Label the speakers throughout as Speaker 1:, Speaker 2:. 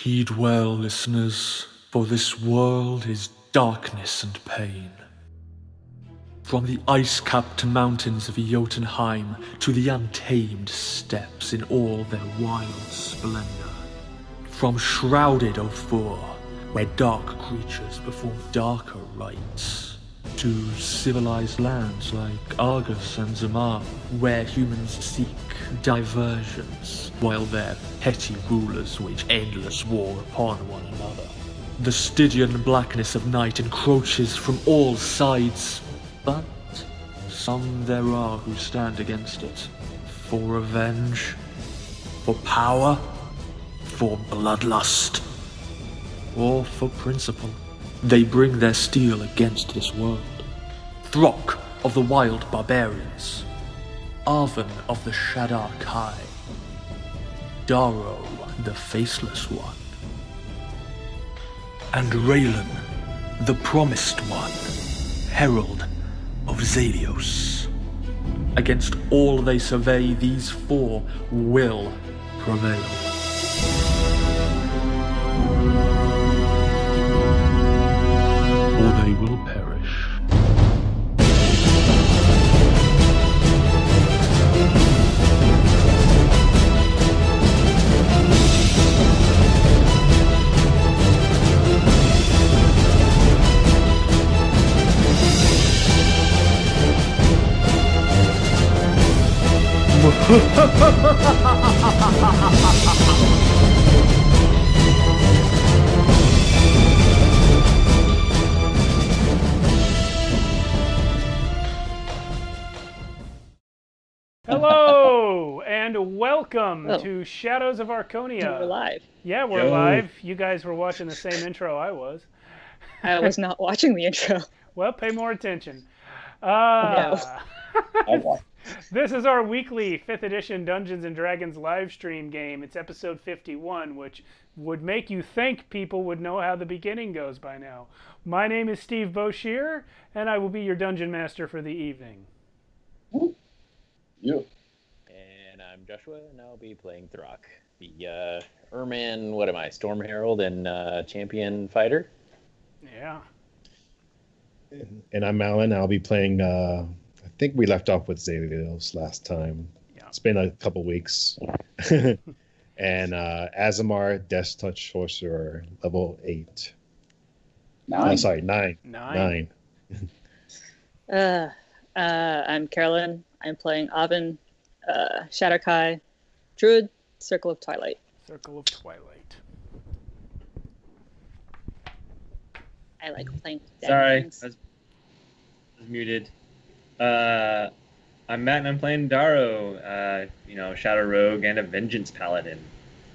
Speaker 1: Heed well, listeners, for this world is darkness and pain. From the ice-capped mountains of Jotunheim to the untamed steppes in all their wild splendor. From shrouded Ophir, where dark creatures perform darker rites, to civilized lands like Argus and Zamar, where humans seek diversions, while their petty rulers wage endless war upon one another. The Stygian blackness of night encroaches from all sides, but some there are who stand against it. For revenge, for power, for bloodlust, or for principle. They bring their steel against this world. Throk of the wild barbarians, Arven of the Shadar Kai, Daro the Faceless One, and Raylan, the Promised One, Herald of Zalios. Against all they survey, these four will prevail. Or they will perish.
Speaker 2: Hello and welcome to Shadows of Archonia.
Speaker 3: We're live.
Speaker 2: Yeah, we're live. You guys were watching the same intro I was.
Speaker 3: I was not watching the intro.
Speaker 2: Well, pay more attention.
Speaker 3: No.
Speaker 2: This is our weekly 5th edition Dungeons & Dragons live stream game. It's episode 51, which would make you think people would know how the beginning goes by now. My name is Steve Boshear, and I will be your dungeon master for the evening.
Speaker 4: You.
Speaker 5: And I'm Joshua, and I'll be playing Throk, the Erman, what am I, Storm Herald and Champion Fighter.
Speaker 2: Yeah.
Speaker 4: And I'm Alan. I'll be playing, I think we left off with Zalios last time.
Speaker 2: Yeah.
Speaker 4: It's been a couple weeks. And Azamar, Death Touch Sorcerer, level 8.
Speaker 6: 9.
Speaker 4: Sorry, 9. 9.
Speaker 3: I'm Carolynn. I'm playing Avin, Shadowkai, Druid, Circle of Twilight.
Speaker 2: Circle of Twilight.
Speaker 3: I like playing
Speaker 6: Sorry,
Speaker 3: things.
Speaker 6: I was muted. I'm Matt, and I'm playing Daro, Shadow Rogue and a Vengeance Paladin.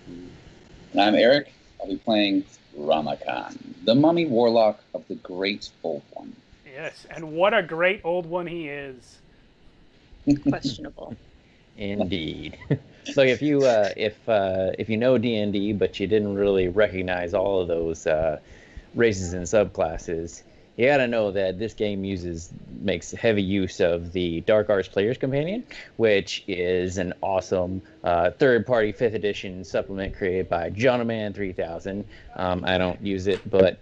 Speaker 7: And I'm Eric. I'll be playing Ramakan, the Mummy Warlock of the Great Old One.
Speaker 2: Yes, and what a great old one he is.
Speaker 3: Questionable.
Speaker 5: Indeed. Look, if you know D&D, but you didn't really recognize all of those races and subclasses, you gotta know that this game makes heavy use of the Dark Arts Player's Companion, which is an awesome third-party 5th edition supplement created by Jonaman 3000. I don't use it, but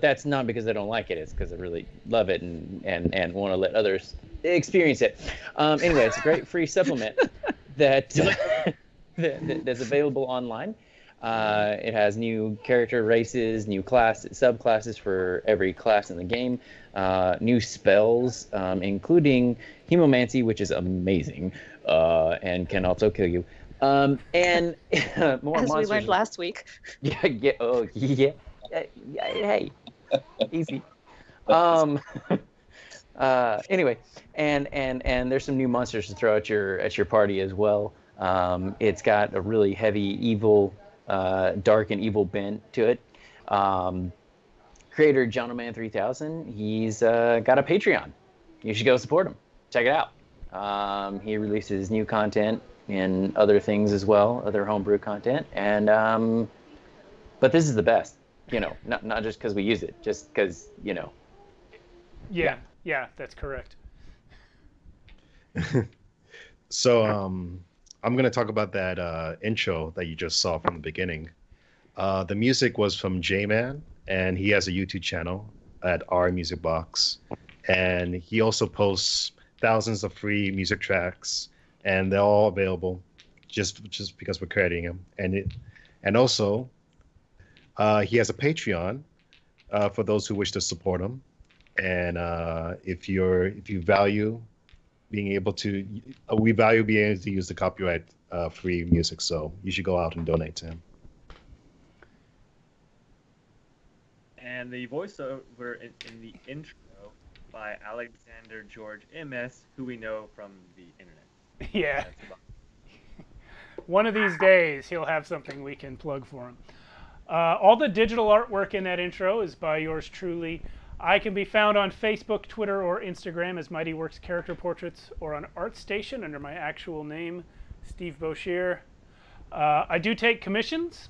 Speaker 5: that's not because I don't like it. It's because I really love it and want to let others experience it. Anyway, it's a great free supplement that's available online. It has new character races, new subclasses for every class in the game, new spells, including Hemomancy, which is amazing, and can also kill you. And more
Speaker 3: As
Speaker 5: monsters.
Speaker 3: we learned last week.
Speaker 5: Yeah. Hey, easy. Anyway, and there's some new monsters to throw at your party as well. It's got a really heavy evil. Dark and evil bent to it. Creator Jonaman 3000, he's got a Patreon. You should go support him. Check it out. He releases new content and other things as well, other homebrew content. And but this is the best, not just because we use it, just because,
Speaker 2: Yeah, that's correct.
Speaker 4: So, I'm going to talk about that intro that you just saw from the beginning. The music was from J-Man, and he has a YouTube channel at OurMusicBox. And he also posts thousands of free music tracks, and they're all available just because we're crediting him. And also, he has a Patreon for those who wish to support him. And if you value being able to, we value being able to use the copyright free music, so you should go out and donate to him.
Speaker 6: And the voiceover in the intro by Alexander George M.S, who we know from the internet.
Speaker 2: Yeah. One of these days, he'll have something we can plug for him. All the digital artwork in that intro is by yours truly. I can be found on Facebook, Twitter, or Instagram as Mighty Works Character Portraits, or on ArtStation under my actual name, Steve Boshear. I do take commissions.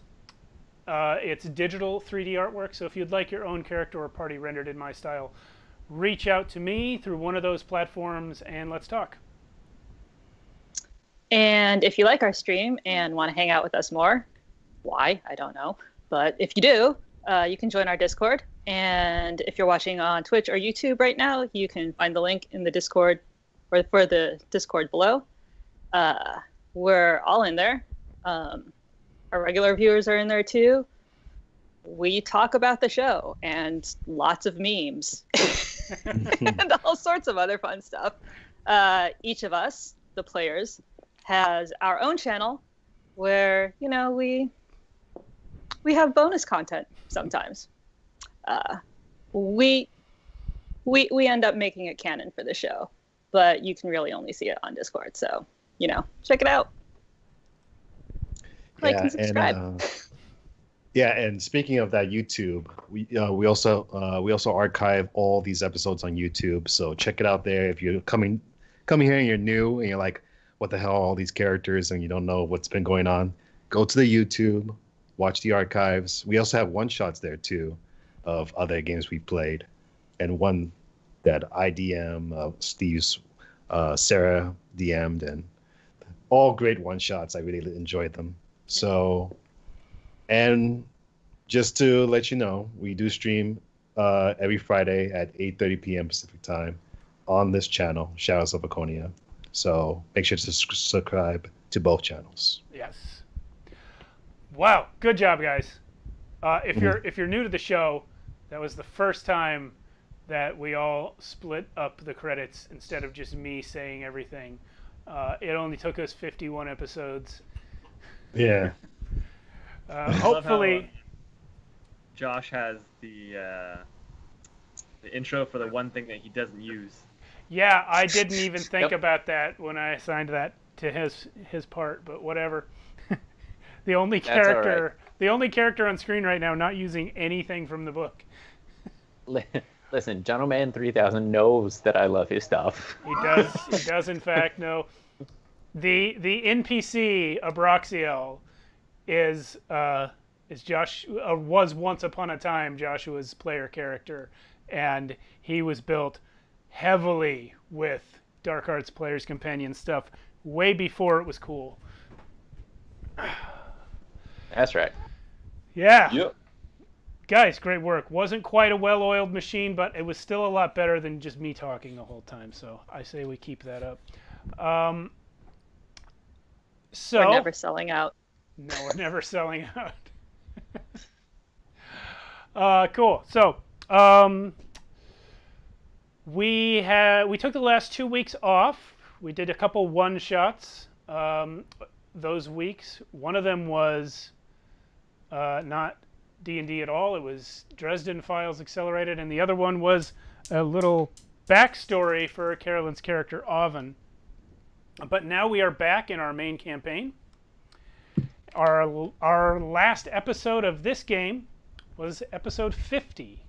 Speaker 2: It's digital 3D artwork, so if you'd like your own character or party rendered in my style, reach out to me through one of those platforms and let's talk.
Speaker 3: And if you like our stream and want to hang out with us more, why? I don't know. But if you do, you can join our Discord. And if you're watching on Twitch or YouTube right now, you can find the link in the Discord or for the Discord below. We're all in there. Our regular viewers are in there too. We talk about the show and lots of memes and all sorts of other fun stuff. Each of us, the players, has our own channel where, you know, we have bonus content sometimes. We end up making it canon for the show, but you can really only see it on Discord. So, you know, check it out. Like and subscribe.
Speaker 4: And speaking of that YouTube, we also archive all these episodes on YouTube. So check it out there. If you're coming here and you're new and you're like, what the hell are all these characters, and you don't know what's been going on, go to the YouTube, watch the archives. We also have one-shots there too of other games we played, and one that I DM, Steve's, Sarah DM'd, and all great one-shots. I really enjoyed them. So, and just to let you know, we do stream every Friday at 8:30 p.m. Pacific time on this channel, Shadows of Archonia. So make sure to subscribe to both channels.
Speaker 2: Yes. Wow, good job, guys. If you're new to the show, that was the first time that we all split up the credits instead of just me saying everything. It only took us 51 episodes.
Speaker 4: Yeah.
Speaker 2: Hopefully,
Speaker 6: Josh has the intro for the one thing that he doesn't use.
Speaker 2: Yeah, I didn't even think about that when I assigned that to his part, but whatever. The only character on screen right now not using anything from the book.
Speaker 5: Listen, Gentleman 3000 knows that I love his stuff.
Speaker 2: He does in fact know. The NPC Abraxiel is Josh was once upon a time Joshua's player character, and he was built heavily with Dark Arts Player's Companion stuff way before it was cool.
Speaker 5: That's right.
Speaker 2: Yeah.
Speaker 7: Yep.
Speaker 2: Guys, great work. Wasn't quite a well-oiled machine, but it was still a lot better than just me talking the whole time. So I say we keep that up. So
Speaker 3: we're never selling out.
Speaker 2: No, we're never selling out. Cool. So we took the last 2 weeks off. We did a couple one-shots those weeks. One of them was not D&D at all. It was Dresden Files Accelerated, and the other one was a little backstory for Carolynn's character Oven. But now we are back in our main campaign. Our last episode of this game was episode 50.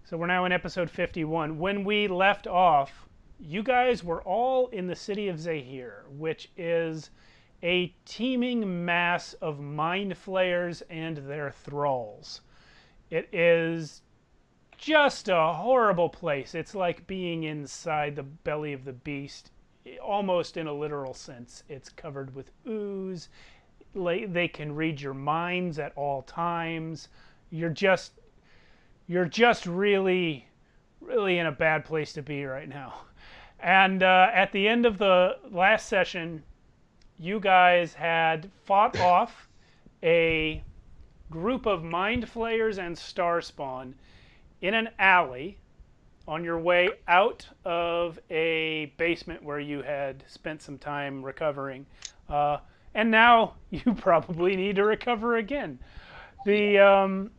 Speaker 2: So we're now in episode 51. When we left off, you guys were all in the city of Zahir, which is a teeming mass of mind flayers and their thralls. It is just a horrible place. It's like being inside the belly of the beast, almost in a literal sense. It's covered with ooze. they can read your minds at all times. You're just really, really in a bad place to be right now. And at the end of the last session, you guys had fought off a group of Mind Flayers and Starspawn in an alley on your way out of a basement where you had spent some time recovering. And now you probably need to recover again. The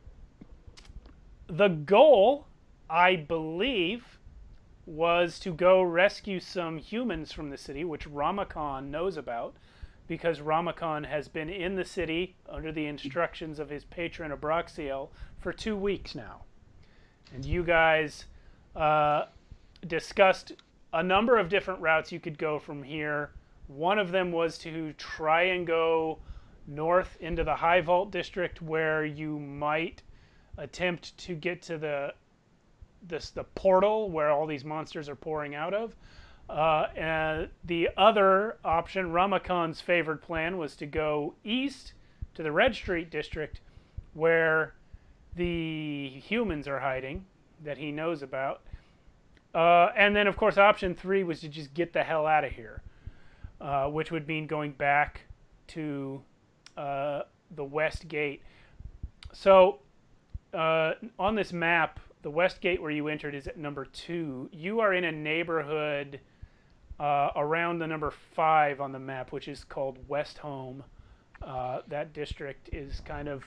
Speaker 2: goal, I believe, was to go rescue some humans from the city, which Ramakon knows about, because Ramakon has been in the city under the instructions of his patron Abraxiel for 2 weeks now. And you guys discussed a number of different routes you could go from here. One of them was to try and go north into the High Vault district, where you might attempt to get to the portal where all these monsters are pouring out of. And the other option, Ramakon's favored plan, was to go east to the Red Street district, where the humans are hiding that he knows about. And then, of course, option 3 was to just get the hell out of here, which would mean going back to the West Gate. So on this map, the West Gate where you entered is at number 2. You are in a neighborhood around the number 5 on the map, which is called West Home. That district is kind of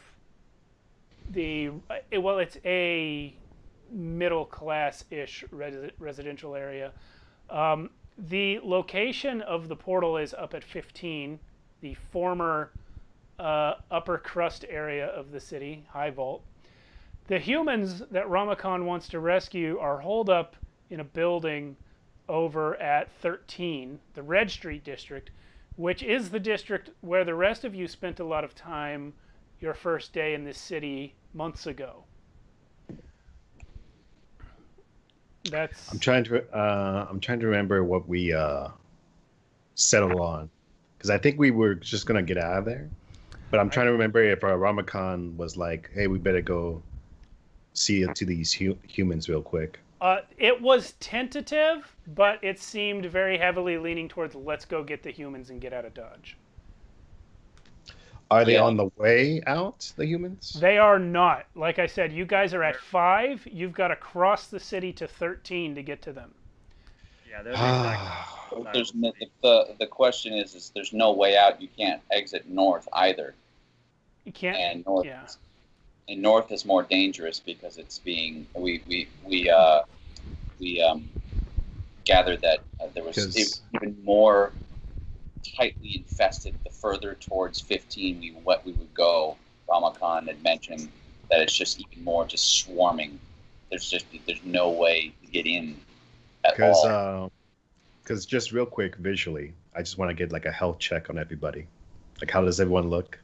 Speaker 2: it's a middle class-ish residential area. The location of the portal is up at 15, the former upper crust area of the city, High Vault. The humans that Ramakon wants to rescue are holed up in a building over at 13, the Red Street district, which is the district where the rest of you spent a lot of time your first day in this city months ago. That's.
Speaker 4: I'm trying to remember what we settled on, because I think we were just gonna get out of there, but I'm trying to remember if Ramakon was like, "Hey, we better go see to these humans real quick."
Speaker 2: It was tentative, but it seemed very heavily leaning towards let's go get the humans and get out of Dodge.
Speaker 4: Are they on the way out, the humans?
Speaker 2: They are not. Like I said, you guys are at 5. You've got to cross the city to 13 to get to them.
Speaker 6: Yeah, they're
Speaker 7: the question is there's no way out. You can't exit north either.
Speaker 2: You can't.
Speaker 7: And north, and north is more dangerous because it's being we gathered that there was even more tightly infested the further towards 15 we would go. Ramakon had mentioned that it's just even more just swarming. There's no way to get in at all.
Speaker 4: Because just real quick visually, I just want to get like a health check on everybody. Like, how does everyone look?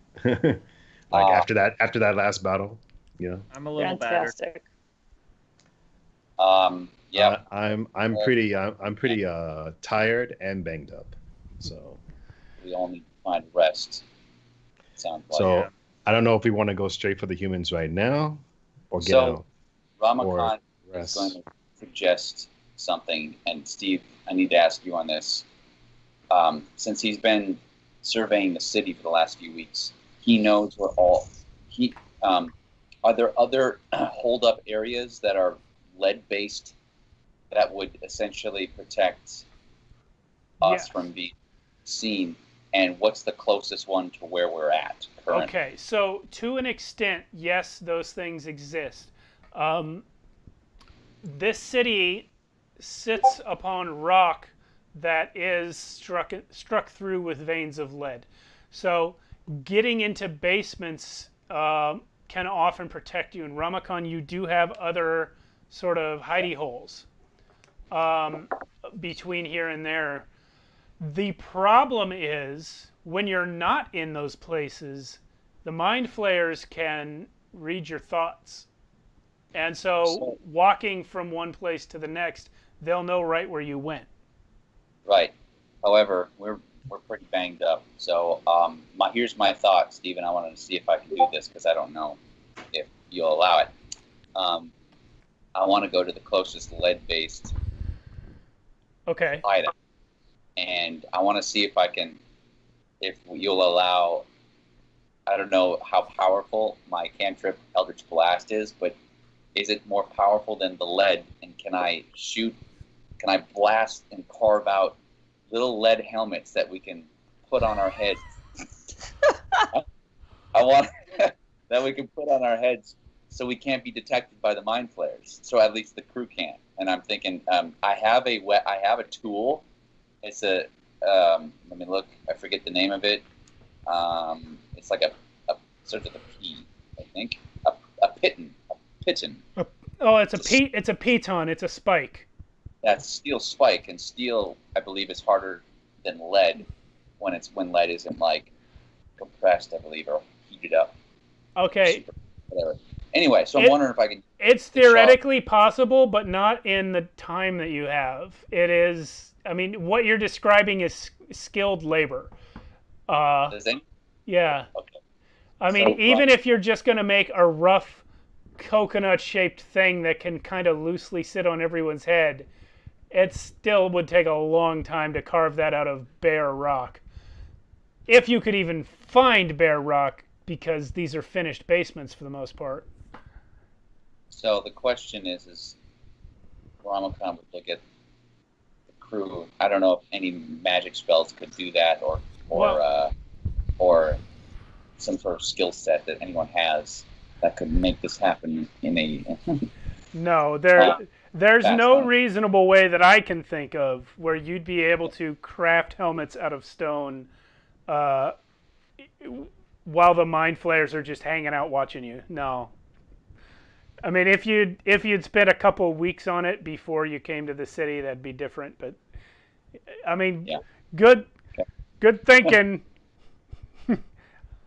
Speaker 4: After that last battle, you know.
Speaker 6: I'm a little
Speaker 3: fantastic.
Speaker 6: battered.
Speaker 7: Yeah.
Speaker 4: I'm pretty tired and banged up. So
Speaker 7: we all need to find rest. Sounds like.
Speaker 4: So I don't know if we want to go straight for the humans right now, or get out.
Speaker 7: Ramakon is going to suggest something, and Steve, I need to ask you on this. Since he's been surveying the city for the last few weeks, he knows where are there other hold-up areas that are lead-based that would essentially protect us from being seen? And what's the closest one to where we're at currently?
Speaker 2: Okay, so to an extent, yes, those things exist. This city sits upon rock that is struck through with veins of lead. So getting into basements can often protect you. In Ramakon, you do have other sort of hidey holes between here and there. The problem is, when you're not in those places, the Mind Flayers can read your thoughts. And so walking from one place to the next, they'll know right where you went.
Speaker 7: Right. However, we're pretty banged up. So here's my thought, Stephen. I wanted to see if I can do this because I don't know if you'll allow it. I want to go to the closest lead-based item, and I want to see if I can, if you'll allow. I don't know how powerful my cantrip Eldritch Blast is, but is it more powerful than the lead? And can I blast and carve out little lead helmets that we can put on our heads? I want that we can put on our heads so we can't be detected by the mind flayers. So at least the crew can't. And I'm thinking, I have a tool. It's a let me look. I forget the name of it. It's like a sort of a pea, I think. A piton.
Speaker 2: It's a piton. It's a spike.
Speaker 7: That's steel spike, and steel, I believe, is harder than lead when lead isn't like compressed, I believe, or heated up.
Speaker 2: Okay.
Speaker 7: Whatever. Anyway, so I'm wondering if I can.
Speaker 2: It's theoretically possible, but not in the time that you have. It is. I mean, what you're describing is skilled labor.
Speaker 7: Does any?
Speaker 2: Yeah.
Speaker 7: Okay.
Speaker 2: I mean, even if you're just going to make a rough coconut-shaped thing that can kind of loosely sit on everyone's head, it still would take a long time to carve that out of bare rock. If you could even find bare rock, because these are finished basements for the most part.
Speaker 7: So the question is Ramakan would look at the crew. I don't know if any magic spells could do that, or some sort of skill set that anyone has that could make this happen in a.
Speaker 2: No, there's no reasonable way that I can think of where you'd be able to craft helmets out of stone while the mind flayers are just hanging out watching you. No. I mean, if you'd spent a couple of weeks on it before you came to the city, that'd be different. But I mean, good thinking.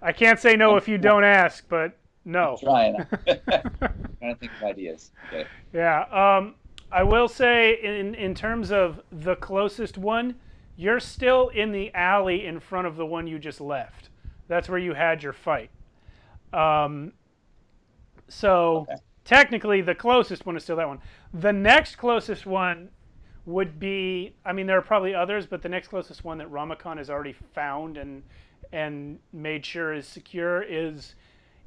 Speaker 2: I can't say no if you don't ask, but no.
Speaker 7: I'm trying to think of ideas. Okay.
Speaker 2: Yeah. I will say, in terms of the closest one, you're still in the alley in front of the one you just left. That's where you had your fight. Technically, the closest one is still that one. The next closest one would be, I mean, there are probably others, but the next closest one that Ramakan has already found and made sure is secure is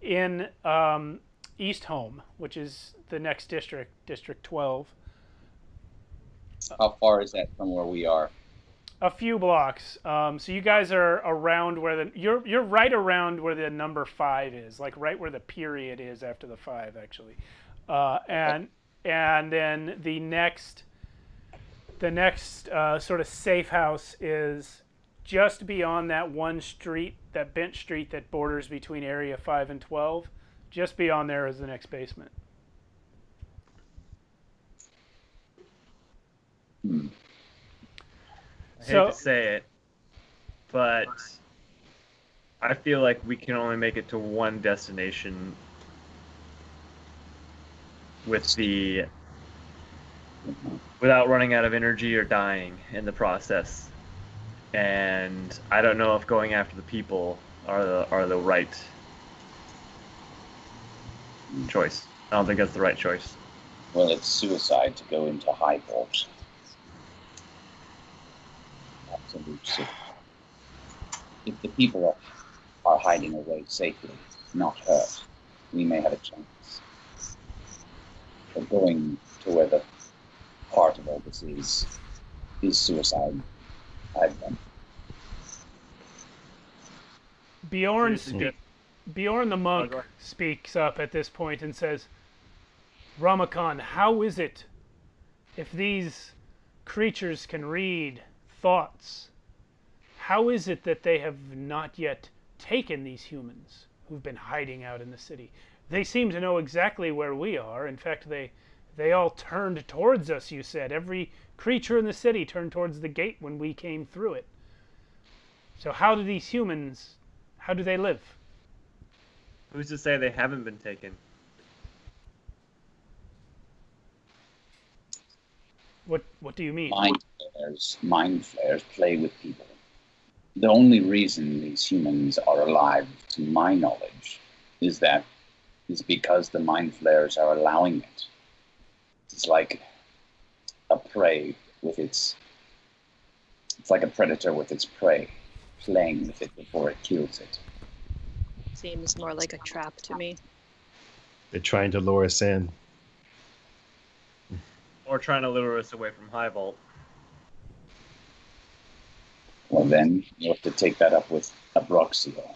Speaker 2: in Eastholm, which is the next district, District 12.
Speaker 7: How far is that from where we are?
Speaker 2: A few blocks. So you guys are around where you're right around where the number 5 is, like right where the period is after the 5, actually. And then the next sort of safe house is just beyond that one street, that bench street that borders between Area 5 and 12. Just beyond there is the next basement.
Speaker 6: I hate to say it, but I feel like we can only make it to one destination without running out of energy or dying in the process. And I don't know if going after the people are the right choice. I don't think that's the right choice.
Speaker 7: Well, it's suicide to go into high vaults. Absolute. If the people are hiding away safely, not hurt, we may have a chance. But going to where the heart of all this is suicide. I've done.
Speaker 2: Bjorn the monk speaks up at this point and says, Ramakan, how is it if these creatures can read thoughts? How is it that they have not yet taken these humans who've been hiding out in the city? They seem to know exactly where we are. In fact, they all turned towards us, you said. Every creature in the city turned towards the gate when we came through it. So how do these humans, how do they live?
Speaker 6: Who's to say they haven't been taken?
Speaker 2: What do you mean?
Speaker 7: Mind flayers play with people. The only reason these humans are alive, to my knowledge, is because the mind flayers are allowing it. It's like a it's like a predator with its prey, playing with it before it kills it.
Speaker 3: Seems more like a trap to me.
Speaker 4: They're trying to lure us in.
Speaker 6: Or trying to lure us away from High Vault.
Speaker 7: Well, then you have to take that up with Abroxio,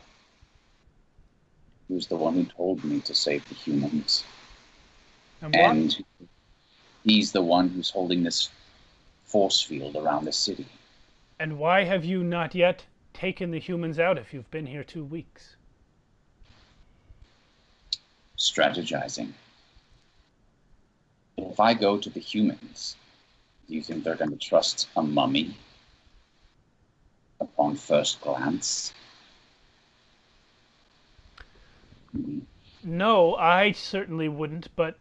Speaker 7: who's the one who told me to save the humans. And he's the one who's holding this force field around the city.
Speaker 2: And why have you not yet taken the humans out if you've been here 2 weeks?
Speaker 7: Strategizing. If I go to the humans, do you think they're going to trust a mummy upon first glance?
Speaker 2: No, I certainly wouldn't, but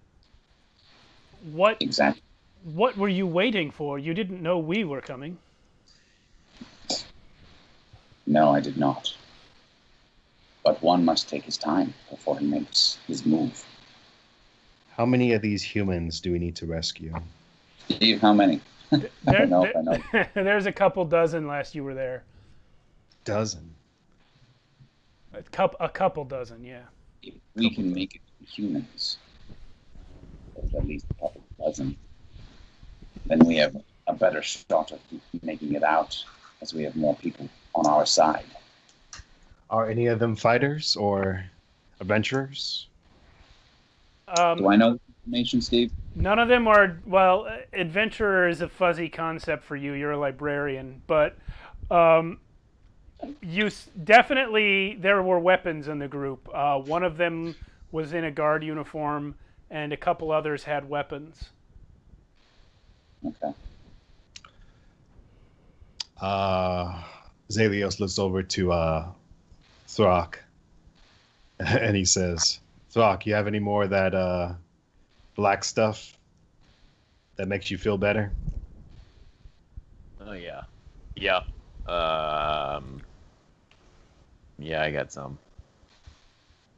Speaker 7: Exactly.
Speaker 2: What were you waiting for? You didn't know we were coming.
Speaker 7: No, I did not. But one must take his time before he makes his move.
Speaker 4: How many of these humans do we need to rescue?
Speaker 7: Steve, how many? I don't know if I know.
Speaker 2: There's a couple dozen last you were there.
Speaker 4: Dozen?
Speaker 2: A couple dozen, yeah.
Speaker 7: If we can make it to humans, there's at least a couple dozen, then we have a better shot of making it out, as we have more people on our side.
Speaker 4: Are any of them fighters or adventurers?
Speaker 7: Do I know the information, Steve?
Speaker 2: None of them are, well, adventurer is a fuzzy concept for you. You're a librarian. But definitely there were weapons in the group. One of them was in a guard uniform, and a couple others had weapons.
Speaker 7: Okay.
Speaker 4: Zalios looks over to Throck, and he says, Throck, you have any more of that black stuff that makes you feel better?
Speaker 5: Oh, yeah. Yeah. Yeah, I got some.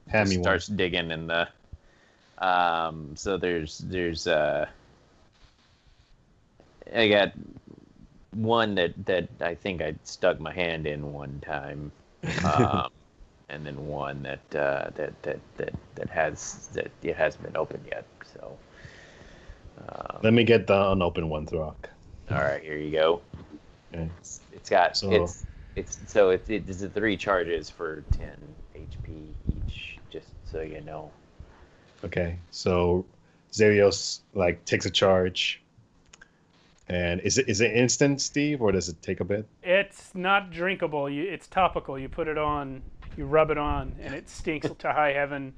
Speaker 4: Hand me one.
Speaker 5: Starts digging in the... so there's I got one that I think I stuck my hand in one time, and then one that it hasn't been opened yet. So
Speaker 4: let me get the unopened one, Throck.
Speaker 5: All right, here you go.
Speaker 4: Okay.
Speaker 5: It's got
Speaker 4: So-
Speaker 5: it's 3 charges for 10 HP each, just so you know.
Speaker 4: Okay, so Zalios takes a charge, and is it instant, Steve, or does it take a bit?
Speaker 2: It's not drinkable. It's topical. You put it on, you rub it on, and it stinks to high heaven,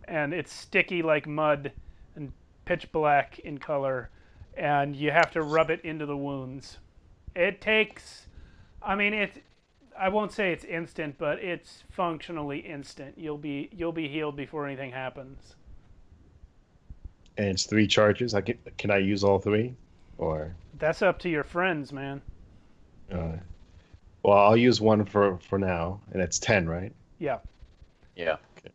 Speaker 2: and it's sticky like mud and pitch black in color, and you have to rub it into the wounds. It takes, I won't say it's instant, but it's functionally instant. You'll be healed before anything happens.
Speaker 4: And it's 3 charges. Can I use all 3, or?
Speaker 2: That's up to your friends, man.
Speaker 4: Well, I'll use one for now, and it's 10, right?
Speaker 2: Yeah.
Speaker 5: Yeah.
Speaker 4: Okay.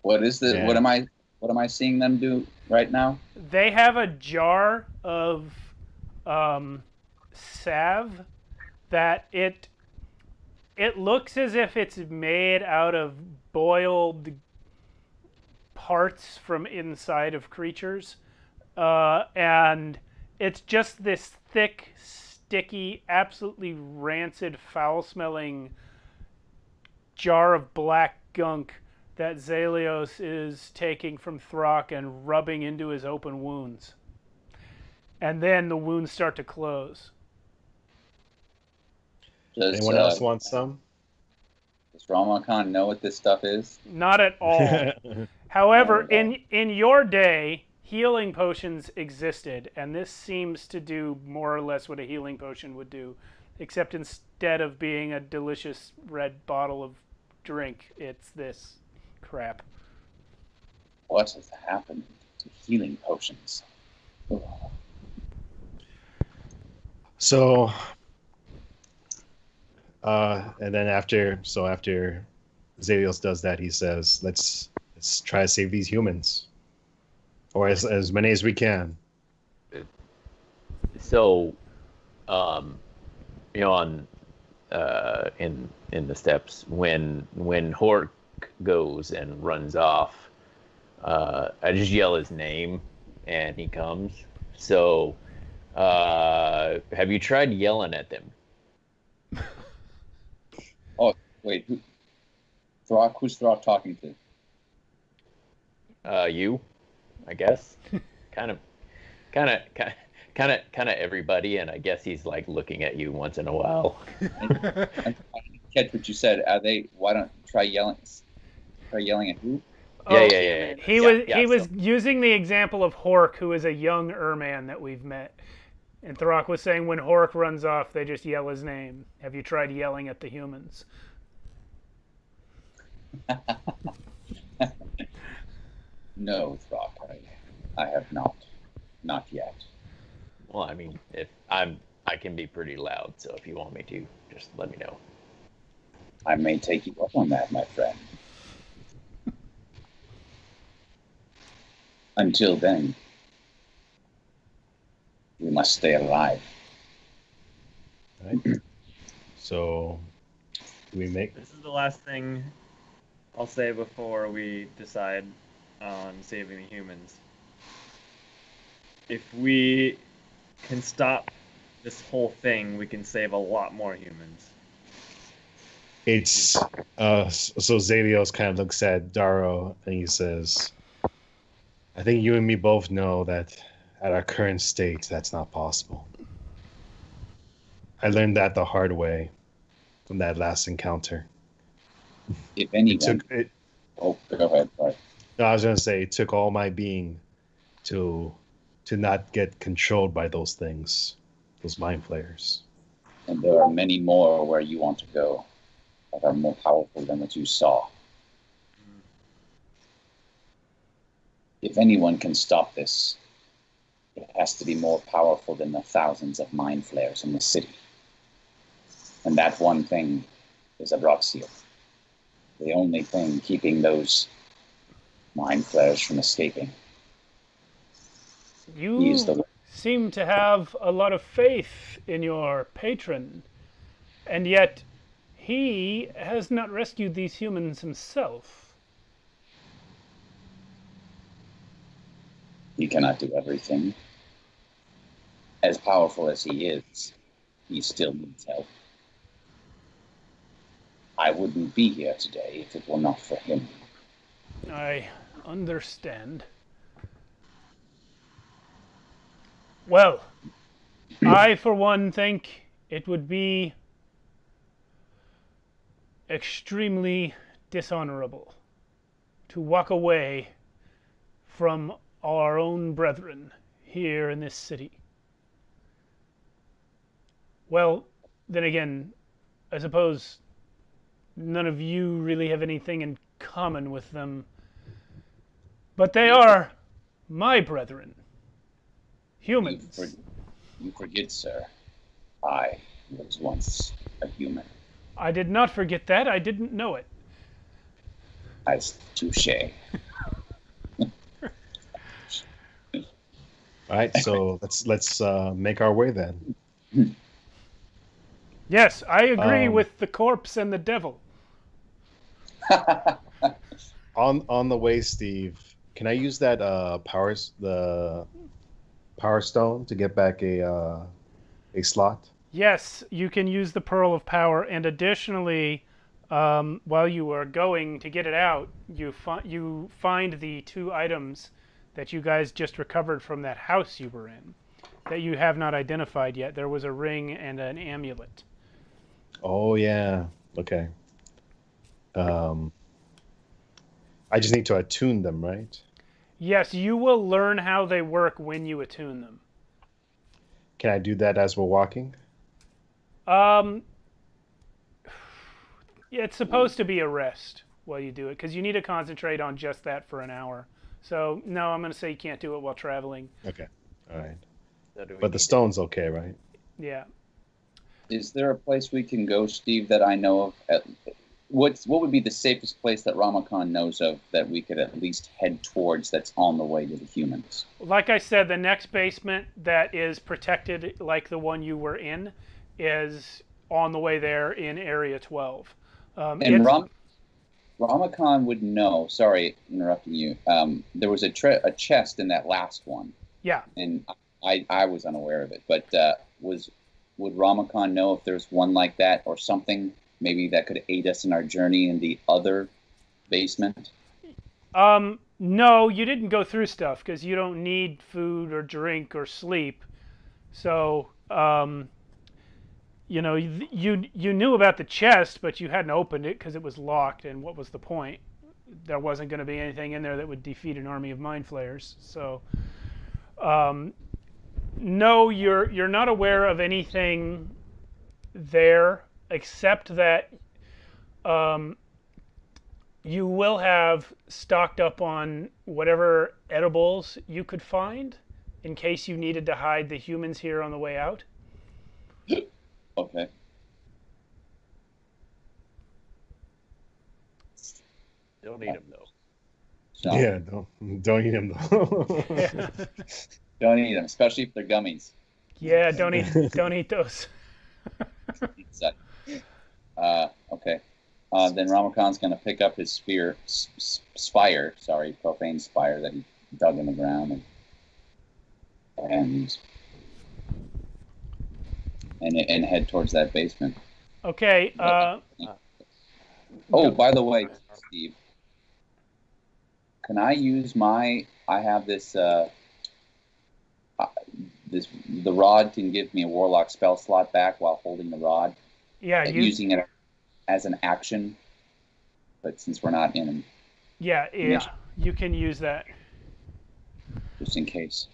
Speaker 7: What is the?
Speaker 4: Yeah.
Speaker 7: What am I seeing them do right now?
Speaker 2: They have a jar of salve that it looks as if it's made out of boiled parts from inside of creatures, and it's just this thick, sticky, absolutely rancid, foul-smelling jar of black gunk that Zalios is taking from Throck and rubbing into his open wounds. And then the wounds start to close.
Speaker 4: Anyone else want some?
Speaker 7: Does Ramakan know what this stuff is?
Speaker 2: Not at all. However, in your day, healing potions existed, and this seems to do more or less what a healing potion would do, except instead of being a delicious red bottle of drink, it's this crap.
Speaker 7: What has happened to healing potions?
Speaker 4: So And then after Zelios does that, he says, let's try to save these humans, or as many as we can.
Speaker 5: So, on in the steps when Hork goes and runs off, I just yell his name, and he comes. So, have you tried yelling at them?
Speaker 7: Oh, wait, Throck? Who's Throck talking to?
Speaker 5: You, I guess. kind of everybody, and I guess he's like looking at you once in a while.
Speaker 7: I didn't catch what you said. Why don't try yelling at who?
Speaker 5: Yeah.
Speaker 2: He was using the example of Hork, who is a young Urman that we've met. And Throck was saying when Hork runs off, they just yell his name. Have you tried yelling at the humans?
Speaker 7: No, Throck, I have not. Not yet.
Speaker 5: Well, I mean, I can be pretty loud, so if you want me to, just let me know.
Speaker 7: I may take you up on that, my friend. Until then, we must stay alive.
Speaker 4: Right. So, we make...
Speaker 6: This is the last thing I'll say before we decide on saving the humans. If we can stop this whole thing, we can save a lot more humans.
Speaker 4: It's so Zelios kind of looks at Daro and he says, I think you and me both know that at our current state, that's not possible. I learned that the hard way from that last encounter.
Speaker 7: If anyone... Oh, go ahead. Sorry.
Speaker 4: No, I was going to say, it took all my being to not get controlled by those things, those mind flayers.
Speaker 7: And there are many more where you want to go that are more powerful than what you saw. If anyone can stop this, it has to be more powerful than the thousands of mind flayers in the city. And that one thing is a Boshear. The only thing keeping those mind flayers from escaping.
Speaker 2: You seem to have a lot of faith in your patron, and yet he has not rescued these humans himself.
Speaker 7: He cannot do everything. As powerful as he is, he still needs help. I wouldn't be here today if it were not for him.
Speaker 2: I understand. Well, I, for one, think it would be extremely dishonorable to walk away from our own brethren here in this city. Well, then again, I suppose none of you really have anything in common with them, but they are my brethren. Humans.
Speaker 7: You forget, sir. I was once a human.
Speaker 2: I did not forget that. I didn't know it.
Speaker 7: As touché.
Speaker 4: All right, so let's make our way then.
Speaker 2: Yes, I agree with the corpse and the devil.
Speaker 4: On the way, Steve, can I use that the Power Stone to get back a slot?
Speaker 2: Yes, you can use the Pearl of Power, and additionally, while you are going to get it out, you find the two items that you guys just recovered from that house you were in that you have not identified yet. There was a ring and an amulet.
Speaker 4: Oh yeah. Okay. I just need to attune them, right?
Speaker 2: Yes, you will learn how they work when you attune them.
Speaker 4: Can I do that as we're walking?
Speaker 2: It's supposed to be a rest while you do it, because you need to concentrate on just that for an hour. So, no, I'm going to say you can't do it while traveling.
Speaker 4: Okay. All right.
Speaker 5: So
Speaker 4: but the stone's okay, right?
Speaker 2: Yeah.
Speaker 7: Is there a place we can go, Steve, that I know of? What would be the safest place that Ramakon knows of that we could at least head towards that's on the way to the humans?
Speaker 2: Like I said, the next basement that is protected, like the one you were in, is on the way there in Area 12.
Speaker 7: And Ramakon would know. Sorry, interrupting you. There was a chest in that last one.
Speaker 2: Yeah.
Speaker 7: And I was unaware of it. But would Ramakon know if there's one like that or something maybe that could aid us in our journey in the other basement?
Speaker 2: No, you didn't go through stuff because you don't need food or drink or sleep. So, you know, you knew about the chest, but you hadn't opened it because it was locked. And what was the point? There wasn't going to be anything in there that would defeat an army of mind flayers. So, no, you're not aware of anything there except that you will have stocked up on whatever edibles you could find in case you needed to hide the humans here on the way out.
Speaker 7: Okay.
Speaker 5: Don't eat them though.
Speaker 7: So,
Speaker 4: Yeah, don't eat them though.
Speaker 2: Yeah.
Speaker 7: Don't eat them, especially if they're gummies.
Speaker 2: Yeah, don't eat those.
Speaker 7: Okay. Then Ramakon's going to pick up his profane spire that he dug in the ground, and head towards that basement.
Speaker 2: Okay.
Speaker 7: Oh, by the way, Steve, can I use I have this, the rod can give me a warlock spell slot back while holding the rod.
Speaker 2: Yeah,
Speaker 7: using it as an action, but since we're not in
Speaker 2: Yeah, you can use that.
Speaker 7: Just in case.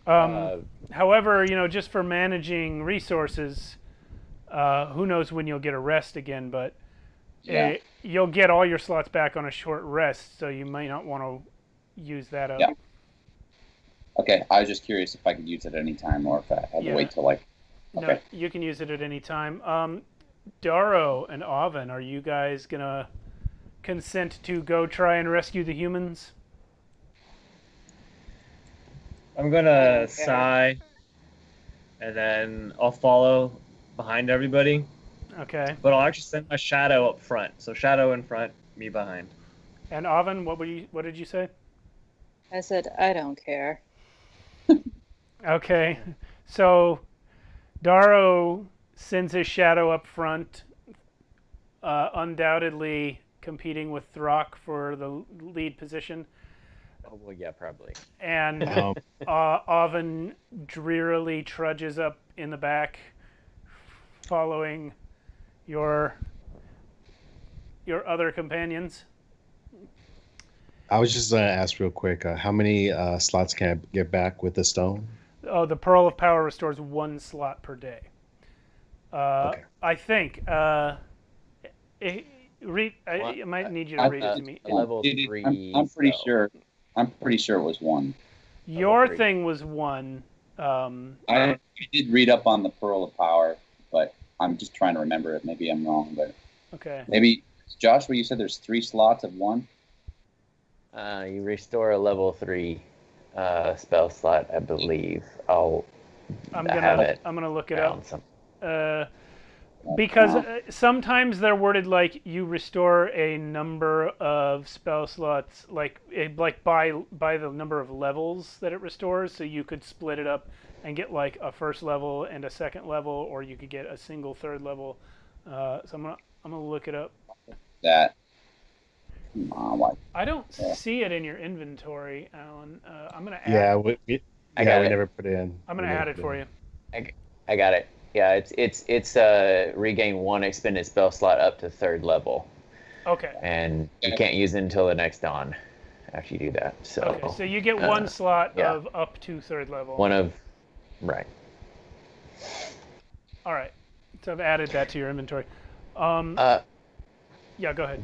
Speaker 2: However, you know, just for managing resources, who knows when you'll get a rest again, but you'll get all your slots back on a short rest, so you might not want to use that up.
Speaker 7: Yeah. Okay, I was just curious if I could use it at any time or if I had to wait till Okay.
Speaker 2: No, you can use it at any time. Darrow and Oven, are you guys going to consent to go try and rescue the humans?
Speaker 6: I'm going to sigh, and then I'll follow behind everybody.
Speaker 2: Okay.
Speaker 6: But I'll actually send my shadow up front. So shadow in front, me behind.
Speaker 2: And Oven, what did you say?
Speaker 3: I said, I don't care.
Speaker 2: Okay. So Darrow sends his shadow up front, undoubtedly competing with Throck for the lead position.
Speaker 5: Oh, well, yeah, probably.
Speaker 2: And Oven drearily trudges up in the back, following your other companions.
Speaker 4: I was just going to ask real quick, how many slots can I get back with the stone?
Speaker 2: Oh, the Pearl of Power restores 1 slot per day.
Speaker 4: Okay.
Speaker 2: I think. I might need you to read it to me.
Speaker 5: Level 3.
Speaker 7: I'm pretty sure. I'm pretty sure it was 1.
Speaker 2: Your thing was 1.
Speaker 7: I did read up on the Pearl of Power, but I'm just trying to remember it. Maybe I'm wrong, but
Speaker 2: okay.
Speaker 7: Maybe Joshua, you said there's 3 slots of 1.
Speaker 5: You restore a level 3 spell slot, I believe. I'm
Speaker 2: gonna look it up. Because sometimes they're worded like you restore a number of spell slots, like by the number of levels that it restores. So you could split it up and get like a first level and a second level, or you could get a single third level. So I'm gonna look it up.
Speaker 7: That.
Speaker 2: I don't see it in your inventory, Alan. I'm gonna add.
Speaker 4: Yeah, we never put it in.
Speaker 2: I'm gonna add it for you.
Speaker 5: I got it. Yeah, it's regain 1 expended spell slot up to 3rd level.
Speaker 2: Okay.
Speaker 5: And you can't use it until the next dawn after you do that. So.
Speaker 2: Okay, so you get 1 slot of up to 3rd level.
Speaker 5: Right.
Speaker 2: All right. So I've added that to your inventory. Yeah, go ahead.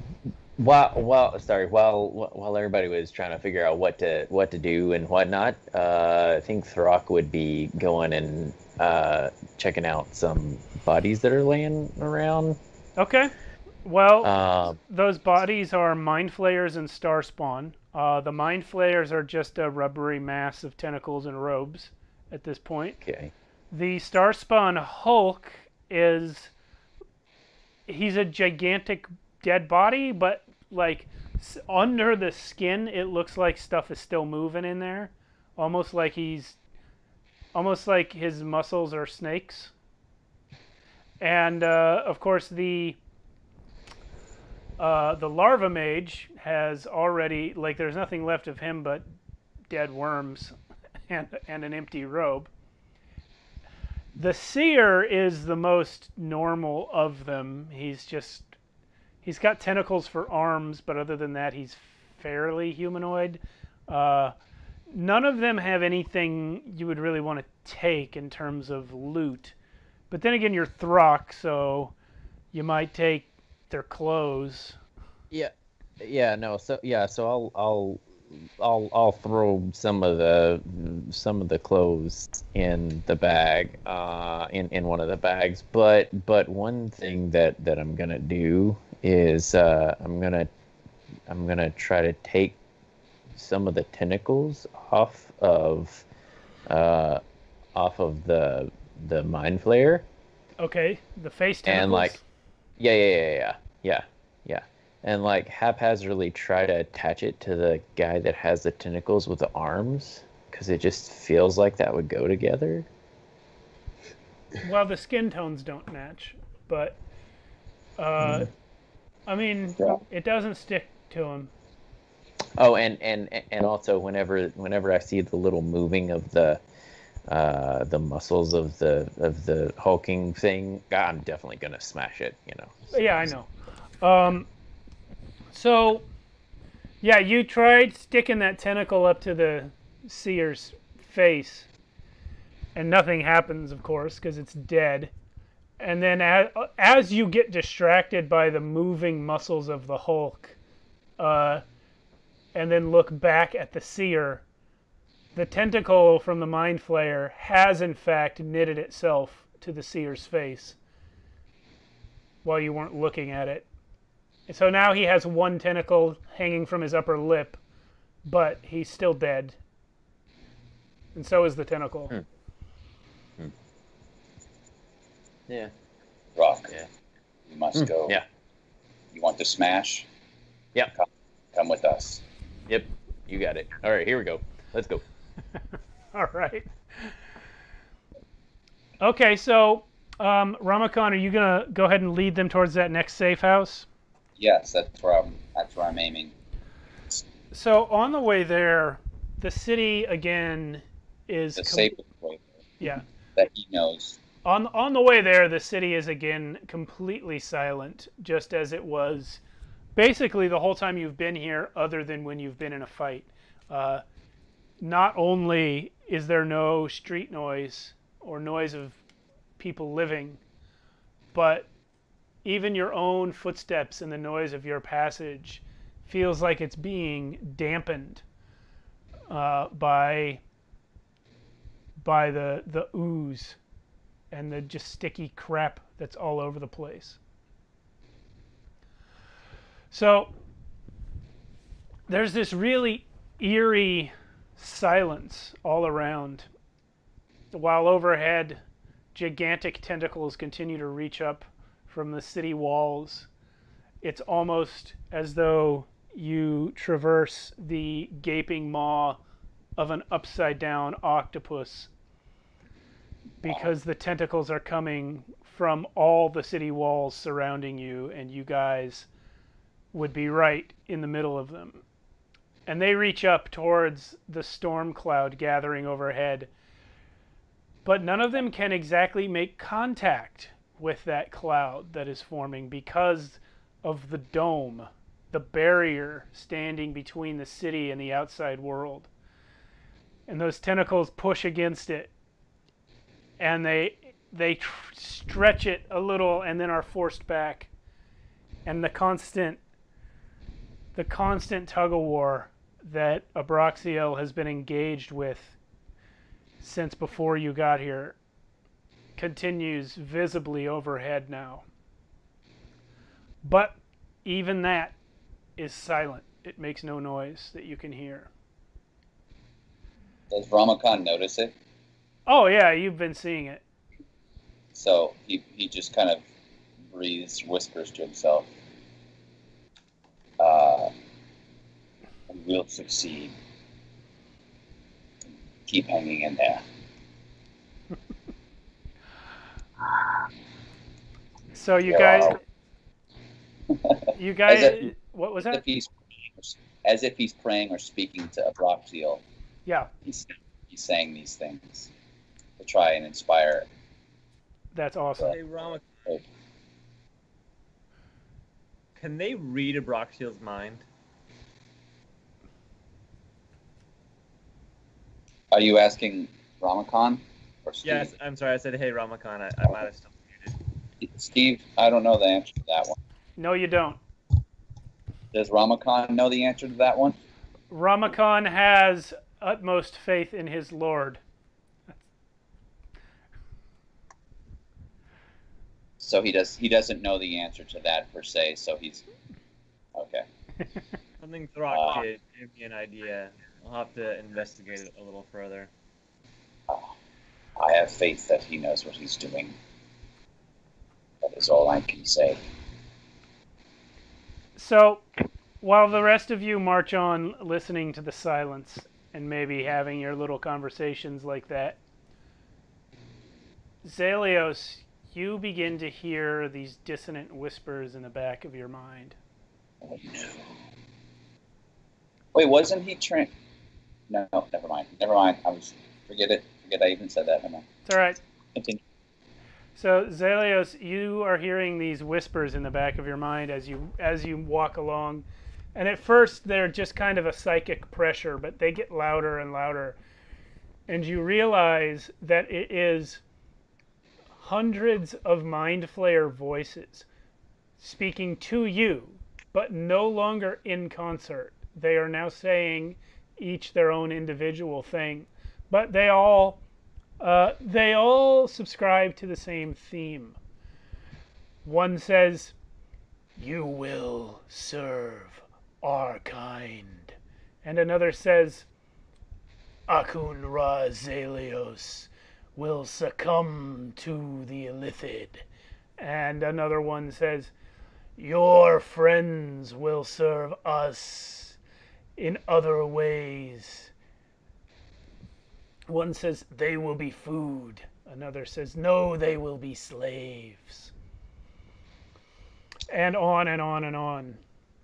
Speaker 5: While everybody was trying to figure out what to do and whatnot, I think Throck would be going and checking out some bodies that are laying around.
Speaker 2: Okay. Well, those bodies are mind flayers and star spawn. The mind flayers are just a rubbery mass of tentacles and robes at this point.
Speaker 5: Okay.
Speaker 2: The star spawn Hulk he's a gigantic dead body, but like under the skin, it looks like stuff is still moving in there, almost like his muscles are snakes. And of course, the larva mage has already, like, there's nothing left of him but dead worms and an empty robe. The seer is the most normal of them. He's got tentacles for arms, but other than that, he's fairly humanoid. None of them have anything you would really want to take in terms of loot. But then again, you're Throck, so you might take their clothes.
Speaker 5: So I'll throw some of the clothes in the bag, in one of the bags. But one thing that I'm gonna do is I'm gonna try to take some of the tentacles off of the mind flayer.
Speaker 2: Okay, the face tentacles.
Speaker 5: And like, yeah. And like haphazardly try to attach it to the guy that has the tentacles with the arms, because it just feels like that would go together.
Speaker 2: Well, the skin tones don't match, but I mean, it doesn't stick to him.
Speaker 5: Oh, and also whenever I see the little moving of the muscles of the hulking thing, I'm definitely gonna smash it.
Speaker 2: Yeah, I know. So, yeah, you tried sticking that tentacle up to the seer's face, and nothing happens, of course, because it's dead. And then as you get distracted by the moving muscles of the Hulk, and then look back at the seer, the tentacle from the mind flayer has, in fact, knitted itself to the seer's face while you weren't looking at it. So now he has one tentacle hanging from his upper lip, but he's still dead. And so is the tentacle.
Speaker 5: Yeah.
Speaker 7: Rock. Yeah. You must go.
Speaker 5: Yeah.
Speaker 7: You want to smash?
Speaker 5: Yep.
Speaker 7: Come with us.
Speaker 5: Yep. You got it. All right, here we go. Let's go.
Speaker 2: All right. Okay, so Ramakon, are you gonna go ahead and lead them towards that next safe house?
Speaker 7: Yes, that's where I'm aiming.
Speaker 2: So on the way there, the city again is
Speaker 7: the safest way.
Speaker 2: Yeah.
Speaker 7: That he knows.
Speaker 2: On the way there, the city is again completely silent, just as it was basically the whole time you've been here, other than when you've been in a fight. Not only is there no street noise or noise of people living, but even your own footsteps and the noise of your passage feels like it's being dampened by the ooze and the just sticky crap that's all over the place. So there's this really eerie silence all around, while overhead gigantic tentacles continue to reach up from the city walls. It's almost as though you traverse the gaping maw of an upside down octopus, because the tentacles are coming from all the city walls surrounding you, and you guys would be right in the middle of them. And they reach up towards the storm cloud gathering overhead, but none of them can exactly make contact with that cloud that is forming because of the dome, the barrier standing between the city and the outside world. And those tentacles push against it, and they stretch it a little and then are forced back. And the constant the constant tug-of-war that Abraxiel has been engaged with since before you got here continues visibly overhead now. But even that is silent. It makes no noise that you can hear.
Speaker 7: Does Ramakan notice it?
Speaker 2: Oh yeah, you've been seeing it.
Speaker 7: So he just kind of breathes, whispers to himself. We'll succeed. Keep hanging in there.
Speaker 2: So you guys, what was that?
Speaker 7: As if he's praying or speaking to Abraxiel.
Speaker 2: Yeah.
Speaker 7: He's saying these things to try and inspire.
Speaker 2: That's awesome.
Speaker 6: Hey, Rama, can they read Abraxiel's mind?
Speaker 7: Are you asking Ramakan or Steve?
Speaker 6: Yes, I'm sorry. I said, hey, Ramakan. I might have still muted.
Speaker 7: Steve, I don't know the answer to that one.
Speaker 2: No, you don't.
Speaker 7: Does Ramakan know the answer to that one?
Speaker 2: Ramakan has utmost faith in his Lord.
Speaker 7: So he doesn't know the answer to that per se, so he's okay.
Speaker 6: Something Throck did give me an idea. I'll have to investigate it a little further.
Speaker 7: I have faith that he knows what he's doing. That is all I can say.
Speaker 2: So, while the rest of you march on listening to the silence and maybe having your little conversations like that, Zelios, you begin to hear these dissonant whispers in the back of your mind.
Speaker 7: Oh, no. Wait, wasn't he trained? No, never mind. Forget it. Forget I even said that. Never mind.
Speaker 2: It's all right.
Speaker 7: Continue.
Speaker 2: So, Zelios, you are hearing these whispers in the back of your mind as you walk along. And at first, they're just kind of a psychic pressure, but they get louder and louder. And you realize that it is hundreds of Mind Flayer voices speaking to you, but no longer in concert. They are now saying each their own individual thing, but they all subscribe to the same theme. One says, "You will serve our kind," and another says, "Akun Ra Zelios will succumb to the Illithid," and another one says, "Your friends will serve us in other ways." One says, "They will be food." Another says, "No, they will be slaves." And on and on and on.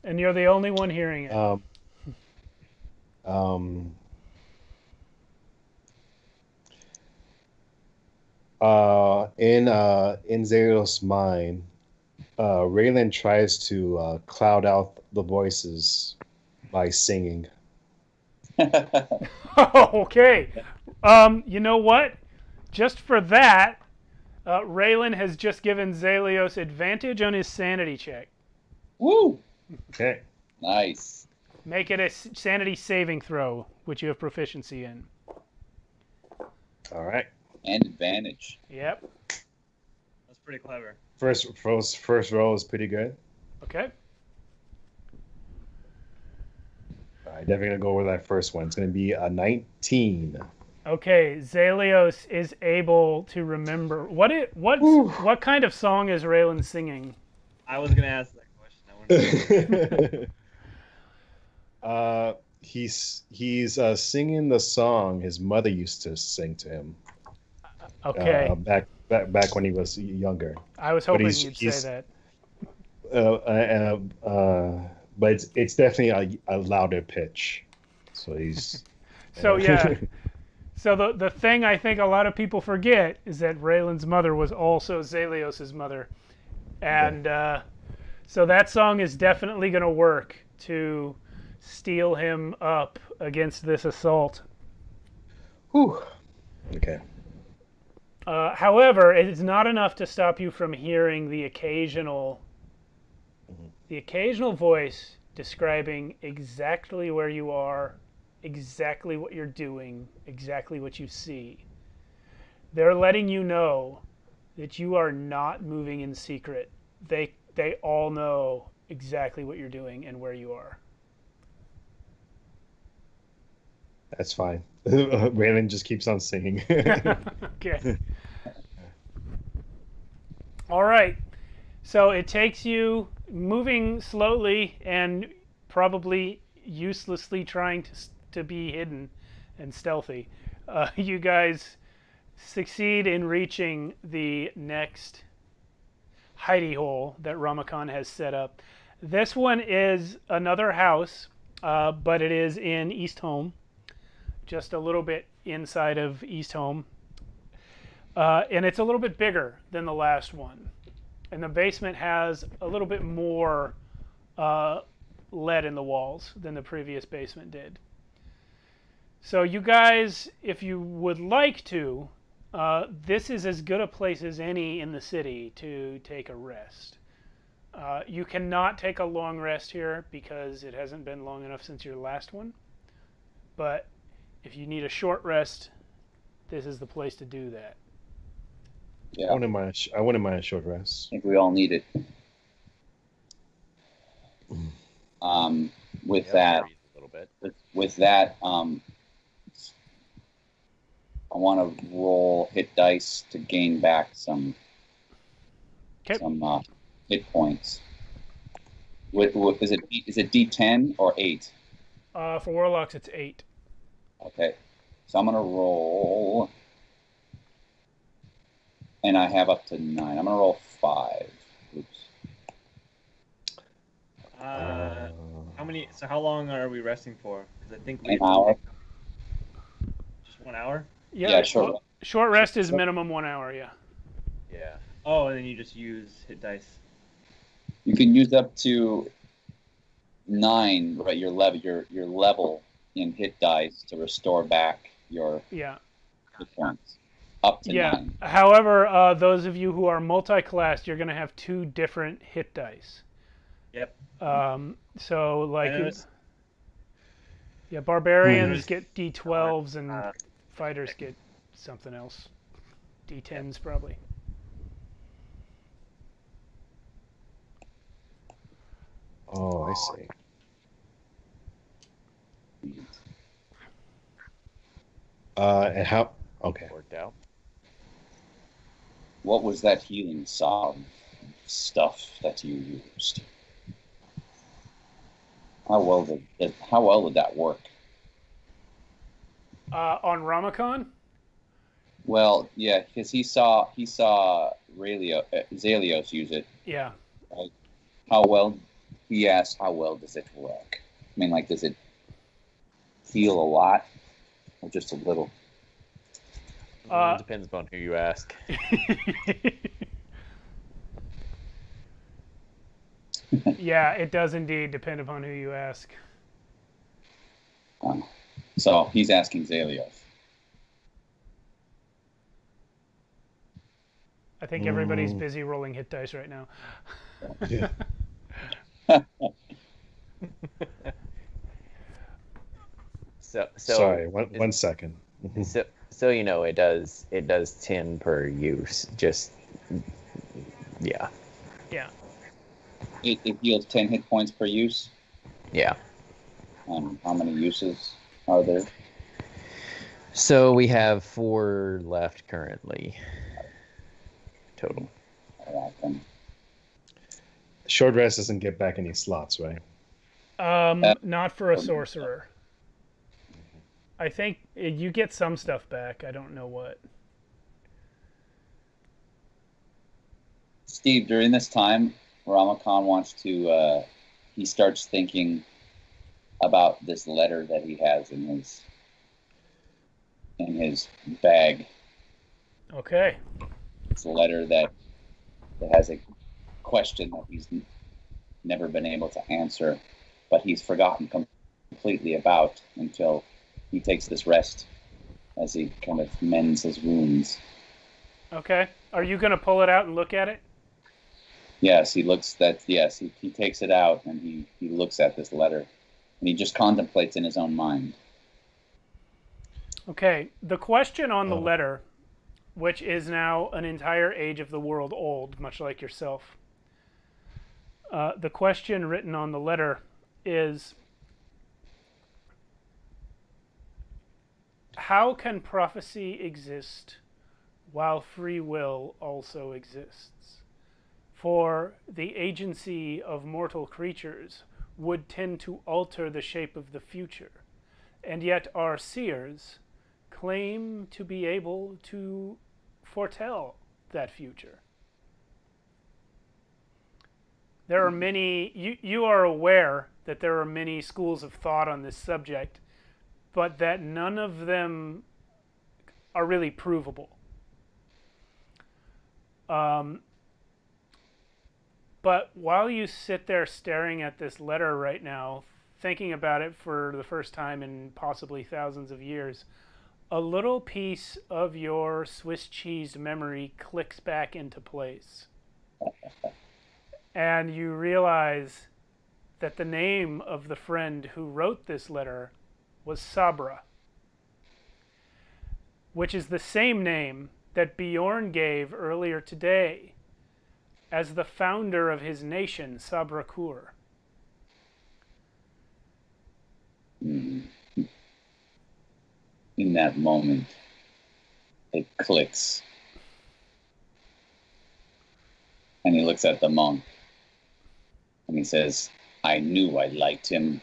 Speaker 2: And you're the only one hearing it.
Speaker 4: In Zelios' mind, Raylan tries to cloud out the voices by singing.
Speaker 2: Okay. You know what? Just for that, Raylan has just given Zelios advantage on his sanity check.
Speaker 7: Woo!
Speaker 4: Okay.
Speaker 7: Nice.
Speaker 2: Make it a sanity saving throw, which you have proficiency in.
Speaker 4: All right.
Speaker 7: And advantage.
Speaker 2: Yep.
Speaker 6: That's pretty clever.
Speaker 4: First roll is pretty good.
Speaker 2: Okay.
Speaker 4: All right, definitely gonna go with that first one. It's gonna be a 19.
Speaker 2: Okay, Zelios is able to remember what kind of song is Raylan singing?
Speaker 6: I was gonna ask that question.
Speaker 4: He's singing the song his mother used to sing to him.
Speaker 2: Okay.
Speaker 4: Back when he was younger.
Speaker 2: I was hoping you'd say
Speaker 4: that. But it's definitely a louder pitch. So he's.
Speaker 2: So yeah. So the thing I think a lot of people forget is that Raylan's mother was also Zelios' mother, and so that song is definitely going to work to steel him up against this assault.
Speaker 4: Whew. Okay.
Speaker 2: However, it is not enough to stop you from hearing the occasional voice describing exactly where you are, exactly what you're doing, exactly what you see. They're letting you know that you are not moving in secret. They all know exactly what you're doing and where you are.
Speaker 4: That's fine. Brandon just keeps on singing.
Speaker 2: Okay. All right. So it takes you moving slowly and probably uselessly trying to be hidden and stealthy. You guys succeed in reaching the next hidey hole that Ramakant has set up. This one is another house, but it is in East Home, just a little bit inside of East Home. And it's a little bit bigger than the last one. And the basement has a little bit more lead in the walls than the previous basement did. So you guys, if you would like to, this is as good a place as any in the city to take a rest. You cannot take a long rest here because it hasn't been long enough since your last one. But if you need a short rest, this is the place to do that.
Speaker 7: Yeah.
Speaker 4: I wouldn't mind a short rest.
Speaker 7: I think we all need it. With that,
Speaker 5: a little bit.
Speaker 7: With that, I want to roll hit dice to gain back some hit points. Is it D10 or 8?
Speaker 2: For warlocks, it's 8.
Speaker 7: Okay, so I'm gonna roll, and I have up to 9. I'm gonna roll 5. Oops.
Speaker 6: How many? So how long are we resting for? Because I think
Speaker 7: An hour.
Speaker 6: Just 1 hour.
Speaker 2: Yeah,
Speaker 7: short.
Speaker 2: Short rest is minimum 1 hour. Yeah.
Speaker 6: Yeah. Oh, and then you just use hit dice.
Speaker 7: You can use up to 9, right? Your level in hit dice to restore back your hit points. Up to 9.
Speaker 2: However, those of you who are multi-classed, you're going to have 2 different hit dice.
Speaker 6: Yep.
Speaker 2: So like, barbarians get D12s and fighters get something else. D10s probably.
Speaker 4: Oh, I see. And how? Okay.
Speaker 5: Worked out.
Speaker 7: What was that healing salve stuff that you used? How well did that work?
Speaker 2: On Ramakant?
Speaker 7: Well, yeah, because he saw Zalios use it.
Speaker 2: Yeah.
Speaker 7: Right? How well? He asked, how well does it work? I mean, like, does it heal a lot or just a little?
Speaker 5: It depends upon who you ask.
Speaker 2: Yeah, it does indeed depend upon who you ask.
Speaker 7: So he's asking Zalios.
Speaker 2: I think everybody's busy rolling hit dice right now.
Speaker 4: Yeah.
Speaker 5: So
Speaker 4: sorry, one second.
Speaker 5: So you know, it does 10 per use. Just yeah.
Speaker 2: Yeah.
Speaker 7: It heals 10 hit points per use.
Speaker 5: Yeah.
Speaker 7: How many uses are there?
Speaker 5: So we have 4 left currently. Total.
Speaker 7: All right, then.
Speaker 4: Short rest doesn't get back any slots, right?
Speaker 2: Not for a sorcerer. I think you get some stuff back. I don't know what.
Speaker 7: Steve, during this time, Ramakant wants to. He starts thinking about this letter that he has in his bag.
Speaker 2: Okay.
Speaker 7: It's a letter that has a question that he's never been able to answer, but he's forgotten completely about until he takes this rest as he kind of mends his wounds.
Speaker 2: Okay. Are you going to pull it out and look at it?
Speaker 7: Yes, he looks that. Yes, he takes it out and he looks at this letter, and he just contemplates in his own mind.
Speaker 2: Okay, the question on the letter, which is now an entire age of the world old, much like yourself. The question written on the letter is, how can prophecy exist while free will also exists? For the agency of mortal creatures would tend to alter the shape of the future, and yet our seers claim to be able to foretell that future. There are many, you are aware that there are many schools of thought on this subject, but that none of them are really provable. But while you sit there staring at this letter right now, thinking about it for the first time in possibly thousands of years, a little piece of your Swiss cheese memory clicks back into place. And you realize that the name of the friend who wrote this letter was Sabra, which is the same name that Bjorn gave earlier today as the founder of his nation, Sabrakur.
Speaker 7: In that moment, it clicks. And he looks at the monk. And he says, I knew I liked him.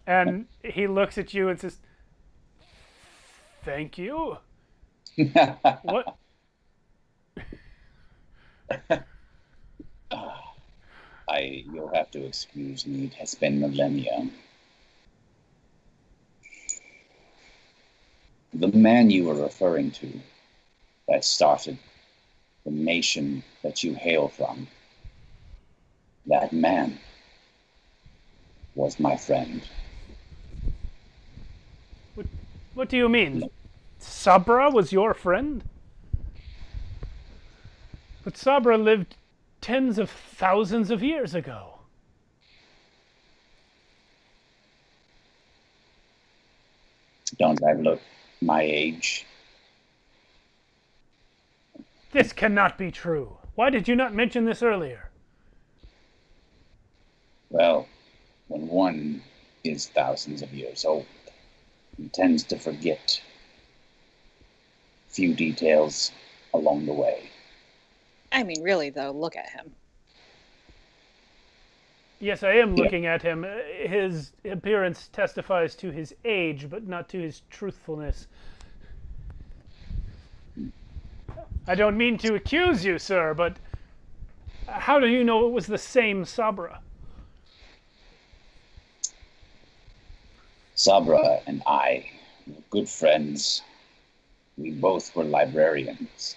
Speaker 2: And he looks at you and says, thank you. What?
Speaker 7: You'll have to excuse me. It has been millennia. The man you were referring to that started the nation that you hail from, that man was my friend.
Speaker 2: What do you mean? Sabra was your friend? But Sabra lived tens of thousands of years ago.
Speaker 7: Don't I look my age?
Speaker 2: This cannot be true. Why did you not mention this earlier?
Speaker 7: Well, when one is thousands of years old, he tends to forget a few details along the way.
Speaker 3: I mean, really, though, look at him.
Speaker 2: Yes, I am looking at him. His appearance testifies to his age, but not to his truthfulness. I don't mean to accuse you, sir, but how do you know it was the same Sabra?
Speaker 7: Sabra and I were good friends. We both were librarians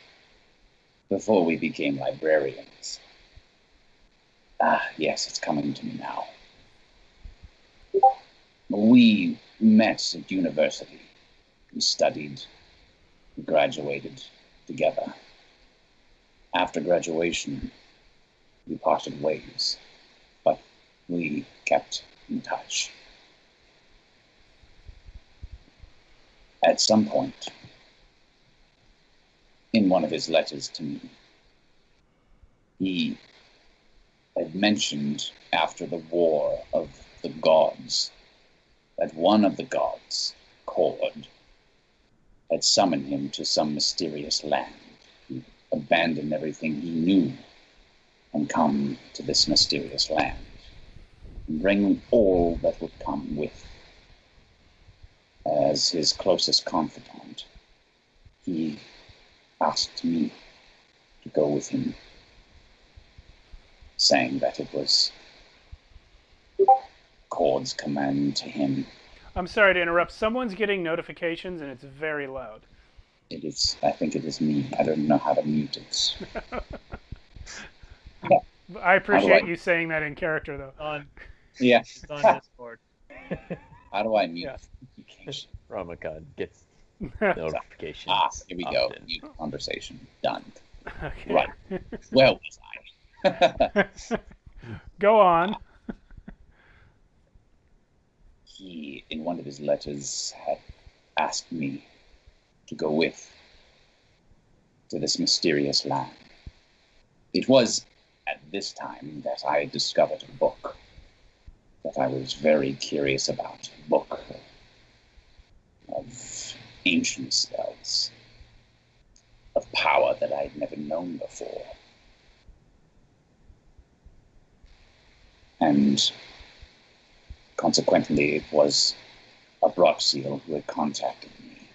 Speaker 7: before we became librarians. Yes, it's coming to me now. We met at university. We studied, we graduated together. After graduation, we parted ways, but we kept in touch. At some point, in one of his letters to me, he had mentioned after the war of the gods that one of the gods, Cord, had summoned him to some mysterious land. He abandoned everything he knew and come to this mysterious land and bring all that would come with. As his closest confidant, he asked me to go with him, saying that it was Cord's command to him.
Speaker 2: I'm sorry to interrupt. Someone's getting notifications and it's very loud.
Speaker 7: It is. I think it is me. I don't know how to mute it.
Speaker 2: I appreciate you saying that in character, though.
Speaker 7: Yeah.
Speaker 6: It's on Discord.
Speaker 7: How do I mute?
Speaker 5: Yeah. Ramakan gets notifications.
Speaker 7: Here we go. Mute conversation. Done.
Speaker 2: Okay.
Speaker 7: Right. Where was I?
Speaker 2: Go on.
Speaker 7: He, in one of his letters, had asked me to go with to this mysterious land. It was at this time that I discovered a book that I was very curious about, a book of ancient spells, of power that I'd never known before. And consequently, it was a Broxseal who had contacted me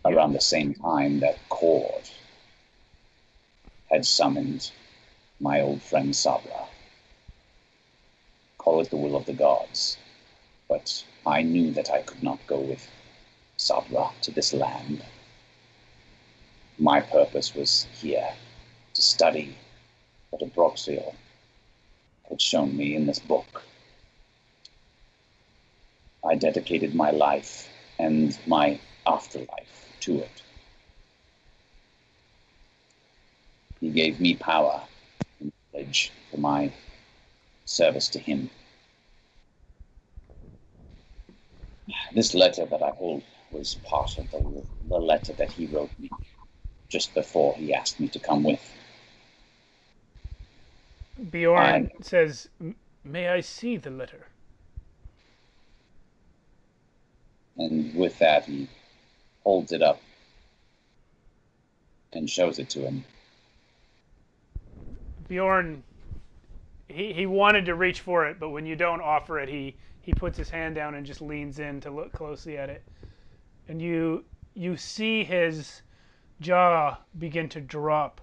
Speaker 7: around the same time that Cord had summoned my old friend Sabra. Call it the will of the gods. But I knew that I could not go with Sabra to this land. My purpose was here, to study what a Broxseal had shown me in this book. I dedicated my life and my afterlife to it. He gave me power and knowledge for my service to him. This letter that I hold was part of the letter that he wrote me just before he asked me to come with.
Speaker 2: Bjorn says, "May I see the letter?"
Speaker 7: And with that, he holds it up and shows it to him.
Speaker 2: Bjorn, he wanted to reach for it, but when you don't offer it, he puts his hand down and just leans in to look closely at it. And you see his jaw begin to drop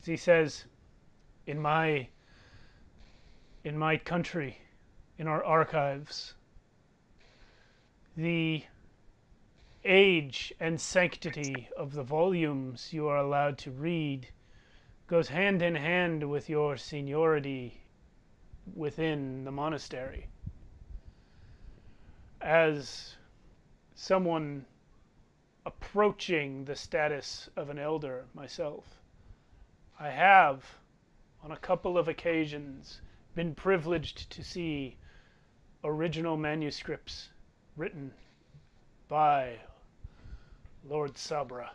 Speaker 2: as he says, in my country, in our archives, the age and sanctity of the volumes you are allowed to read goes hand in hand with your seniority within the monastery. As someone approaching the status of an elder myself, I have, on a couple of occasions, been privileged to see original manuscripts written by Lord Sabra.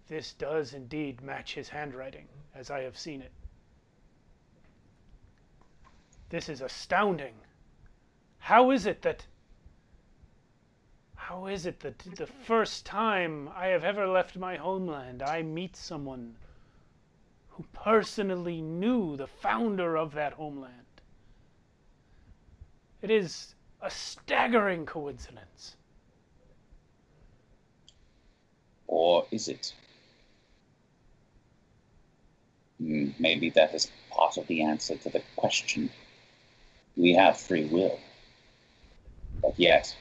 Speaker 2: This does indeed match his handwriting, as I have seen it. This is astounding. How is it that the first time I have ever left my homeland, I meet someone who personally knew the founder of that homeland? It is a staggering coincidence.
Speaker 7: Or is it? Maybe that is part of the answer to the question. We have free will, but yet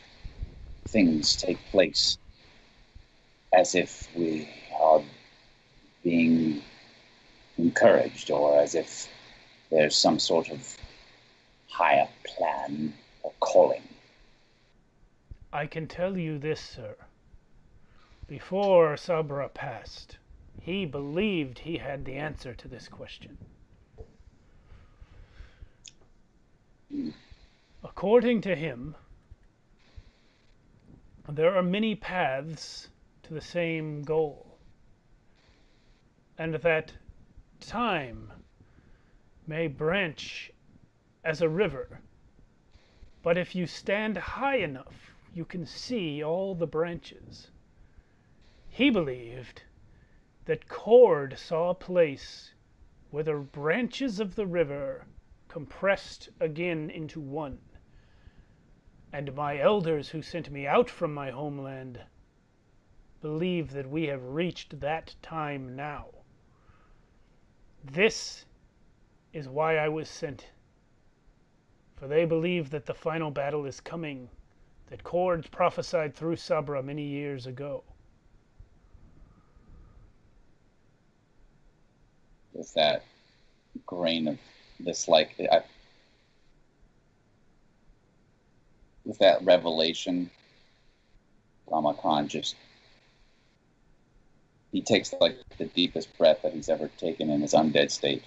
Speaker 7: things take place as if we are being encouraged, or as if there's some sort of higher plan or calling.
Speaker 2: I can tell you this, sir. Before Sabra passed, he believed he had the answer to this question. According to him, there are many paths to the same goal, and that time may branch as a river, but if you stand high enough, you can see all the branches. He believed that Cord saw a place where the branches of the river compressed again into one, and my elders who sent me out from my homeland believe that we have reached that time now. This is why I was sent, for they believe that the final battle is coming, that Cord prophesied through Sabra many years ago.
Speaker 7: With that grain of dislike, with that revelation, Ramakan just he takes like the deepest breath that he's ever taken in his undead state.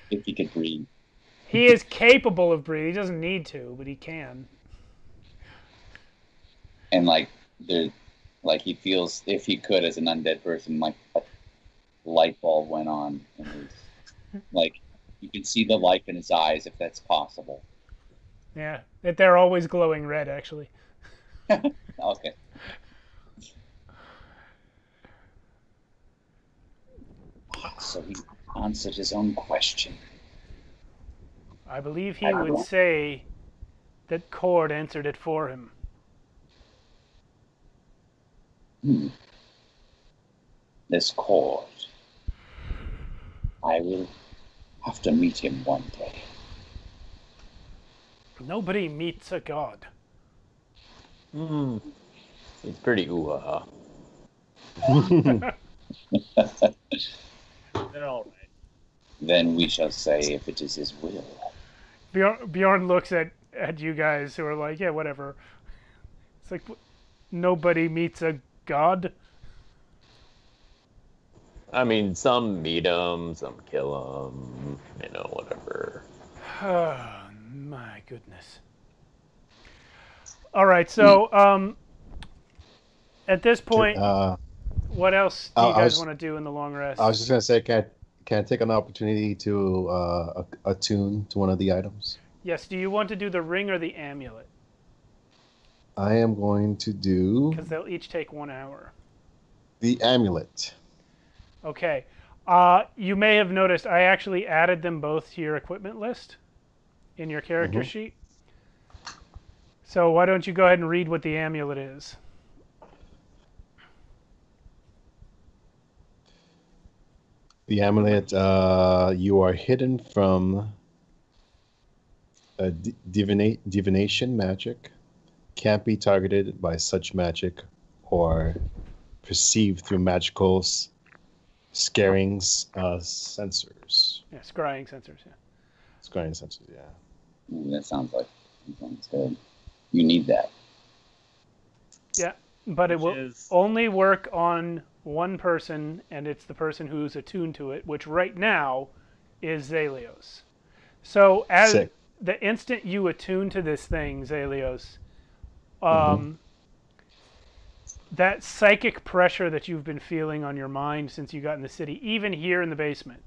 Speaker 7: if he could breathe.
Speaker 2: He is capable of breathing. He doesn't need to, but he can.
Speaker 7: And like he feels, if he could, as an undead person, like a light bulb went on in his, like you can see the light in his eyes, if that's possible.
Speaker 2: Yeah, that they're always glowing red, actually.
Speaker 7: Okay. So he answered his own question.
Speaker 2: I believe he would say that Cord answered it for him.
Speaker 7: This Cord. I will have to meet him one day.
Speaker 2: Nobody meets a god.
Speaker 5: He's pretty ooh-ah.
Speaker 6: They're all right.
Speaker 7: Then we shall say if it is his will.
Speaker 2: Bjorn looks at you guys who are like, yeah, whatever. It's like, nobody meets a god?
Speaker 5: I mean, some meet him, some kill him, whatever.
Speaker 2: Oh, my goodness. All right, so at this point, what else do you guys want to do in the long rest?
Speaker 4: I was just going to say, can I take an opportunity to attune to one of the items?
Speaker 2: Yes, do you want to do the ring or the amulet?
Speaker 4: I am going to do...
Speaker 2: Because they'll each take 1 hour.
Speaker 4: The amulet.
Speaker 2: Okay. You may have noticed I actually added them both to your equipment list in your character sheet. So why don't you go ahead and read what the amulet is?
Speaker 4: The amulet, you are hidden from divination magic, can't be targeted by such magic or perceived through magical scaring sensors.
Speaker 2: Yeah, scrying sensors, yeah.
Speaker 4: Scrying sensors, yeah.
Speaker 7: Ooh, that sounds good. You need that.
Speaker 2: Yeah, but it will only work on one person, and it's the person who's attuned to it, which right now is Zelios. So as the instant you attune to this thing, Zelios, that psychic pressure that you've been feeling on your mind since you got in the city, even here in the basement,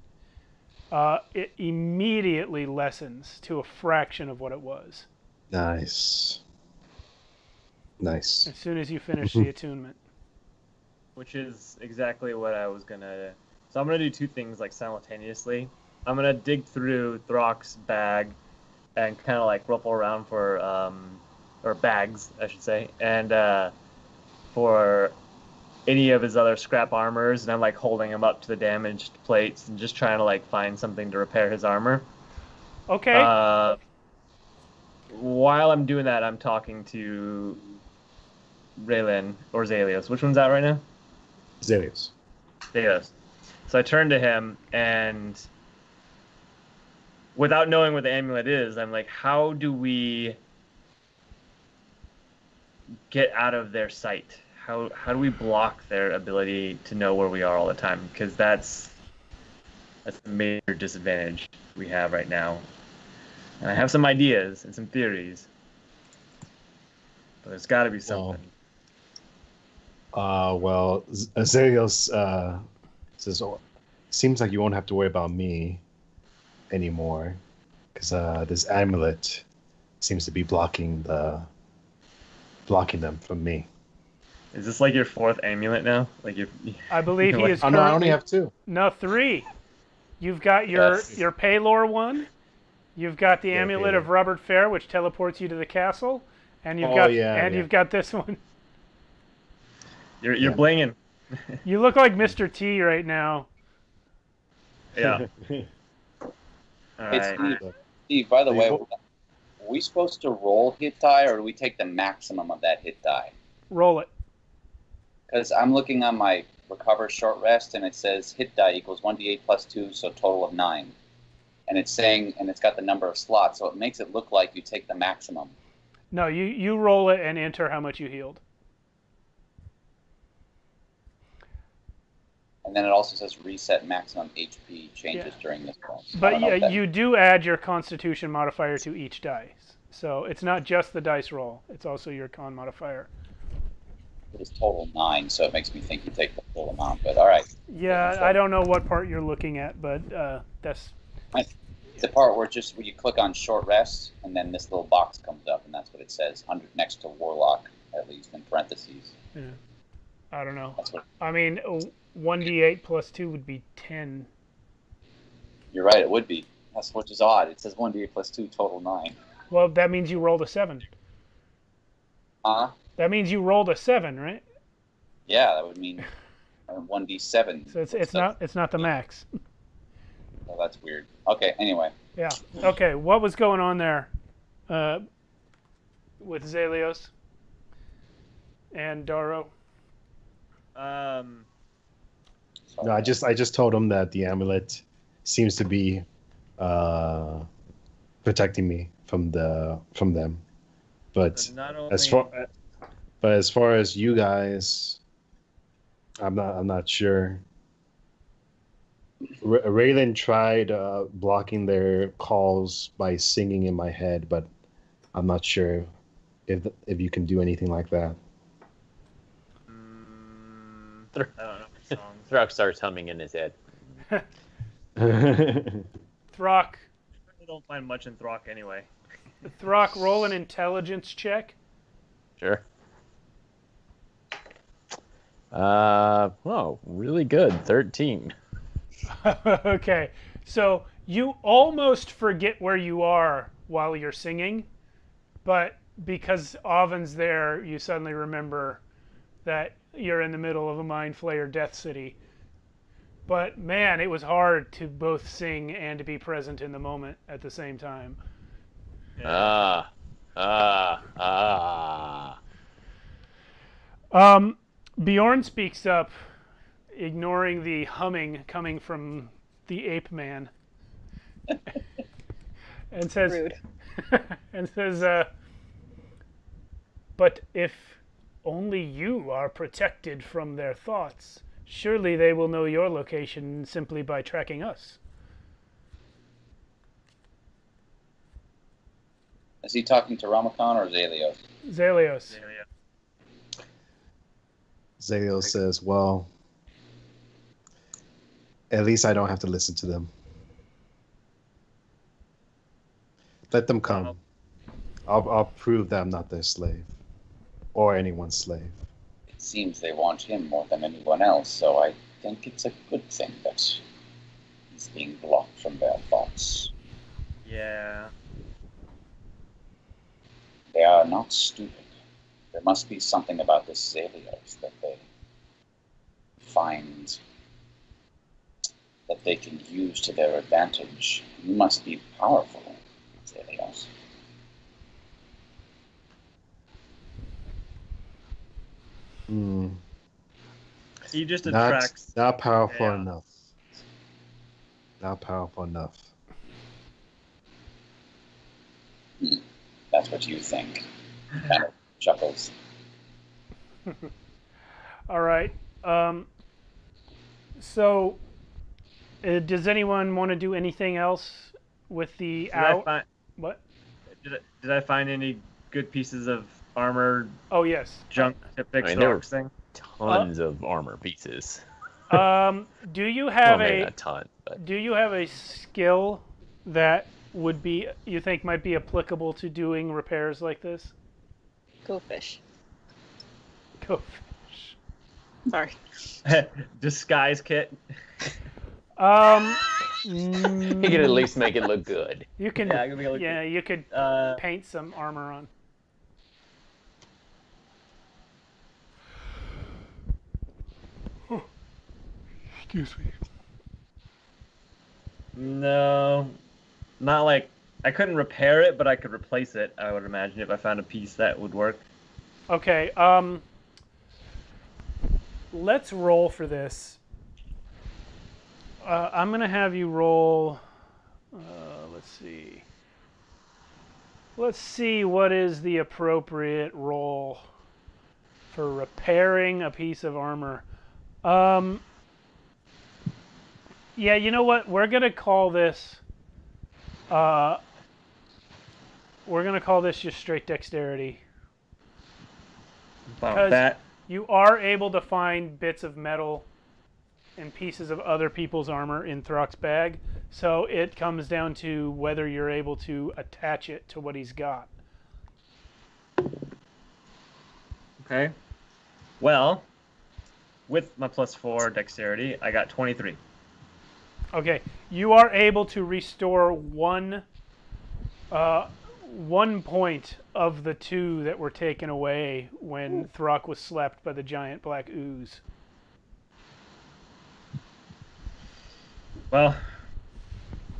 Speaker 2: it immediately lessens to a fraction of what it was.
Speaker 4: Nice.
Speaker 2: As soon as you finish the attunement.
Speaker 6: Which is exactly what I was gonna. So I'm gonna do two things like simultaneously. I'm gonna dig through Throck's bag and kind of like ruffle around for or bags, I should say, and for any of his other scrap armors, and I'm like holding him up to the damaged plates and just trying to like find something to repair his armor.
Speaker 2: Okay.
Speaker 6: While I'm doing that, I'm talking to Raylan or Zelios. Which one's out right now?
Speaker 4: Zelios.
Speaker 6: So I turn to him, and without knowing what the amulet is, I'm like, how do we get out of their sight? How do we block their ability to know where we are all the time? Because that's a major disadvantage we have right now. And I have some ideas and some theories, but there's got to be something.
Speaker 4: Well, Zelios says, seems like you won't have to worry about me anymore, because this amulet seems to be blocking them from me.
Speaker 6: Is this like your fourth amulet now? Like
Speaker 2: I believe he is.
Speaker 4: Oh, no, I only have 2.
Speaker 2: No, 3. You've got your Paylor one. You've got the amulet of Robert Fair, which teleports you to the castle, and you've you've got this one.
Speaker 6: You're blinging.
Speaker 2: You look like Mr. T right now.
Speaker 6: Yeah. All
Speaker 7: right. Steve, by the way, are we supposed to roll hit die, or do we take the maximum of that hit die?
Speaker 2: Roll it.
Speaker 7: Because I'm looking on my recover short rest, and it says hit die equals 1d8 plus 2, so total of 9. And it's saying, and it's got the number of slots, so it makes it look like you take the maximum.
Speaker 2: No, you roll it and enter how much you healed.
Speaker 7: And then it also says reset maximum HP changes during this round.
Speaker 2: But yeah, you do add your Constitution modifier to each dice. So it's not just the dice roll. It's also your con modifier.
Speaker 7: It was total 9, so it makes me think you take the full amount, but all right.
Speaker 2: Yeah, I don't know what part you're looking at, but that's...
Speaker 7: The part where you click on short rest, and then this little box comes up, and that's what it says, 100 next to Warlock, at least, in parentheses.
Speaker 2: Yeah. I don't know.
Speaker 7: That's what...
Speaker 2: I mean, 1d8 plus 2 would be 10.
Speaker 7: You're right, it would be. That's which is odd. It says 1d8 plus 2, total 9.
Speaker 2: Well, that means you rolled a 7.
Speaker 7: Huh?
Speaker 2: That means you rolled a 7, right?
Speaker 7: Yeah, that would mean 1d7.
Speaker 2: So it's not the max.
Speaker 7: Well, that's weird. Okay, anyway.
Speaker 2: Yeah. Okay, what was going on there with Zelios and Daro?
Speaker 4: No, I just told him that the amulet seems to be protecting me from them. But as far as you guys, I'm not sure. Raylan tried blocking their calls by singing in my head, but I'm not sure if you can do anything like that.
Speaker 6: I don't know the song.
Speaker 5: Throck starts humming in his head.
Speaker 2: Throck.
Speaker 6: I don't find much in Throck anyway.
Speaker 2: Throck, roll an intelligence check.
Speaker 5: Sure. Well, really good. 13.
Speaker 2: Okay, so you almost forget where you are while you're singing, but because Oven's there, you suddenly remember that you're in the middle of a Mind Flayer Death City. But man, it was hard to both sing and to be present in the moment at the same time. Bjorn speaks up, ignoring the humming coming from the ape man, and says,
Speaker 3: Rude.
Speaker 2: but if only you are protected from their thoughts, surely they will know your location simply by tracking us.
Speaker 7: Is he talking to Ramakon or Zelios?
Speaker 2: Zelios.
Speaker 4: Zelios says, well, at least I don't have to listen to them. Let them come. I'll prove that I'm not their slave. Or anyone's slave.
Speaker 7: It seems they want him more than anyone else, so I think it's a good thing that he's being blocked from their thoughts.
Speaker 6: Yeah.
Speaker 7: They are not stupid. There must be something about this Zelios that they find that they can use to their advantage. You must be powerful, Zelios.
Speaker 6: He just attracts...
Speaker 4: Not powerful enough. Not powerful enough.
Speaker 7: That's what you think. Kind of chuckles.
Speaker 2: All right. So, does anyone want to do anything else with the What?
Speaker 6: Did I find any good pieces of armor?
Speaker 2: Oh yes.
Speaker 6: Junk to fix
Speaker 5: there were
Speaker 6: thing.
Speaker 5: Tons of armor pieces.
Speaker 2: Do you have
Speaker 5: maybe not a ton, but...
Speaker 2: Do you have a skill that would be you think might be applicable to doing repairs like this?
Speaker 3: Go fish.
Speaker 2: Go fish.
Speaker 3: Sorry.
Speaker 6: Disguise kit.
Speaker 5: You could at least make it look good.
Speaker 2: You can.
Speaker 6: Yeah,
Speaker 2: you could paint some armor on. Excuse me.
Speaker 6: No, not like I couldn't repair it, but I could replace it. I would imagine if I found a piece that would work.
Speaker 2: Okay. Let's roll for this. I'm gonna have you roll. Let's see. Let's see what is the appropriate roll for repairing a piece of armor. Yeah, you know what? We're gonna call this. We're gonna call this just straight dexterity.
Speaker 6: About that.
Speaker 2: You are able to find bits of metal and pieces of other people's armor in Throck's bag, so it comes down to whether you're able to attach it to what he's got.
Speaker 6: Okay. Well, with my +4 dexterity, I got 23.
Speaker 2: Okay, you are able to restore one point of the 2 that were taken away when Throck was slapped by the giant black ooze.
Speaker 6: Well,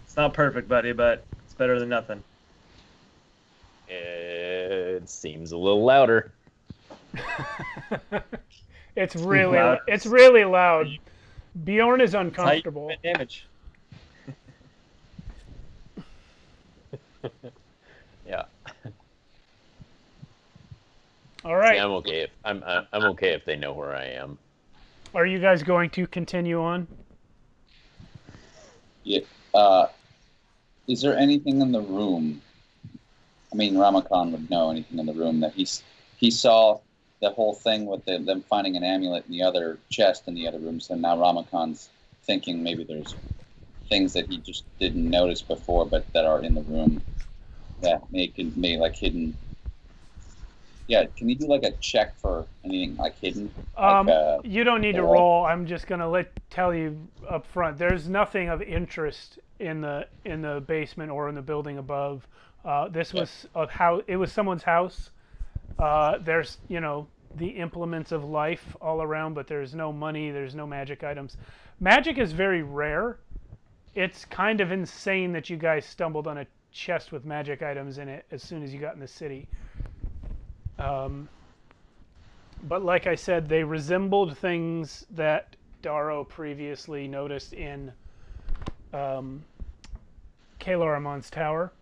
Speaker 6: it's not perfect, buddy, but it's better than nothing.
Speaker 5: It seems a little louder.
Speaker 2: It's really loud. Bjorn is uncomfortable.
Speaker 6: Damage.
Speaker 5: Yeah.
Speaker 2: All right.
Speaker 5: See, I'm okay if I'm okay if they know where I am.
Speaker 2: Are you guys going to continue on?
Speaker 7: Yeah. Is there anything in the room? I mean, Ramakan would know anything in the room that he saw the whole thing with them finding an amulet in the other chest in the other room. So now Ramakan's thinking maybe there's things that he just didn't notice before, but that are in the room that may like hidden. Yeah, can you do like a check for anything like hidden?
Speaker 2: You don't need to roll. I'm just gonna tell you up front. There's nothing of interest in the basement or in the building above. This was it was someone's house. There's the implements of life all around, but there's no money. There's no magic items. Magic is very rare. It's kind of insane that you guys stumbled on a chest with magic items in it as soon as you got in the city. But like I said, they resembled things that Darrow previously noticed in Kalaramon's tower.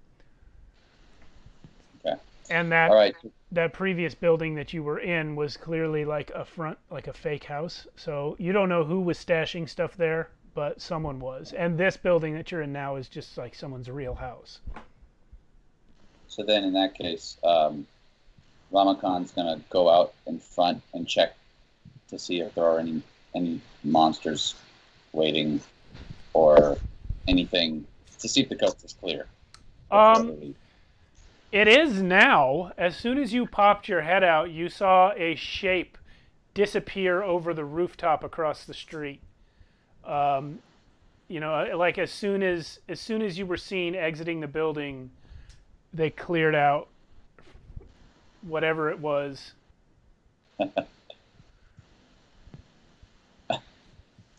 Speaker 7: Okay.
Speaker 2: And that previous building that you were in was clearly like a fake house. So you don't know who was stashing stuff there, but someone was. And this building that you're in now is just like someone's real house.
Speaker 7: So then in that case, Ramakan's going to go out in front and check to see if there are any monsters waiting or anything to see if the coast is clear.
Speaker 2: It is now. As soon as you popped your head out, you saw a shape disappear over the rooftop across the street. Like as soon as you were seen exiting the building, they cleared out whatever it was.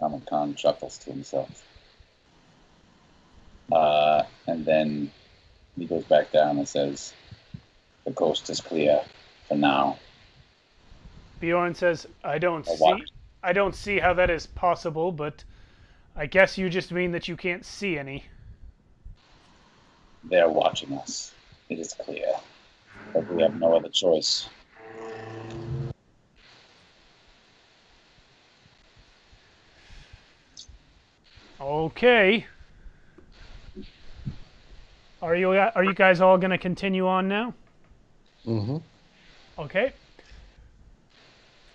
Speaker 7: Ramakan chuckles to himself. And then he goes back down and says, "The coast is clear for now."
Speaker 2: Bjorn says, I don't see how that is possible, but I guess you just mean that you can't see any."
Speaker 7: They're watching us. It is clear. But we have no other choice.
Speaker 2: Okay. Are you guys all going to continue on now?
Speaker 4: Mm-hmm.
Speaker 2: Okay.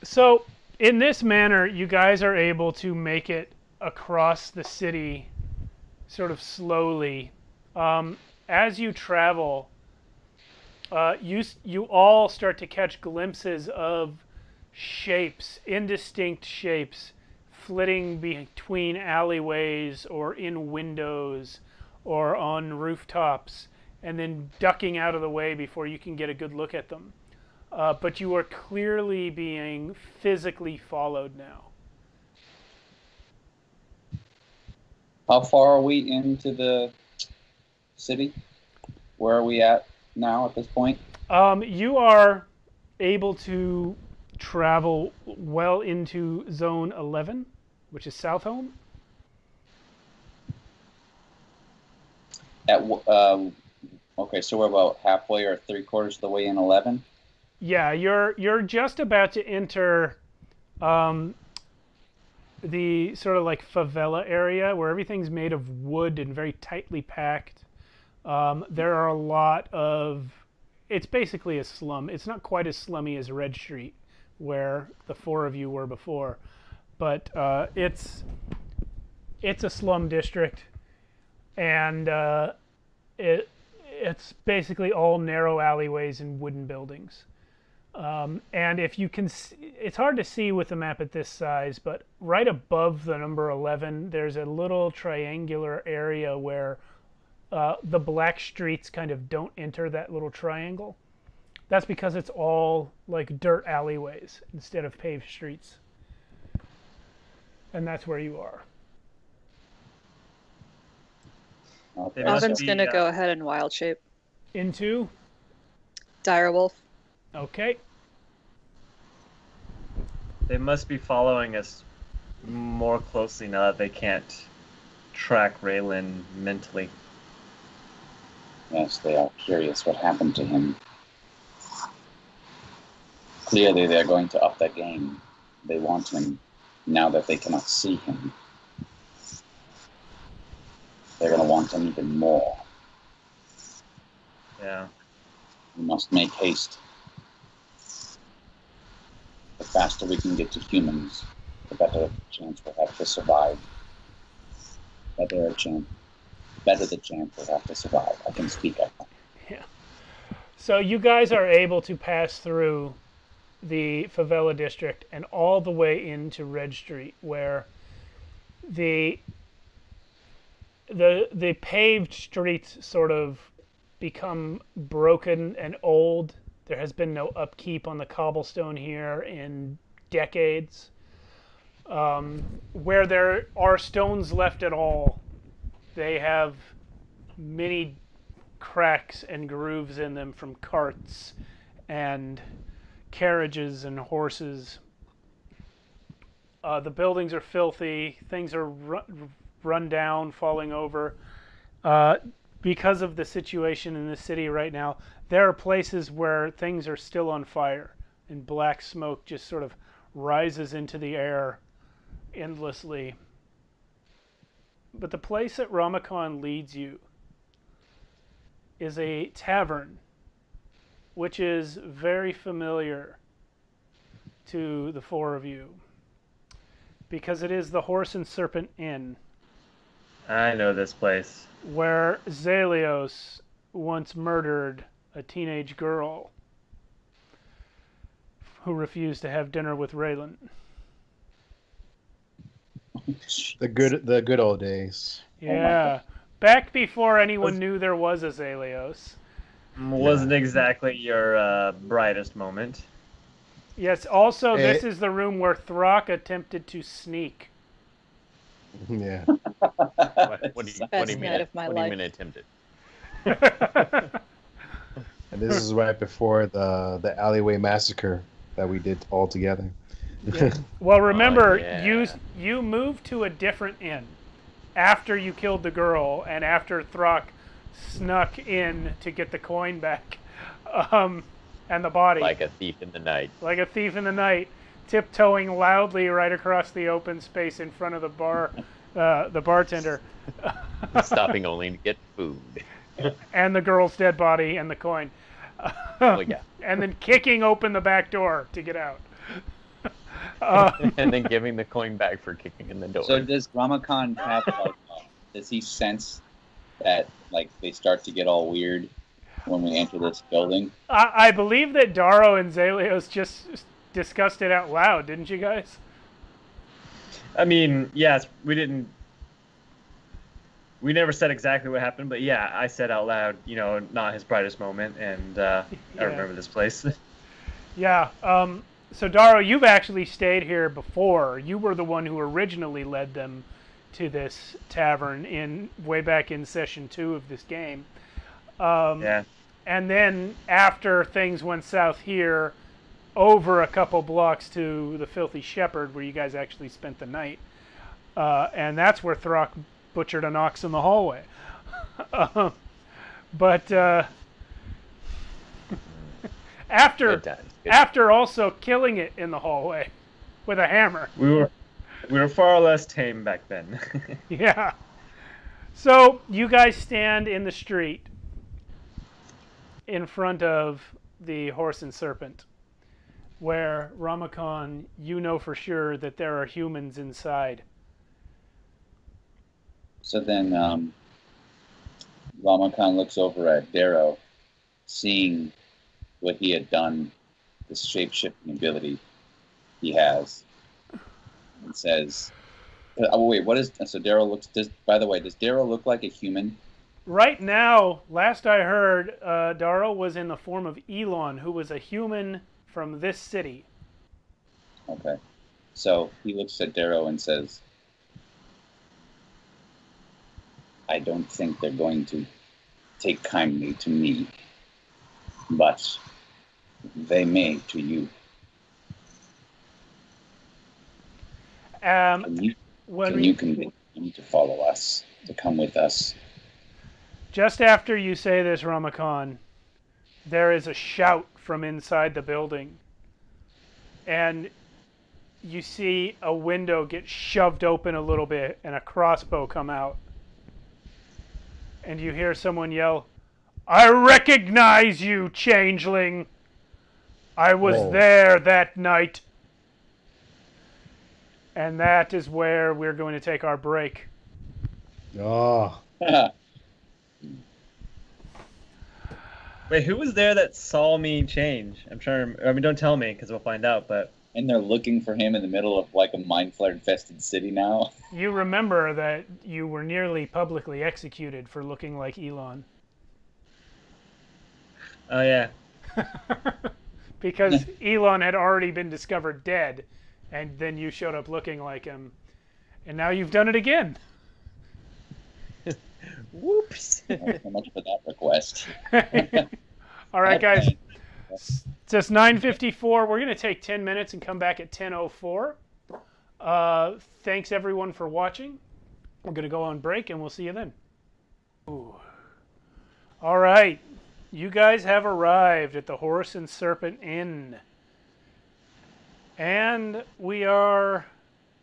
Speaker 2: So, in this manner, you guys are able to make it across the city sort of slowly. As you travel, you all start to catch glimpses of shapes, indistinct shapes, flitting between alleyways or in windows or on rooftops, and then ducking out of the way before you can get a good look at them. But you are clearly being physically followed now.
Speaker 7: How far are we into the city? Where are we at now at this point?
Speaker 2: You are able to travel well into Zone 11, which is Southholm.
Speaker 7: Okay, so we're about halfway or 3/4 of the way in 11.
Speaker 2: Yeah, you're just about to enter the sort of like favela area where everything's made of wood and very tightly packed. There are a lot of... It's basically a slum. It's not quite as slummy as Red Street, where the four of you were before. But it's a slum district, and it's basically all narrow alleyways and wooden buildings. And if you can, it's hard to see with the map at this size, but right above the number 11, there's a little triangular area where the black streets kind of don't enter that little triangle. That's because it's all like dirt alleyways instead of paved streets. And that's where you are.
Speaker 3: Robin's going to go ahead and wild shape.
Speaker 2: Into?
Speaker 3: Direwolf.
Speaker 2: Okay.
Speaker 6: They must be following us more closely now that they can't track Raylan mentally.
Speaker 7: Yes, they are curious what happened to him. Clearly, they're going to up their game. They want him now that they cannot see him. They're going to want him even more.
Speaker 6: Yeah.
Speaker 7: We must make haste. The faster we can get to humans, the better chance we'll have to survive. Better the chance we'll have to survive. I can speak, I think.
Speaker 2: Yeah. So you guys are able to pass through the favela district and all the way into Red Street, where the paved streets sort of become broken and old. There has been no upkeep on the cobblestone here in decades. Where there are stones left at all, they have many cracks and grooves in them from carts and carriages and horses. The buildings are filthy. Things are run down, falling over. Because of the situation in the city right now, there are places where things are still on fire and black smoke just sort of rises into the air endlessly. But the place that Ramachan leads you is a tavern, which is very familiar to the four of you, because it is the Horse and Serpent Inn.
Speaker 6: I know this place.
Speaker 2: Where Zelios once murdered a teenage girl who refused to have dinner with Raylan.
Speaker 4: The good old days.
Speaker 2: Yeah. Back before anyone knew there was a Zelios.
Speaker 6: Wasn't exactly your brightest moment.
Speaker 2: Yes, also this is the room where Throck attempted to sneak.
Speaker 4: Yeah.
Speaker 5: What do you mean attempted?
Speaker 4: And this is right before the alleyway massacre that we did all together.
Speaker 2: Yeah. Well, remember, you moved to a different inn after you killed the girl and after Throck snuck in to get the coin back and the body.
Speaker 5: Like a thief in the night.
Speaker 2: Like a thief in the night, tiptoeing loudly right across the open space in front of the bar, the bartender.
Speaker 5: Stopping only to get food.
Speaker 2: And the girl's dead body and the coin.
Speaker 5: Oh, yeah.
Speaker 2: And then kicking open the back door to get out.
Speaker 5: And then giving the coin back for kicking in the door.
Speaker 7: So does Ramachan have, like, does he sense that, like, they start to get all weird when we enter this building?
Speaker 2: I believe that Daro and Zelios just discussed it out loud, didn't you guys?
Speaker 6: I mean, yes, we never said exactly what happened, but yeah, I said out loud, not his brightest moment, and I remember this place.
Speaker 2: Yeah. So Daro, you've actually stayed here before. You were the one who originally led them to this tavern way back in session 2 of this game.
Speaker 6: Yeah.
Speaker 2: And then after things went south here, over a couple blocks to the Filthy Shepherd, where you guys actually spent the night. And that's where Throck butchered an ox in the hallway. But after also killing it in the hallway with a hammer.
Speaker 6: We We were far less tame back then.
Speaker 2: Yeah. So you guys stand in the street in front of the Horse and Serpent, where Ramakon, you know for sure that there are humans inside.
Speaker 7: So then Ramakon looks over at Darrow, seeing what he had done, this shape-shifting ability he has, and says, "Oh wait, what is?" So Darrow looks. By the way, does Darrow look like a human?
Speaker 2: Right now, last I heard, Darrow was in the form of Elon, who was a human from this city.
Speaker 7: Okay, so he looks at Darrow and says, "I don't think they're going to take kindly to me, but they may to you." Can you convince them to follow us, to come with us?
Speaker 2: Just after you say this, Ramakon, there is a shout from inside the building. And you see a window get shoved open a little bit and a crossbow come out. And you hear someone yell, "I recognize you, changeling! I was there that night." And that is where we're going to take our break.
Speaker 4: Oh.
Speaker 6: Wait, who was there that saw me change? I'm trying to... I mean, don't tell me, because we'll find out, but...
Speaker 7: And they're looking for him in the middle of, like, a mind flare-infested city now.
Speaker 2: You remember that you were nearly publicly executed for looking like Elon.
Speaker 6: Oh, yeah.
Speaker 2: Because Elon had already been discovered dead, and then you showed up looking like him. And now you've done it again.
Speaker 6: Whoops.
Speaker 7: Not so much for that request.
Speaker 2: All right, guys. It's just 9:54. We're going to take 10 minutes and come back at 10:04. Thanks, everyone, for watching. We're going to go on break, and we'll see you then. Ooh. All right. You guys have arrived at the Horse and Serpent Inn. And we are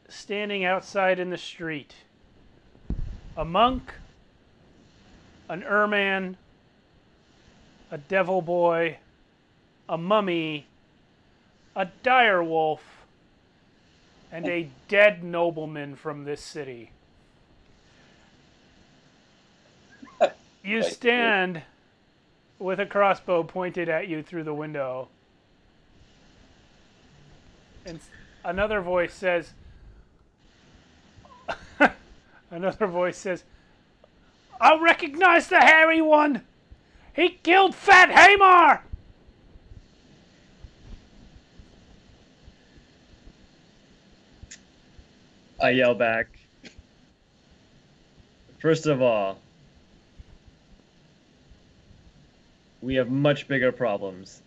Speaker 2: standing outside in the street. A monk, an ermine, a devil boy, a mummy, a dire wolf, and a dead nobleman from this city. You stand with a crossbow pointed at you through the window. And another voice says, "I recognize the hairy one! He killed Fat Hamar!"
Speaker 6: I yell back. First of all, we have much bigger problems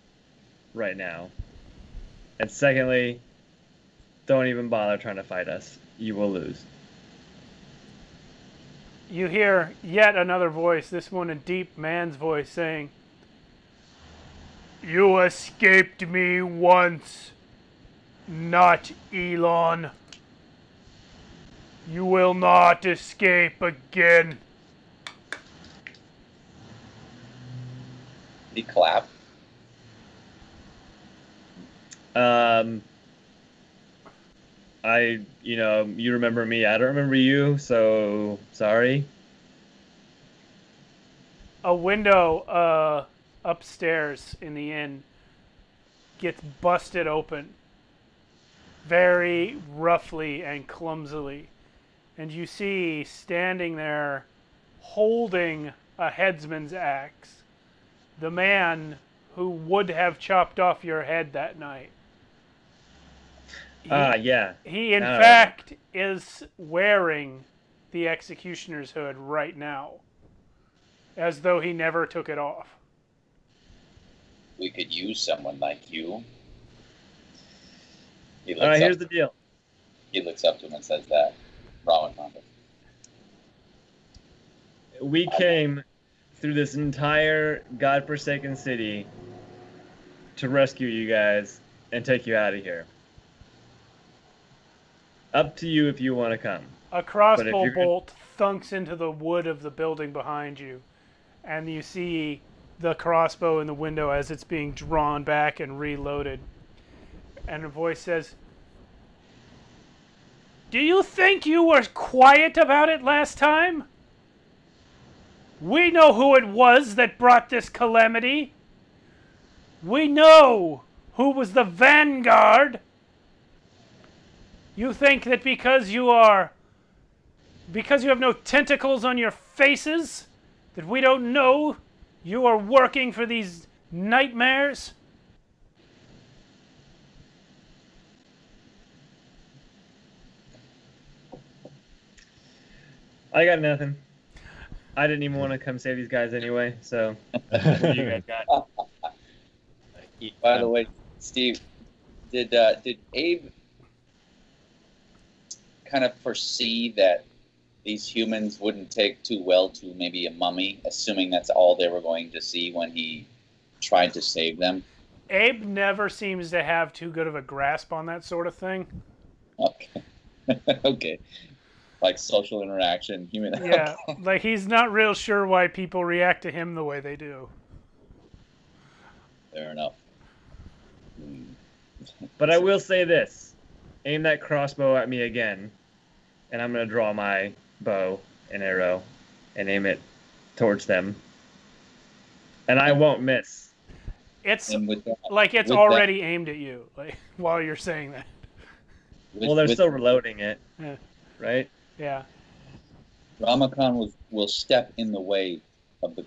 Speaker 6: right now. And secondly, don't even bother trying to fight us. You will lose.
Speaker 2: You hear yet another voice, this one a deep man's voice, saying, "You escaped me once, not Elon. You will not escape again."
Speaker 7: He clapped.
Speaker 6: You remember me. I don't remember you, so sorry.
Speaker 2: A window upstairs in the inn gets busted open very roughly and clumsily. And you see standing there holding a headsman's axe the man who would have chopped off your head that night.
Speaker 6: Yeah.
Speaker 2: He, in fact, is wearing the executioner's hood right now, as though he never took it off.
Speaker 7: We could use someone like you.
Speaker 6: All right, here's the deal.
Speaker 7: He looks up to him and says that. Ramakon.
Speaker 6: We came through this entire godforsaken city to rescue you guys and take you out of here. Up to you if you want to come.
Speaker 2: A crossbow bolt thunks into the wood of the building behind you, and you see the crossbow in the window as it's being drawn back and reloaded. And a voice says, "Do you think you were quiet about it last time? We know who it was that brought this calamity. We know who was the vanguard. You think that because you have no tentacles on your faces, that we don't know you are working for these nightmares?"
Speaker 6: I got nothing. I didn't even want to come save these guys anyway, so what do you guys got?
Speaker 7: By the way, Steve, did Abe kind of foresee that these humans wouldn't take too well to maybe a mummy, assuming that's all they were going to see when he tried to save them?
Speaker 2: Abe never seems to have too good of a grasp on that sort of thing.
Speaker 7: Okay. Okay. Like social interaction, human.
Speaker 2: Yeah, like he's not real sure why people react to him the way they do.
Speaker 7: Fair enough.
Speaker 6: But I will say this. Aim that crossbow at me again, and I'm going to draw my bow and arrow and aim it towards them. And I won't miss.
Speaker 2: It's like it's already aimed at you, like while you're saying that.
Speaker 6: Well, they're still reloading it, right?
Speaker 2: Yeah.
Speaker 7: Ramakan will step in the way of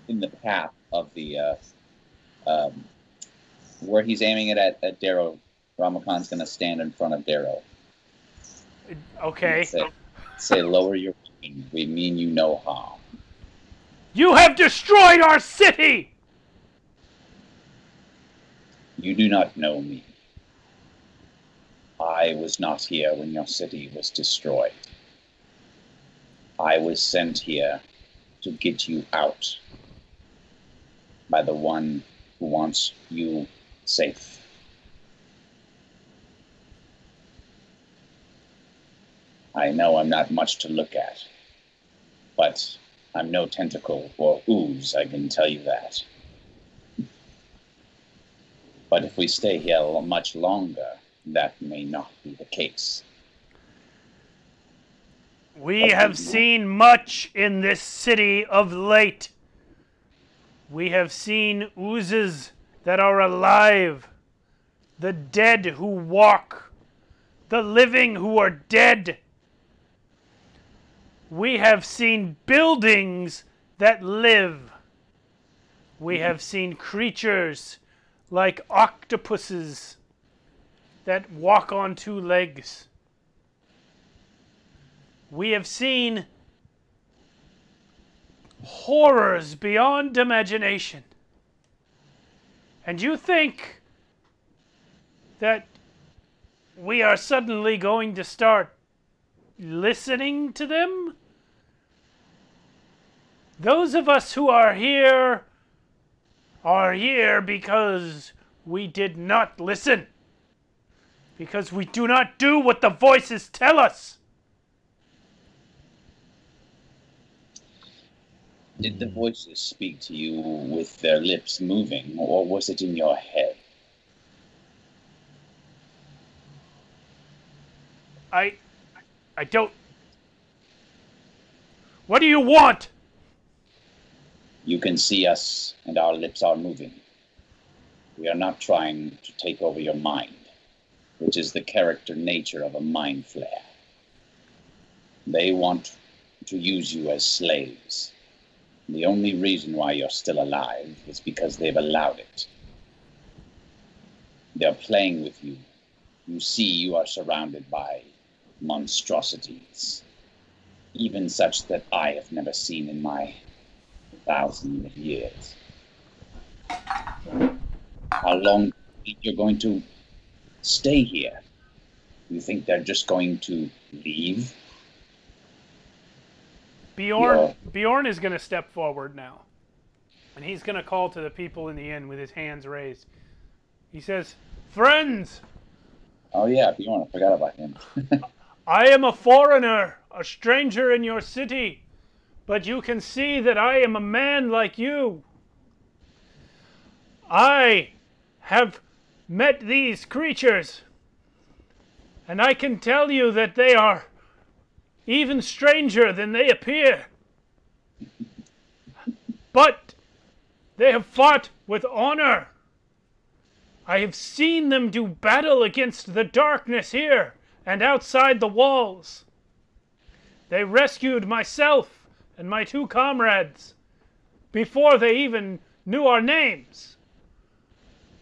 Speaker 7: in the path of the where he's aiming it at Darrow. Ramakan's going to stand in front of Darrow.
Speaker 2: Okay.
Speaker 7: Say, lower your weapon. We mean you no harm.
Speaker 2: You have destroyed our city!
Speaker 7: You do not know me. I was not here when your city was destroyed. I was sent here to get you out by the one who wants you safe. I know I'm not much to look at, but I'm no tentacle or ooze, I can tell you that. But if we stay here much longer, that may not be the case.
Speaker 2: We have seen much in this city of late. We have seen oozes that are alive, the dead who walk, the living who are dead. We have seen buildings that live. We have seen creatures like octopuses that walk on two legs. We have seen horrors beyond imagination. And you think that we are suddenly going to start listening to them? Those of us who are here because we did not listen. Because we do not do what the voices tell us.
Speaker 7: Did the voices speak to you with their lips moving, or was it in your head?
Speaker 2: I don't... What do you want?
Speaker 7: You can see us, and our lips are moving. We are not trying to take over your mind, which is the character nature of a mind flayer. They want to use you as slaves. The only reason why you're still alive is because they've allowed it. They're playing with you. You see you are surrounded by monstrosities, even such that I have never seen in my thousands of years. How long do you think you're going to stay here? You think they're just going to leave?
Speaker 2: Bjorn is going to step forward now. And he's going to call to the people in the inn with his hands raised. He says, "Friends,
Speaker 7: Oh yeah, Bjorn, I forgot about him.
Speaker 2: I am a foreigner, a stranger in your city, but you can see that I am a man like you. I have met these creatures, and I can tell you that they are even stranger than they appear. But they have fought with honor. I have seen them do battle against the darkness here and outside the walls. They rescued myself and my 2 comrades before they even knew our names.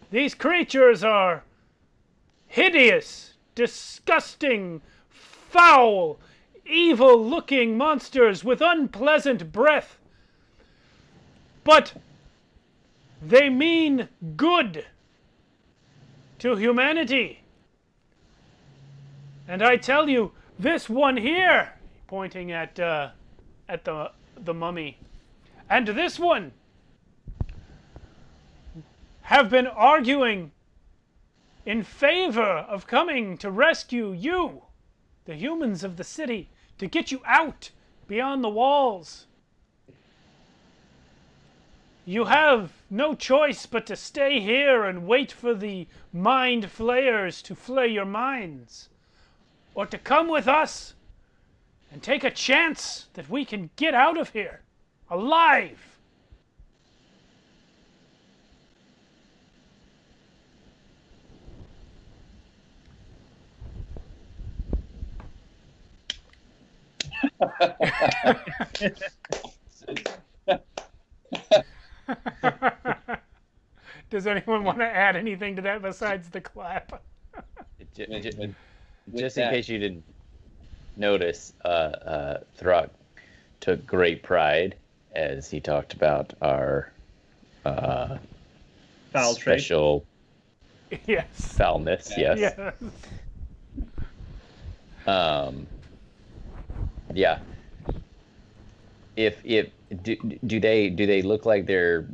Speaker 2: These creatures are hideous, disgusting, foul, evil-looking monsters with unpleasant breath. But they mean good to humanity. And I tell you, this one here, pointing at the mummy, and this one have been arguing in favor of coming to rescue you, the humans of the city, to get you out beyond the walls. You have no choice but to stay here and wait for the mind flayers to flay your minds, or to come with us and take a chance that we can get out of here alive. Does anyone want to add anything to that besides the clap?
Speaker 5: Just in case you didn't notice, Throck took great pride as he talked about our
Speaker 6: Foul
Speaker 5: special
Speaker 2: yes.
Speaker 5: foulness. Yes.
Speaker 2: Yes.
Speaker 5: Yeah. If do they look like they're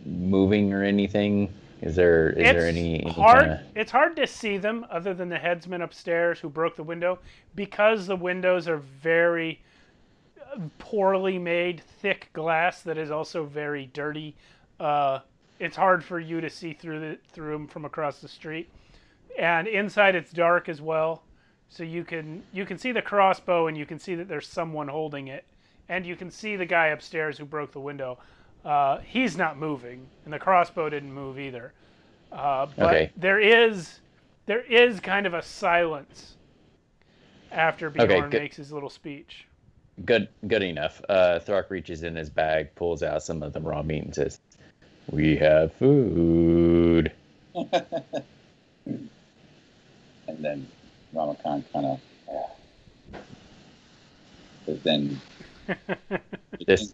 Speaker 5: moving or anything? Is there any
Speaker 2: hard?
Speaker 5: kinda...
Speaker 2: It's hard to see them other than the headsman upstairs who broke the window, because the windows are very poorly made, thick glass that is also very dirty. It's hard for you to see through them from across the street, and inside it's dark as well. So you can see the crossbow, and you can see that there's someone holding it, and you can see the guy upstairs who broke the window. He's not moving, and the crossbow didn't move either. But
Speaker 5: okay.
Speaker 2: there is kind of a silence after Bjorn makes his little speech.
Speaker 5: Good enough. Throck reaches in his bag, pulls out some of the raw meat, and says, "We have food."
Speaker 7: And then Ramakan kind of, but then
Speaker 5: this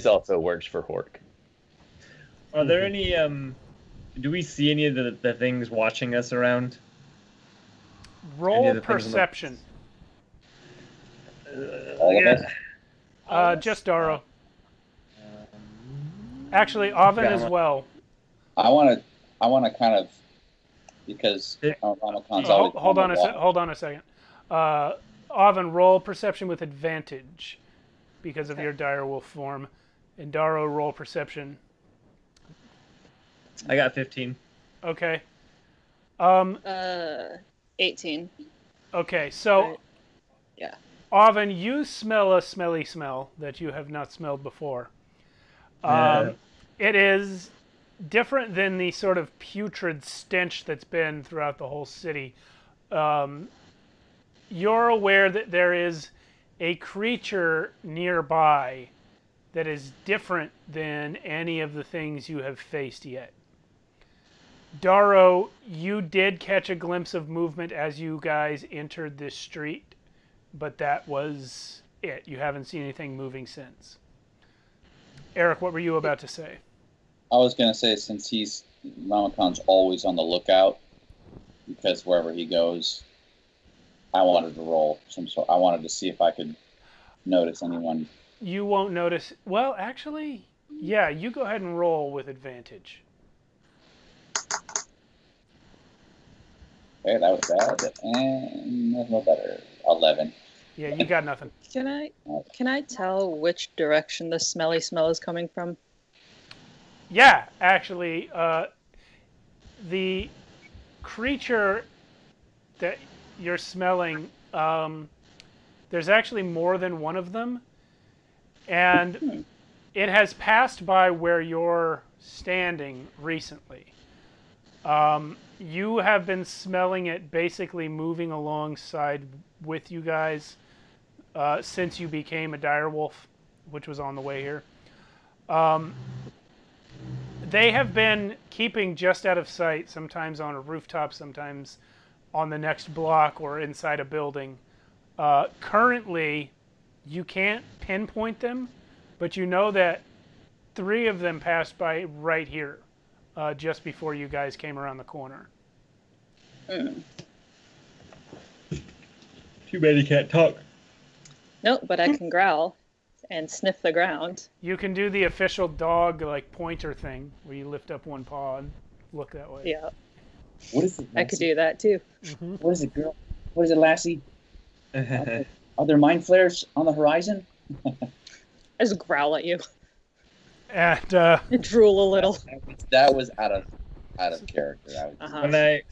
Speaker 5: also works for Hork.
Speaker 6: Are there any do we see any of the things watching us around?
Speaker 2: Roll perception.
Speaker 7: all of us.
Speaker 2: Just Daro. Actually, Oven as well.
Speaker 7: I want to kind of, because Ramakan's always
Speaker 2: Hold on a second. Oven, roll perception with advantage because of your direwolf form, and Daro, roll perception.
Speaker 6: I got 15.
Speaker 2: Okay.
Speaker 3: 18.
Speaker 2: Okay, so
Speaker 3: yeah.
Speaker 2: Oven, you smell a smelly smell that you have not smelled before. It is different than the sort of putrid stench that's been throughout the whole city. You're aware that there is a creature nearby that is different than any of the things you have faced yet. Daro, you did catch a glimpse of movement as you guys entered this street, but that was it. You haven't seen anything moving since. Eric, what were you about to say?
Speaker 7: I was going to say, since Ramakan's always on the lookout, because wherever he goes, I wanted to roll some sort. I wanted to see if I could notice anyone.
Speaker 2: You won't notice. Well, actually, yeah, you go ahead and roll with advantage.
Speaker 7: Okay, that was bad. And that's no better. 11.
Speaker 2: Yeah, you got nothing.
Speaker 3: Can I tell which direction the smelly smell is coming from?
Speaker 2: Yeah, actually, the creature that you're smelling, there's actually more than one of them, and it has passed by where you're standing recently. You have been smelling it basically moving alongside with you guys since you became a direwolf, which was on the way here. They have been keeping just out of sight, sometimes on a rooftop, sometimes on the next block or inside a building. Currently, you can't pinpoint them, but you know that 3 of them passed by right here, just before you guys came around the corner.
Speaker 6: Too bad he can't talk.
Speaker 3: No, but I can growl and sniff the ground.
Speaker 2: You can do the official dog like pointer thing, where you lift up one paw and look that way.
Speaker 3: Yeah.
Speaker 7: What is it?
Speaker 3: I could do that too.
Speaker 2: Mm-hmm.
Speaker 7: What is it, girl? What is it, Lassie? Are there mind flares on the horizon?
Speaker 3: I just growl at you
Speaker 2: And
Speaker 3: and drool a little.
Speaker 7: That was out of character.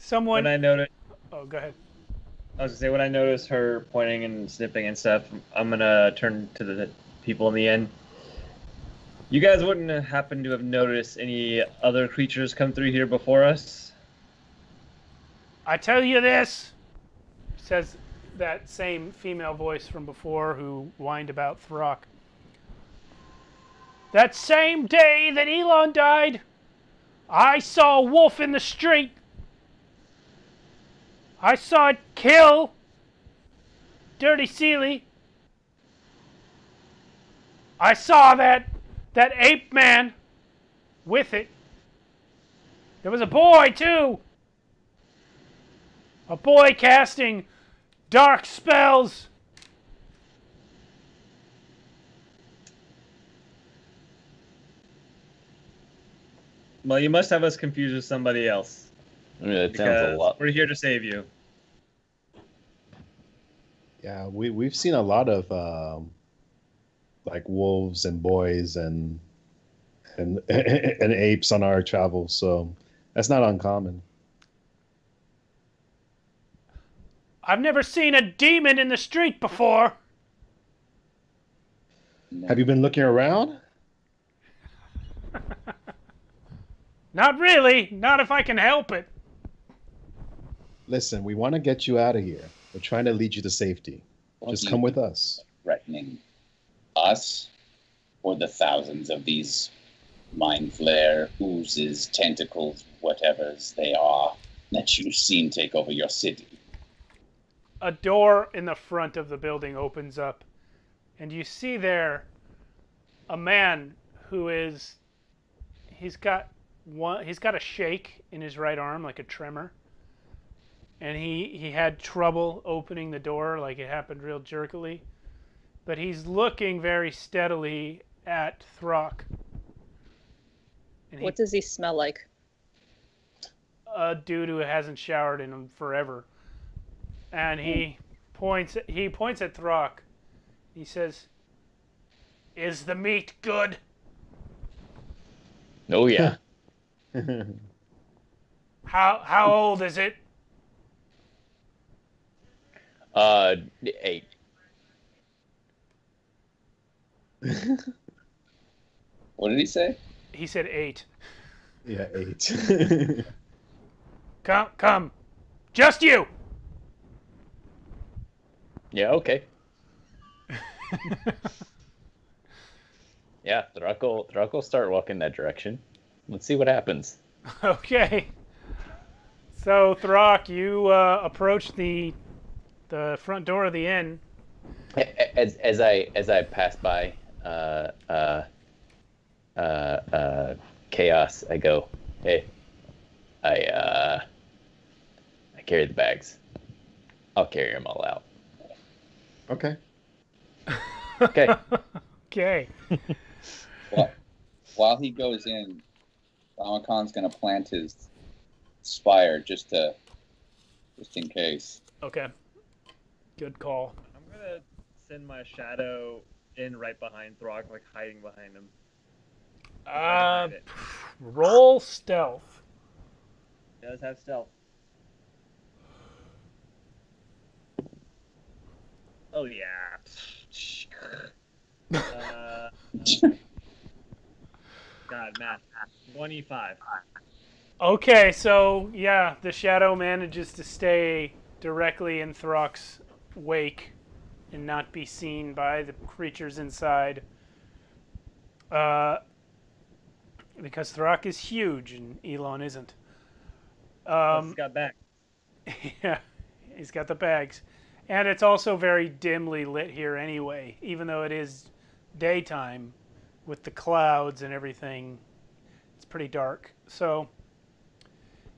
Speaker 6: When I noticed,
Speaker 2: oh, go ahead.
Speaker 6: I was gonna say when I noticed her pointing and sniffing and stuff, I'm gonna turn to the people in the inn. You guys wouldn't happen to have noticed any other creatures come through here before us?
Speaker 2: I tell you this, says that same female voice from before who whined about Throck. That same day that Elon died, I saw a wolf in the street. I saw it kill Dirty Sealy. I saw that ape man with it. There was a boy, too. A boy casting dark spells.
Speaker 6: Well, you must have us confused with somebody else.
Speaker 5: Yeah, that sounds a lot.
Speaker 6: We're here to save you.
Speaker 4: Yeah, we've seen a lot of like wolves and boys and apes on our travels, so that's not uncommon.
Speaker 2: I've never seen a demon in the street before.
Speaker 4: Have you been looking around?
Speaker 2: Not really. Not if I can help it.
Speaker 4: Listen, we want to get you out of here. We're trying to lead you to safety. Just come with us.
Speaker 7: Threatening us or the thousands of these mind flare, oozes, tentacles, whatever's they are, that you've seen take over your city.
Speaker 2: A door in the front of the building opens up, and you see there a man who is, he's got a shake in his right arm, like a tremor, and he had trouble opening the door, like it happened real jerkily, but he's looking very steadily at Throck.
Speaker 3: What does he smell like?
Speaker 2: A dude who hasn't showered in forever. And he points at Throck. He says, "Is the meat good?"
Speaker 5: Oh yeah.
Speaker 2: How old is it?
Speaker 5: 8.
Speaker 7: What did he say?
Speaker 2: He said 8.
Speaker 4: Yeah, 8.
Speaker 2: Come. Just you.
Speaker 5: Yeah, okay. Yeah, Throck will start walking that direction. Let's see what happens.
Speaker 2: Okay. So Throck, you approach the front door of the inn.
Speaker 5: As I pass by Chaos, I go, "Hey, I carry the bags. I'll carry them all out."
Speaker 4: Okay.
Speaker 5: Okay.
Speaker 2: Okay.
Speaker 7: Well, while he goes in, Ramakan's going to plant his spire just to just in case.
Speaker 2: Okay. Good call.
Speaker 6: I'm gonna send my shadow in right behind Throg, like hiding behind him.
Speaker 2: Roll stealth.
Speaker 6: He does have stealth. Oh yeah. God, math. 25.
Speaker 2: Okay, so yeah, the shadow manages to stay directly in Throg's wake and not be seen by the creatures inside. Because Throg is huge and Elon isn't.
Speaker 6: He's got back.
Speaker 2: Yeah, he's got the bags. And it's also very dimly lit here anyway, even though it is daytime with the clouds and everything. It's pretty dark. So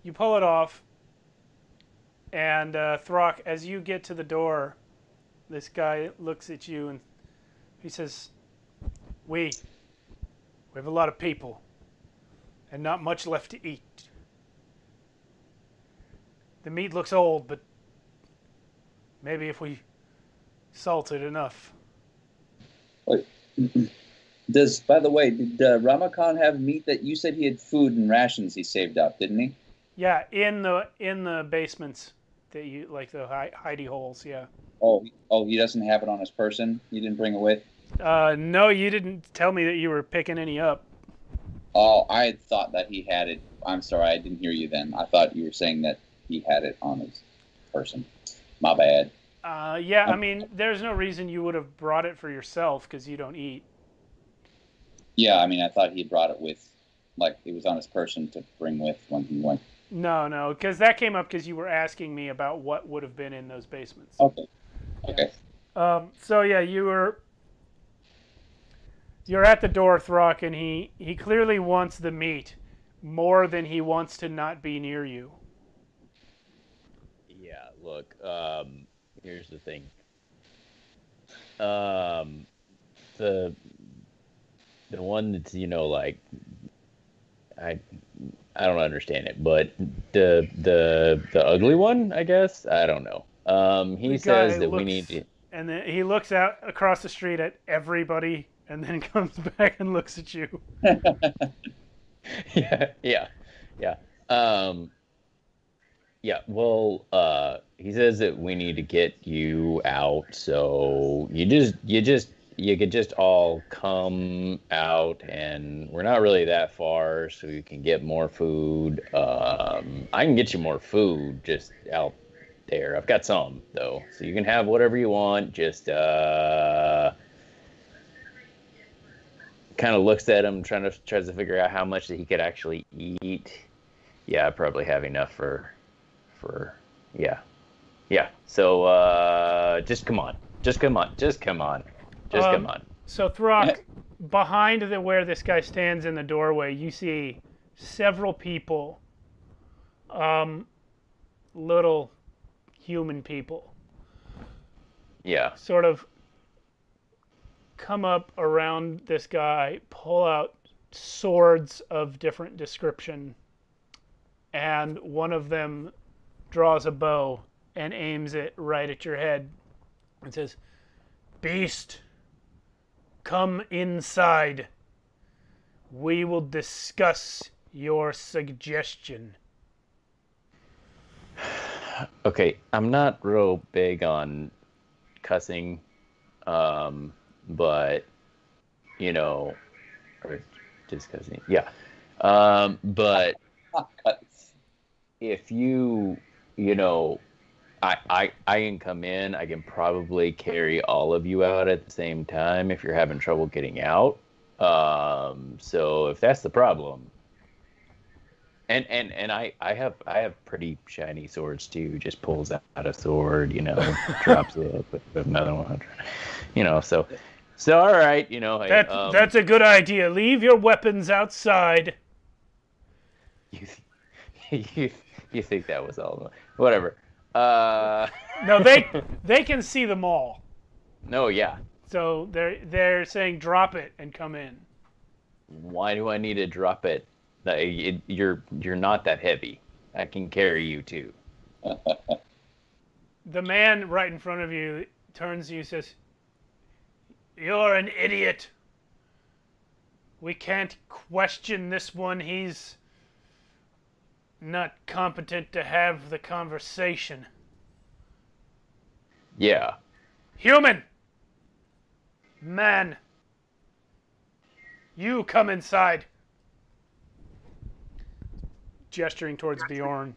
Speaker 2: you pull it off, and Throg, as you get to the door, this guy looks at you and he says, We have a lot of people and not much left to eat. The meat looks old, but maybe if we salt it enough.
Speaker 7: By the way, did Ramakant have meat that you said he had food and rations he saved up, didn't he?
Speaker 2: Yeah, in the basements that you like the hidey holes. Yeah.
Speaker 7: Oh, he doesn't have it on his person. You didn't bring it with.
Speaker 2: No, you didn't tell me that you were picking any up.
Speaker 7: Oh, I thought that he had it. I'm sorry, I didn't hear you then. I thought you were saying that he had it on his person. My bad.
Speaker 2: Yeah, I mean, there's no reason you would have brought it for yourself because you don't eat.
Speaker 7: Yeah, I mean, I thought he brought it with, like, it was on his person to bring with when he went.
Speaker 2: No, because that came up because you were asking me about what would have been in those basements.
Speaker 7: Okay.
Speaker 2: So yeah, you're at the door, Throg, and he clearly wants the meat more than he wants to not be near you.
Speaker 5: Yeah, look, here's the thing. The one that's, like, I don't understand it, but the ugly one, I guess, I don't know. He says that we need to,
Speaker 2: and then he looks out across the street at everybody, and then comes back and looks at you.
Speaker 5: Yeah. Well, he says that we need to get you out, so you could just all come out, and we're not really that far, so you can get more food. I can get you more food just out there. I've got some though, so you can have whatever you want. Just kind of looks at him, tries to figure out how much that he could actually eat. Yeah, I probably have enough for yeah. So just come on.
Speaker 2: So Throg, behind where this guy stands in the doorway, you see several people, little human people.
Speaker 5: Yeah.
Speaker 2: Sort of come up around this guy, pull out swords of different description, and one of them draws a bow and aims it right at your head and says, "Beast, come inside. We will discuss your suggestion."
Speaker 5: Okay, I'm not real big on cussing, but, or just cussing, yeah. But if I can come in, I can probably carry all of you out at the same time if you're having trouble getting out. So if that's the problem, and I have pretty shiny swords too. Just pulls out a sword, drops it, put another one, So all right,
Speaker 2: that's a good idea. Leave your weapons outside.
Speaker 5: You think that was all? Whatever.
Speaker 2: No, they can see them all.
Speaker 5: No, yeah.
Speaker 2: So they're saying drop it and come in.
Speaker 5: Why do I need to drop it? You're not that heavy. I can carry you too.
Speaker 2: The man right in front of you turns to you and says, "You're an idiot. We can't question this one. He's not competent to have the conversation."
Speaker 5: Yeah.
Speaker 2: "Human! Man! You come inside." Gesturing towards Bjorn.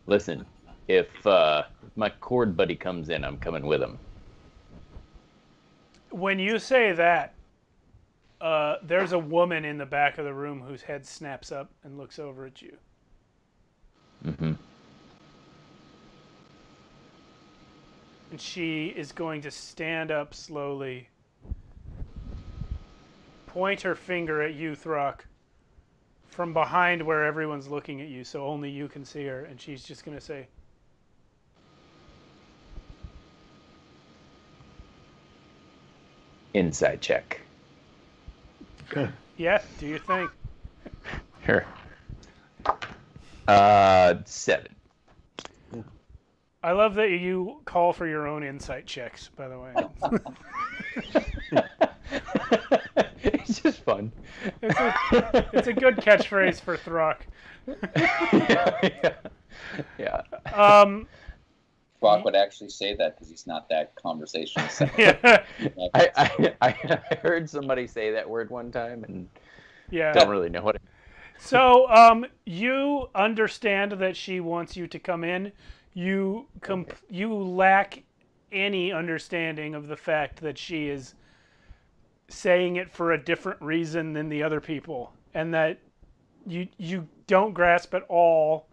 Speaker 5: Listen, if my cord buddy comes in, I'm coming with him.
Speaker 2: When you say that, there's a woman in the back of the room whose head snaps up and looks over at you.
Speaker 5: Mm-hmm.
Speaker 2: And she is going to stand up slowly, point her finger at you, Throck, from behind where everyone's looking at you, so only you can see her, and she's just going to say,
Speaker 5: Inside check.
Speaker 2: "Yeah, do you think?"
Speaker 5: Here. 7.
Speaker 2: I love that you call for your own insight checks, by the way.
Speaker 5: It's just fun.
Speaker 2: It's a good catchphrase for Throck.
Speaker 5: Yeah.
Speaker 7: Brock would actually say that because he's not that conversational.
Speaker 2: Yeah.
Speaker 5: I heard somebody say that word one time and
Speaker 2: Yeah.
Speaker 5: don't really know what it is.
Speaker 2: So, you understand that she wants you to come in. You lack any understanding of the fact that she is saying it for a different reason than the other people, and that you don't grasp at all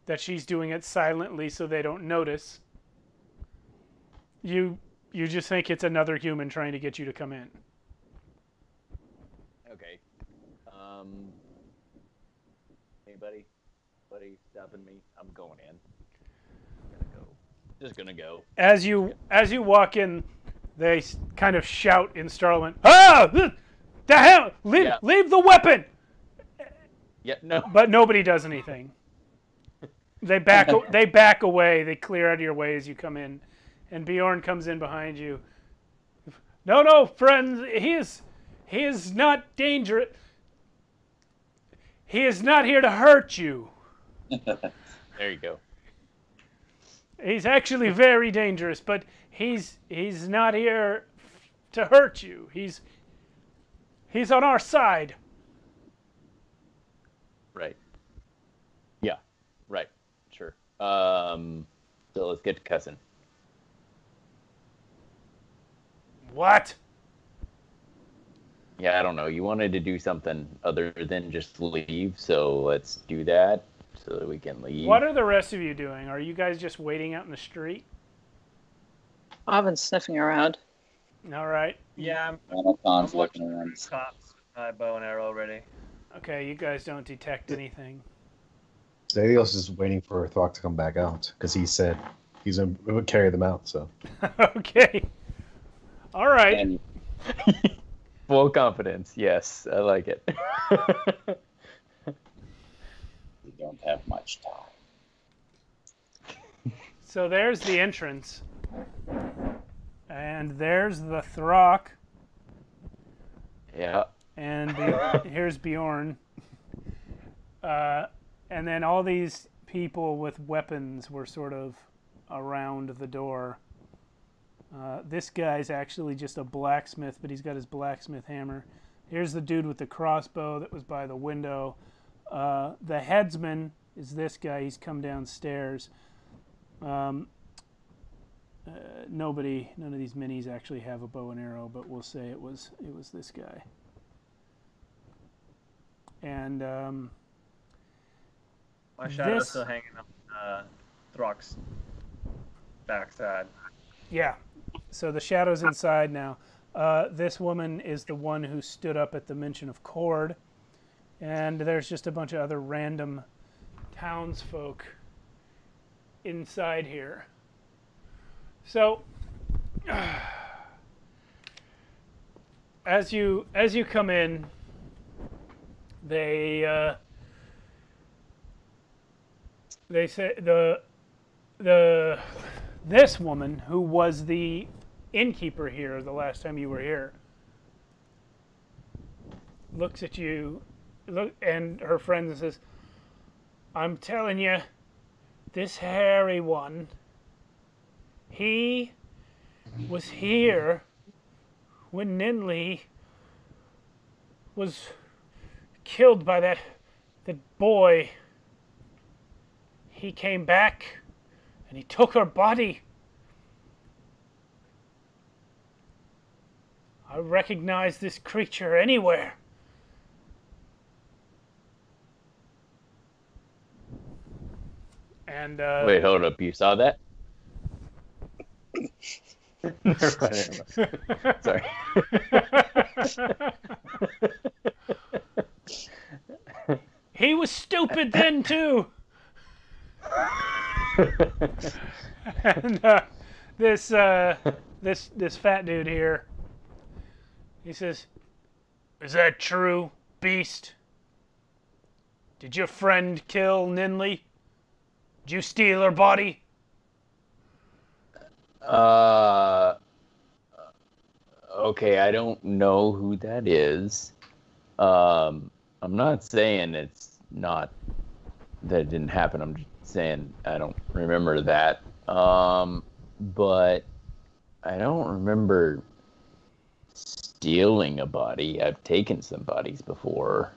Speaker 2: that she's doing it silently so they don't notice. You just think it's another human trying to get you to come in.
Speaker 5: Okay. Hey, buddy, stopping me? I'm going in. Just gonna go.
Speaker 2: As you walk in, they kind of shout in startlement, "Ah! The hell! Leave the weapon!"
Speaker 5: Yeah, no.
Speaker 2: But nobody does anything. They back away. They clear out of your way as you come in, and Bjorn comes in behind you. No, friends. He is not dangerous. He is not here to hurt you.
Speaker 5: There you go.
Speaker 2: He's actually very dangerous, but he's not here to hurt you. He's on our side.
Speaker 5: Right. Yeah. Right. Sure. So let's get to cussing.
Speaker 2: What?
Speaker 5: Yeah, I don't know. You wanted to do something other than just leave, so let's do that so that we can leave.
Speaker 2: What are the rest of you doing? Are you guys just waiting out in the street?
Speaker 3: I've been sniffing around.
Speaker 2: All right.
Speaker 6: Yeah,
Speaker 7: I'm
Speaker 6: I'm
Speaker 7: looking around.
Speaker 6: cops. My bow and arrow ready.
Speaker 2: Okay, you guys don't detect anything.
Speaker 4: Zalios is waiting for Throck to come back out because he said he's going to carry them out. So
Speaker 2: Okay. All right.
Speaker 7: And
Speaker 5: Full confidence. Yes, I like it.
Speaker 7: we don't have much time.
Speaker 2: So there's the entrance. And there's the Throck.
Speaker 5: Yeah.
Speaker 2: And here's Bjorn. And then all these people with weapons were sort of around the door. This guy's actually just a blacksmith, but he's got his blacksmith hammer. Here's the dude with the crossbow that was by the window. The headsman is this guy. He's come downstairs. None of these minis actually have a bow and arrow, but we'll say it was this guy. And
Speaker 6: My shadow's still hanging on Throck's backside.
Speaker 2: Yeah. So the shadow's inside now. This woman is the one who stood up at the mention of Cord. And there's just a bunch of other random townsfolk inside here. So as you come in, they say this woman who was the innkeeper here the last time you were here looks at you, and her friend and says, "I'm telling you, this hairy one, he was here when Ninley was killed by that boy. He came back and he took her body. I recognize this creature anywhere." And
Speaker 5: wait, hold up. You saw that? Never mind. Sorry.
Speaker 2: He was stupid then too. And this fat dude here, he says, "Is that true, beast? Did your friend kill Ninley? Did you steal her body?"
Speaker 5: Okay, I don't know who that is. I'm not saying it's not that it didn't happen. I'm just saying I don't remember that. But I don't remember stealing a body. I've taken some bodies before.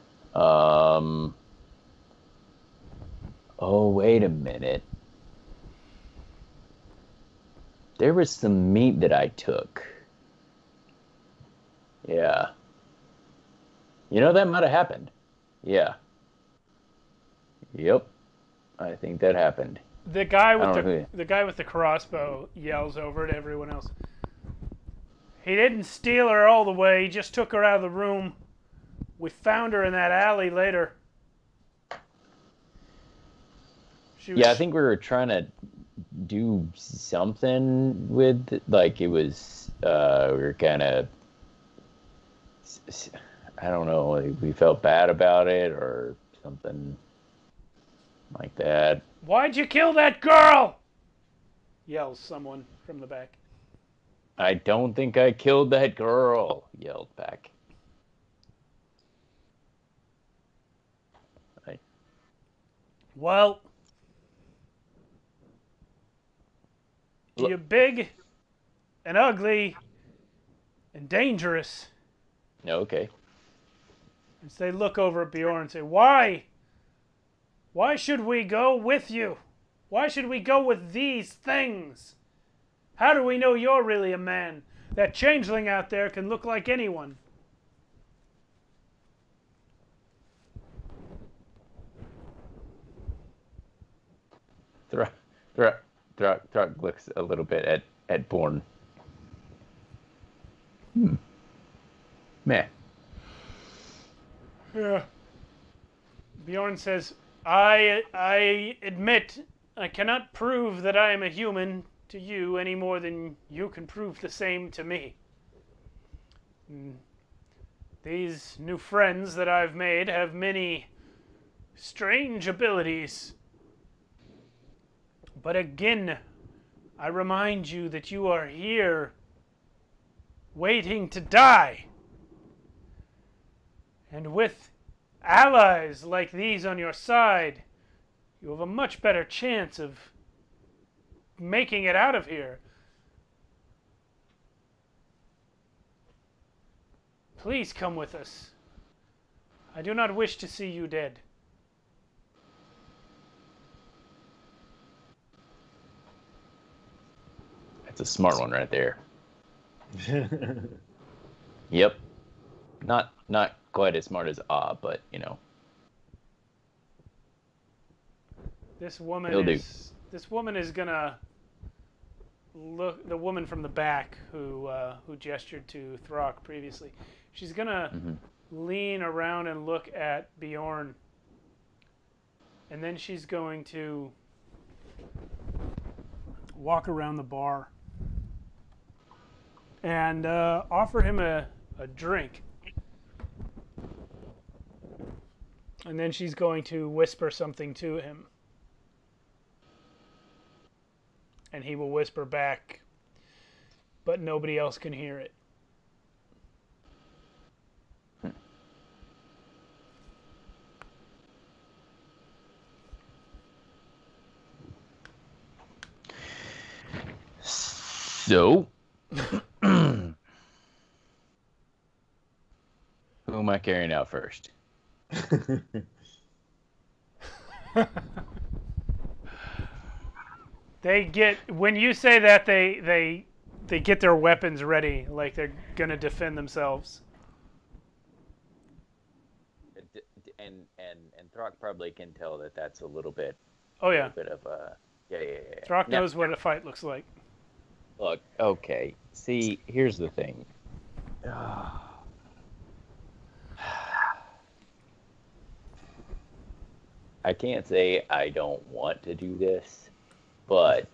Speaker 5: Oh, wait a minute. There was some meat that I took. Yeah. You know, that might have happened. Yeah. Yep. I think that happened.
Speaker 2: The guy with the crossbow yells over to everyone else, "He didn't steal her all the way. He just took her out of the room. We found her in that alley later."
Speaker 5: Yeah, I think we were trying to do something with, like, it was, we were kind of, I don't know, like, we felt bad about it or something like that.
Speaker 2: "Why'd you kill that girl?" yells someone from the back.
Speaker 5: "I don't think I killed that girl," yelled back.
Speaker 2: "Well, you're big and ugly and dangerous."
Speaker 5: Okay.
Speaker 2: And so they look over at Bjorn and say, "Why? Why should we go with you? Why should we go with these things? How do we know you're really a man? That changeling out there can look like anyone."
Speaker 5: Throg looks a little bit at Born. Meh.
Speaker 2: Yeah. Bjorn says, I admit I cannot prove that I am a human to you any more than you can prove the same to me. These new friends that I've made have many strange abilities. But again, I remind you that you are here waiting to die. And with allies like these on your side, you have a much better chance of making it out of here. Please come with us. I do not wish to see you dead.
Speaker 5: That's a smart one right there. Yep. Not quite as smart as but you know.
Speaker 2: This woman
Speaker 5: He'll
Speaker 2: is gonna look, the woman from the back who gestured to Throck previously. She's gonna lean around and look at Bjorn, and then she's going to walk around the bar and offer him a drink. And then she's going to whisper something to him. and he will whisper back, but nobody else can hear it.
Speaker 5: So, who am I carrying out first?
Speaker 2: They get, when you say that, they get their weapons ready, like they're gonna defend themselves.
Speaker 5: And Throck probably can tell that that's a little bit.
Speaker 2: Oh yeah.
Speaker 5: A bit of a yeah.
Speaker 2: Throck knows what a fight looks like.
Speaker 5: Look, okay. See, here's the thing. I can't say I don't want to do this, but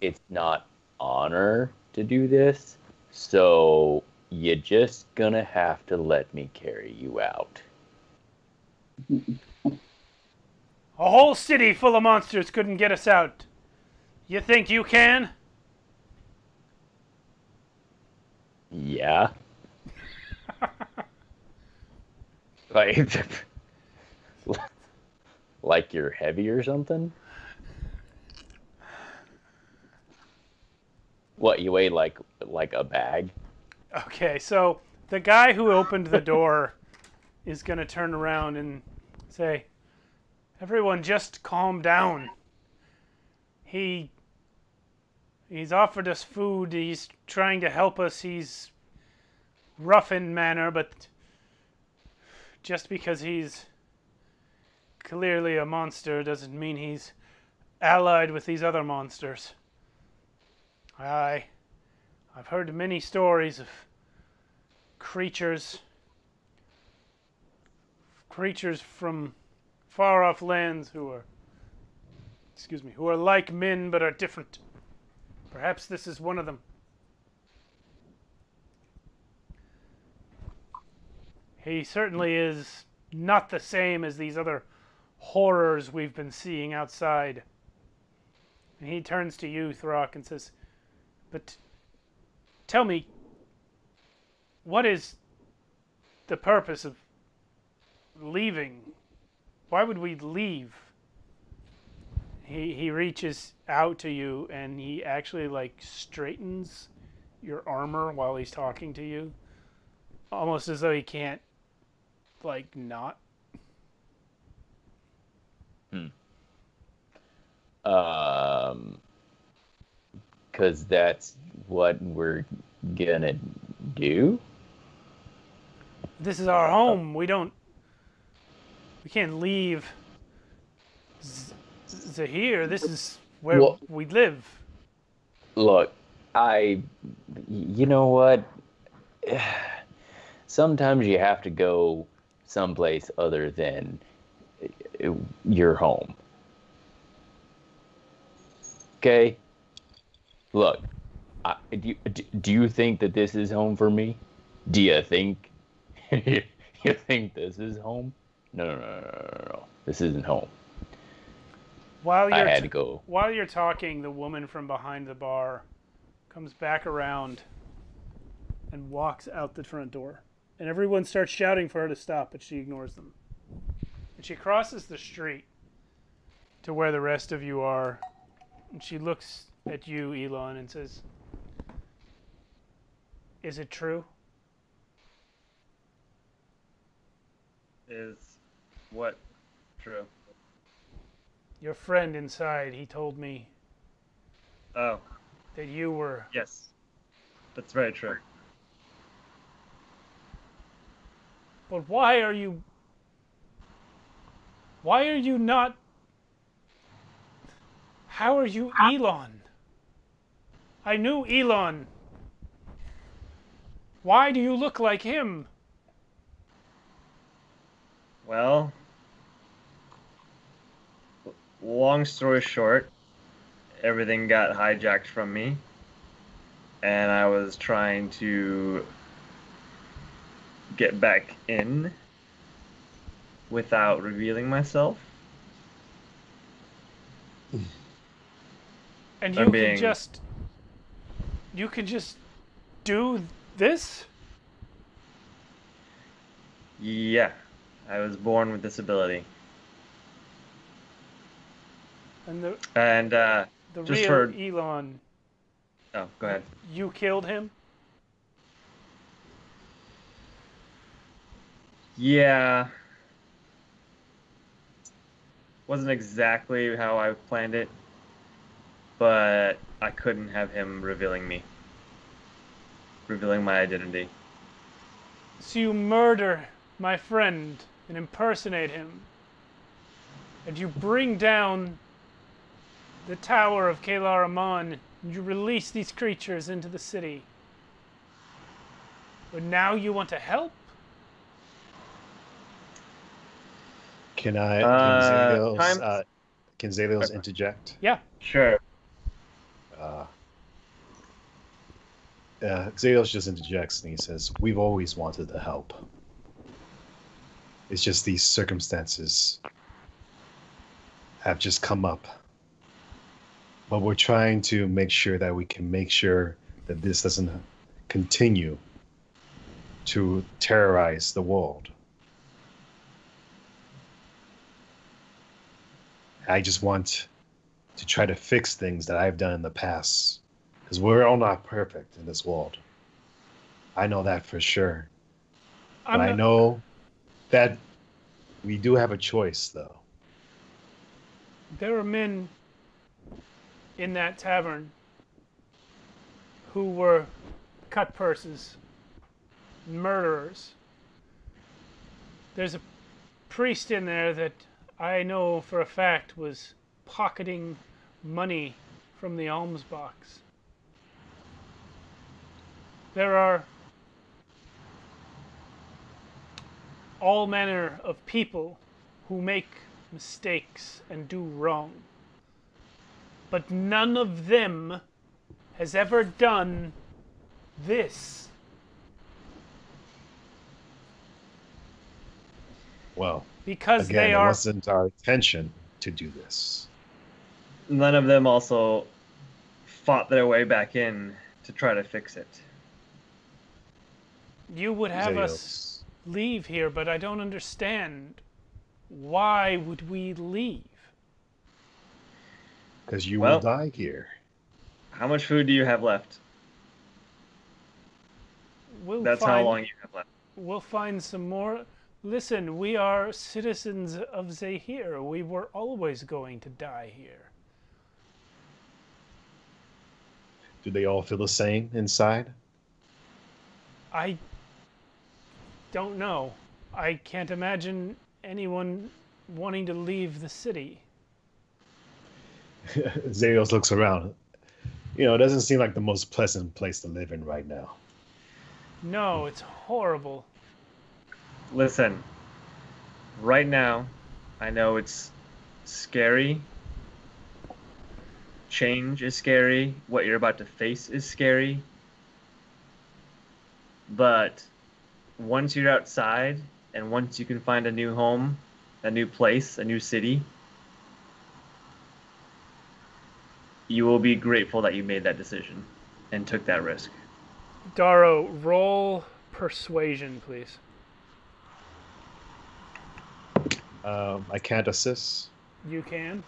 Speaker 5: it's not honor to do this, so you're just gonna have to let me carry you out.
Speaker 2: A whole city full of monsters couldn't get us out. You think you can?
Speaker 5: Yeah. Like you're heavy or something? What, you weigh like a bag?
Speaker 2: Okay, so the guy who opened the door is going to turn around and say, "Everyone just calm down. He's offered us food. He's trying to help us. He's rough in manner, but just because he's clearly a monster doesn't mean he's allied with these other monsters. I've heard many stories of creatures from far off lands who are like men but are different. Perhaps this is one of them." He certainly is not the same as these other horrors we've been seeing outside. And he turns to you, Throck, and says, "But tell me, what is the purpose of leaving? Why would we leave?" He reaches out to you, and he actually, like, straightens your armor while he's talking to you. Almost as though he can't, like, not.
Speaker 5: Because that's what we're gonna do?
Speaker 2: This is our home. We can't leave Zahir. This is where we live.
Speaker 5: Look, you know what? Sometimes you have to go someplace other than your home. Okay? Look, do you think that this is home for me? Do you think you think this is home? No. This isn't home.
Speaker 2: While
Speaker 5: I had to go.
Speaker 2: While you're talking, the woman from behind the bar comes back around and walks out the front door. And everyone starts shouting for her to stop, but she ignores them. And she crosses the street to where the rest of you are. And she looks at you, Elon, and says, "Is it true?"
Speaker 6: Is what true?
Speaker 2: Your friend inside, he told me
Speaker 6: Oh,
Speaker 2: that you were...
Speaker 6: yes. That's very true.
Speaker 2: But why are you not... How are you Elon? I knew Elon. Why do you look like him?
Speaker 6: Well, long story short, everything got hijacked from me, and I was trying to get back in without revealing myself.
Speaker 2: And you can just do this?
Speaker 6: Yeah, I was born with this ability.
Speaker 2: And the
Speaker 6: just
Speaker 2: real
Speaker 6: for
Speaker 2: Elon.
Speaker 6: Oh, go ahead.
Speaker 2: You killed him?
Speaker 6: Yeah. Wasn't exactly how I planned it, but I couldn't have him revealing my identity.
Speaker 2: So you murder my friend and impersonate him, and you bring down the tower of Kalar Aman, and you release these creatures into the city. But now you want to help?
Speaker 4: Can Zalios interject?
Speaker 2: Yeah.
Speaker 6: Sure.
Speaker 4: Zalios just interjects and he says, "We've always wanted to help. It's just these circumstances have just come up. But we're trying to make sure that we can make sure that this doesn't continue to terrorize the world. I just want to try to fix things that I've done in the past, because we're all not perfect in this world. I know that for sure. But I know that we do have a choice, though.
Speaker 2: There are men in that tavern who were cut purses, murderers. There's a priest in there that I know for a fact was pocketing money from the alms box. There are all manner of people who make mistakes and do wrong. But none of them has ever done this.
Speaker 4: Well,
Speaker 2: because
Speaker 4: again,
Speaker 2: it
Speaker 4: wasn't our intention to do this.
Speaker 6: None of them also fought their way back in to try to fix it.
Speaker 2: You would have us leave here, but I don't understand. Why would we leave?
Speaker 4: Because you will die here.
Speaker 6: How much food do you have left? That's how long you have left.
Speaker 2: We'll find some more. Listen, we are citizens of Zahir. We were always going to die here.
Speaker 4: Do they all feel the same inside?
Speaker 2: I don't know. I can't imagine anyone wanting to leave the city.
Speaker 4: Zarios looks around. You know, it doesn't seem like the most pleasant place to live in right now.
Speaker 2: No, it's horrible.
Speaker 6: Listen, right now, I know it's scary. Change is scary. What you're about to face is scary. But once you're outside and once you can find a new home, a new place, a new city, you will be grateful that you made that decision and took that risk.
Speaker 2: Daro, roll persuasion, please.
Speaker 4: I can't assist.
Speaker 2: You can.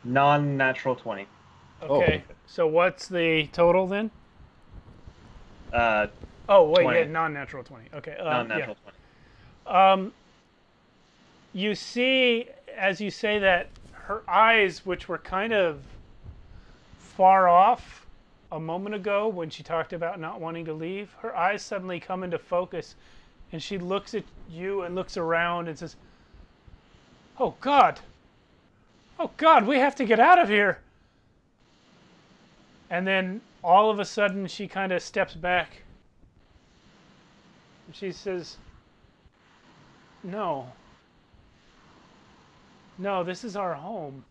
Speaker 6: Non-natural 20.
Speaker 2: Okay, so what's the total then?
Speaker 6: 20.
Speaker 2: Yeah, non-natural 20. Okay.
Speaker 6: Non-natural
Speaker 2: 20. You see, as you say that, her eyes, which were kind of far off a moment ago when she talked about not wanting to leave, her eyes suddenly come into focus, and she looks at you and looks around and says, "Oh God! Oh God, we have to get out of here!" And then all of a sudden she kind of steps back. And she says, No, this is our home.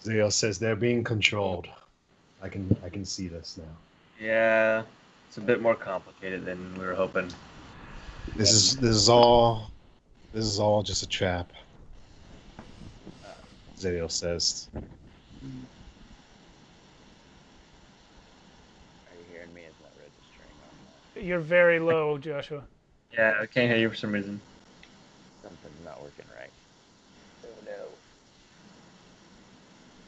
Speaker 4: Zeo says they're being controlled. I can see this now.
Speaker 6: Yeah, it's a bit more complicated than we were hoping.
Speaker 4: This is all This is all just a trap. Zadeo says.
Speaker 5: Are you hearing me? It's not registering on that.
Speaker 2: You're very low, Joshua.
Speaker 6: Yeah, I can't hear you for some reason.
Speaker 5: Something's not working right. Oh no.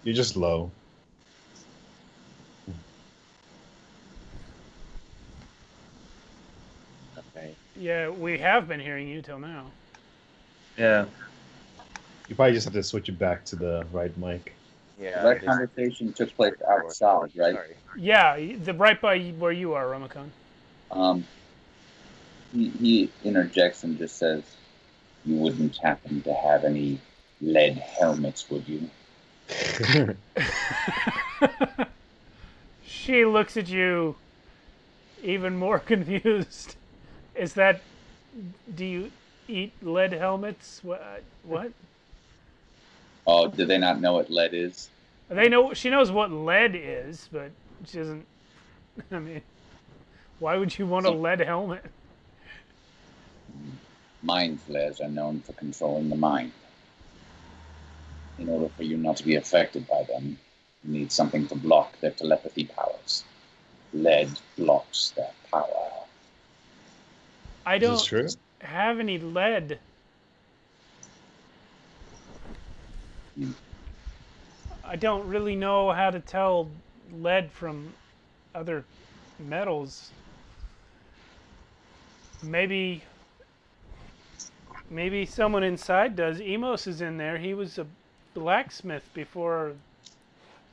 Speaker 4: You're just low.
Speaker 5: Okay.
Speaker 2: Yeah, we have been hearing you till now.
Speaker 6: Yeah.
Speaker 4: You probably just have to switch it back to the right mic.
Speaker 5: Yeah.
Speaker 7: That conversation took place outside, right?
Speaker 5: Sorry.
Speaker 2: Yeah, right by where you are, Ramakan.
Speaker 7: He interjects and just says, "You wouldn't happen to have any lead helmets, would you?"
Speaker 2: She looks at you even more confused. Is that... Do you eat lead helmets? What?
Speaker 7: Oh, do they not know what lead is?
Speaker 2: They know. She knows what lead is, but she doesn't... I mean, why would you want a lead helmet?
Speaker 7: Mind flares are known for controlling the mind. In order for you not to be affected by them, you need something to block their telepathy powers. Lead blocks their power.
Speaker 2: I
Speaker 4: Is this
Speaker 2: don't
Speaker 4: true?
Speaker 2: have any lead. I don't really know how to tell lead from other metals. Maybe someone inside does. Emos is in there. He was a blacksmith before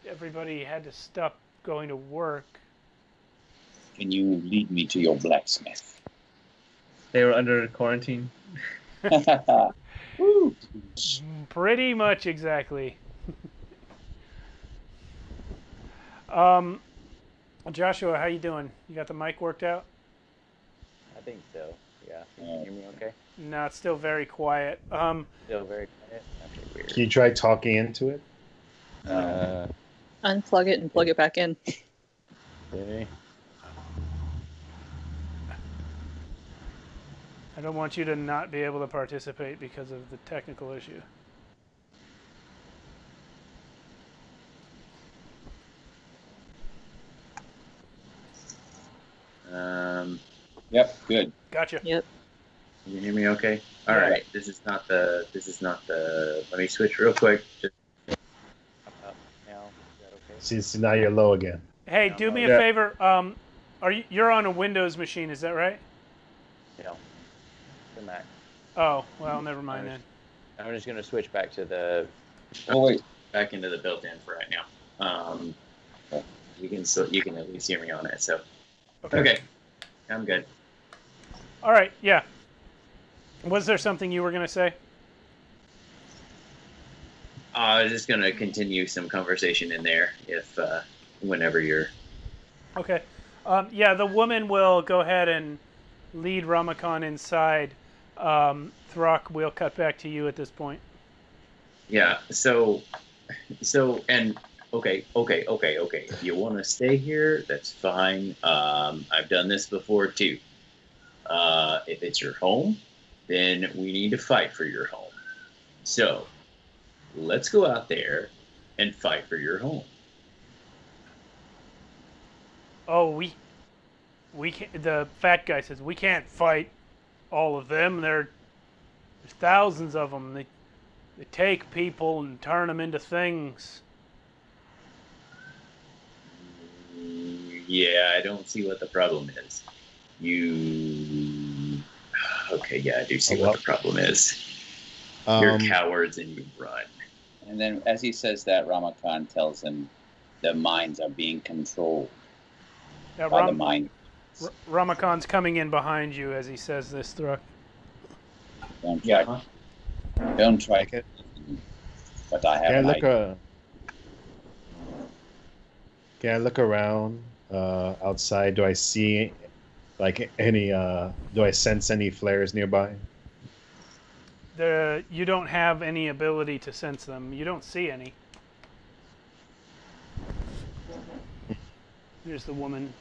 Speaker 2: everybody had to stop going to work.
Speaker 7: Can you lead me to your blacksmith?
Speaker 6: They were under quarantine.
Speaker 7: Woo.
Speaker 2: Pretty much exactly. Joshua, how you doing? You got the mic worked out?
Speaker 5: I think so. Yeah. Can you hear me okay?
Speaker 2: No, it's still very quiet.
Speaker 5: Still very quiet? Okay, weird.
Speaker 4: Can you try talking into it?
Speaker 3: Unplug it and plug it back in.
Speaker 5: Okay.
Speaker 2: I don't want you to not be able to participate because of the technical issue.
Speaker 7: Yep, good.
Speaker 2: Gotcha.
Speaker 3: Yep.
Speaker 5: Can you hear me okay? All right. This is not the. Let me switch real quick. Just up now. Is that okay?
Speaker 4: See, now you're low again.
Speaker 2: Hey, do me a favor. You're on a Windows machine, is that right?
Speaker 5: No. The Mac.
Speaker 2: Oh, well, never mind then.
Speaker 5: I'm just gonna switch back to the.
Speaker 7: Oh wait.
Speaker 5: Back into the built-in for right now. You can at least hear me on it. So. Okay. I'm good.
Speaker 2: All right. Yeah. Was there something you were gonna say?
Speaker 5: I was just gonna continue some conversation in there if whenever you're.
Speaker 2: Okay. Yeah, the woman will go ahead and lead Ramakan inside. Throck, we'll cut back to you at this point.
Speaker 5: Yeah. And okay. If you want to stay here, that's fine. I've done this before too. If it's your home, then we need to fight for your home. So let's go out there and fight for your home.
Speaker 2: Oh, we can't, the fat guy says we can't fight all of them. There's thousands of them. They take people and turn them into things.
Speaker 5: Yeah, I don't see what the problem is. Okay, yeah, I do see what the problem is. You're cowards and you run.
Speaker 7: And then as he says that, Ramakan tells him the minds are being controlled by the mind.
Speaker 2: Ramakan's coming in behind you as he says this, Thruck.
Speaker 7: Don't try it. But I have an idea.
Speaker 4: Can I look around outside? Do I see like any? Do I sense any flares nearby?
Speaker 2: You don't have any ability to sense them. You don't see any. Here's the woman.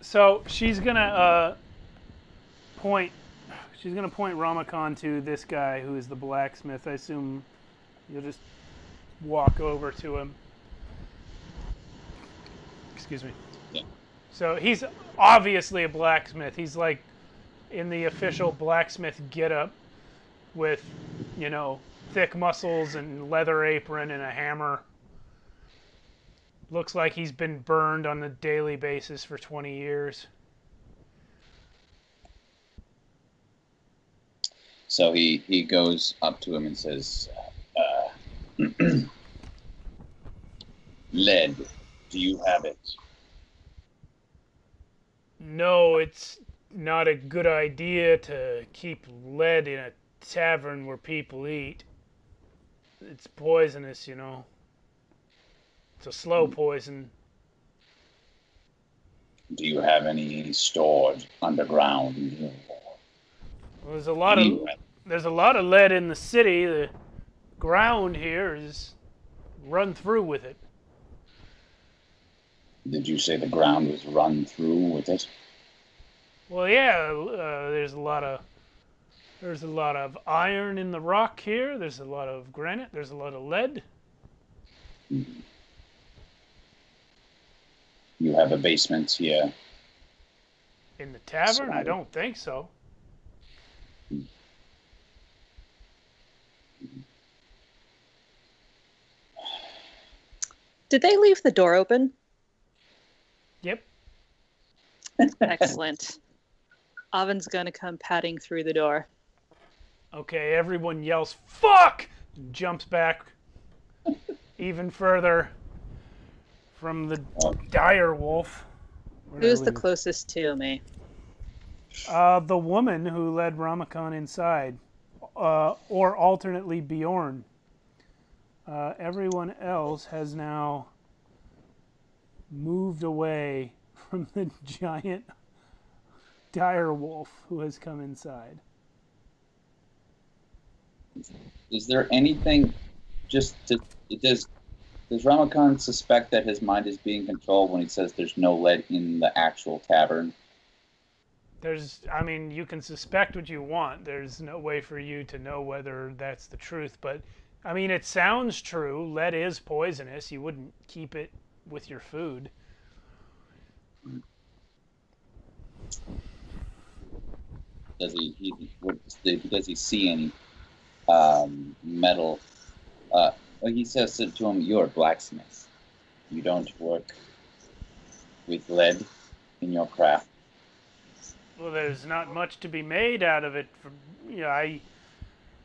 Speaker 2: So she's gonna point. She's gonna point Ramakon to this guy who is the blacksmith. I assume you'll just walk over to him. Excuse me.
Speaker 7: Yeah.
Speaker 2: So he's obviously a blacksmith. He's like in the official blacksmith getup with, you know, thick muscles and leather apron and a hammer. Looks like he's been burned on a daily basis for 20 years.
Speaker 7: So he goes up to him and says, lead, do you have it?
Speaker 2: No, it's not a good idea to keep lead in a tavern where people eat. It's poisonous, you know. It's a slow poison.
Speaker 7: Do you have any stored underground?
Speaker 2: Well, there's a lot of lead in the city. The ground here is run through with it.
Speaker 7: Did you say the ground was run through with it?
Speaker 2: Well, yeah. There's a lot of iron in the rock here. There's a lot of granite. There's a lot of lead.
Speaker 7: You have a basement here.
Speaker 2: In the tavern? I don't think so.
Speaker 3: Did they leave the door open?
Speaker 2: Yep.
Speaker 3: Excellent. Oven's gonna come padding through the door.
Speaker 2: Okay, everyone yells, "Fuck!" and jumps back even further from the dire wolf.
Speaker 3: Who's the closest to me?
Speaker 2: The woman who led Ramakon inside, or alternately Bjorn. Everyone else has now moved away from the giant dire wolf who has come inside.
Speaker 7: Is there anything does Ramakon suspect that his mind is being controlled when he says there's no lead in the actual tavern?
Speaker 2: You can suspect what you want. There's no way for you to know whether that's the truth, but it sounds true. Lead is poisonous. You wouldn't keep it with your food.
Speaker 7: Does he see any metal? He says to him, "You're a blacksmith. You don't work with lead in your craft."
Speaker 2: Well, there's not much to be made out of it.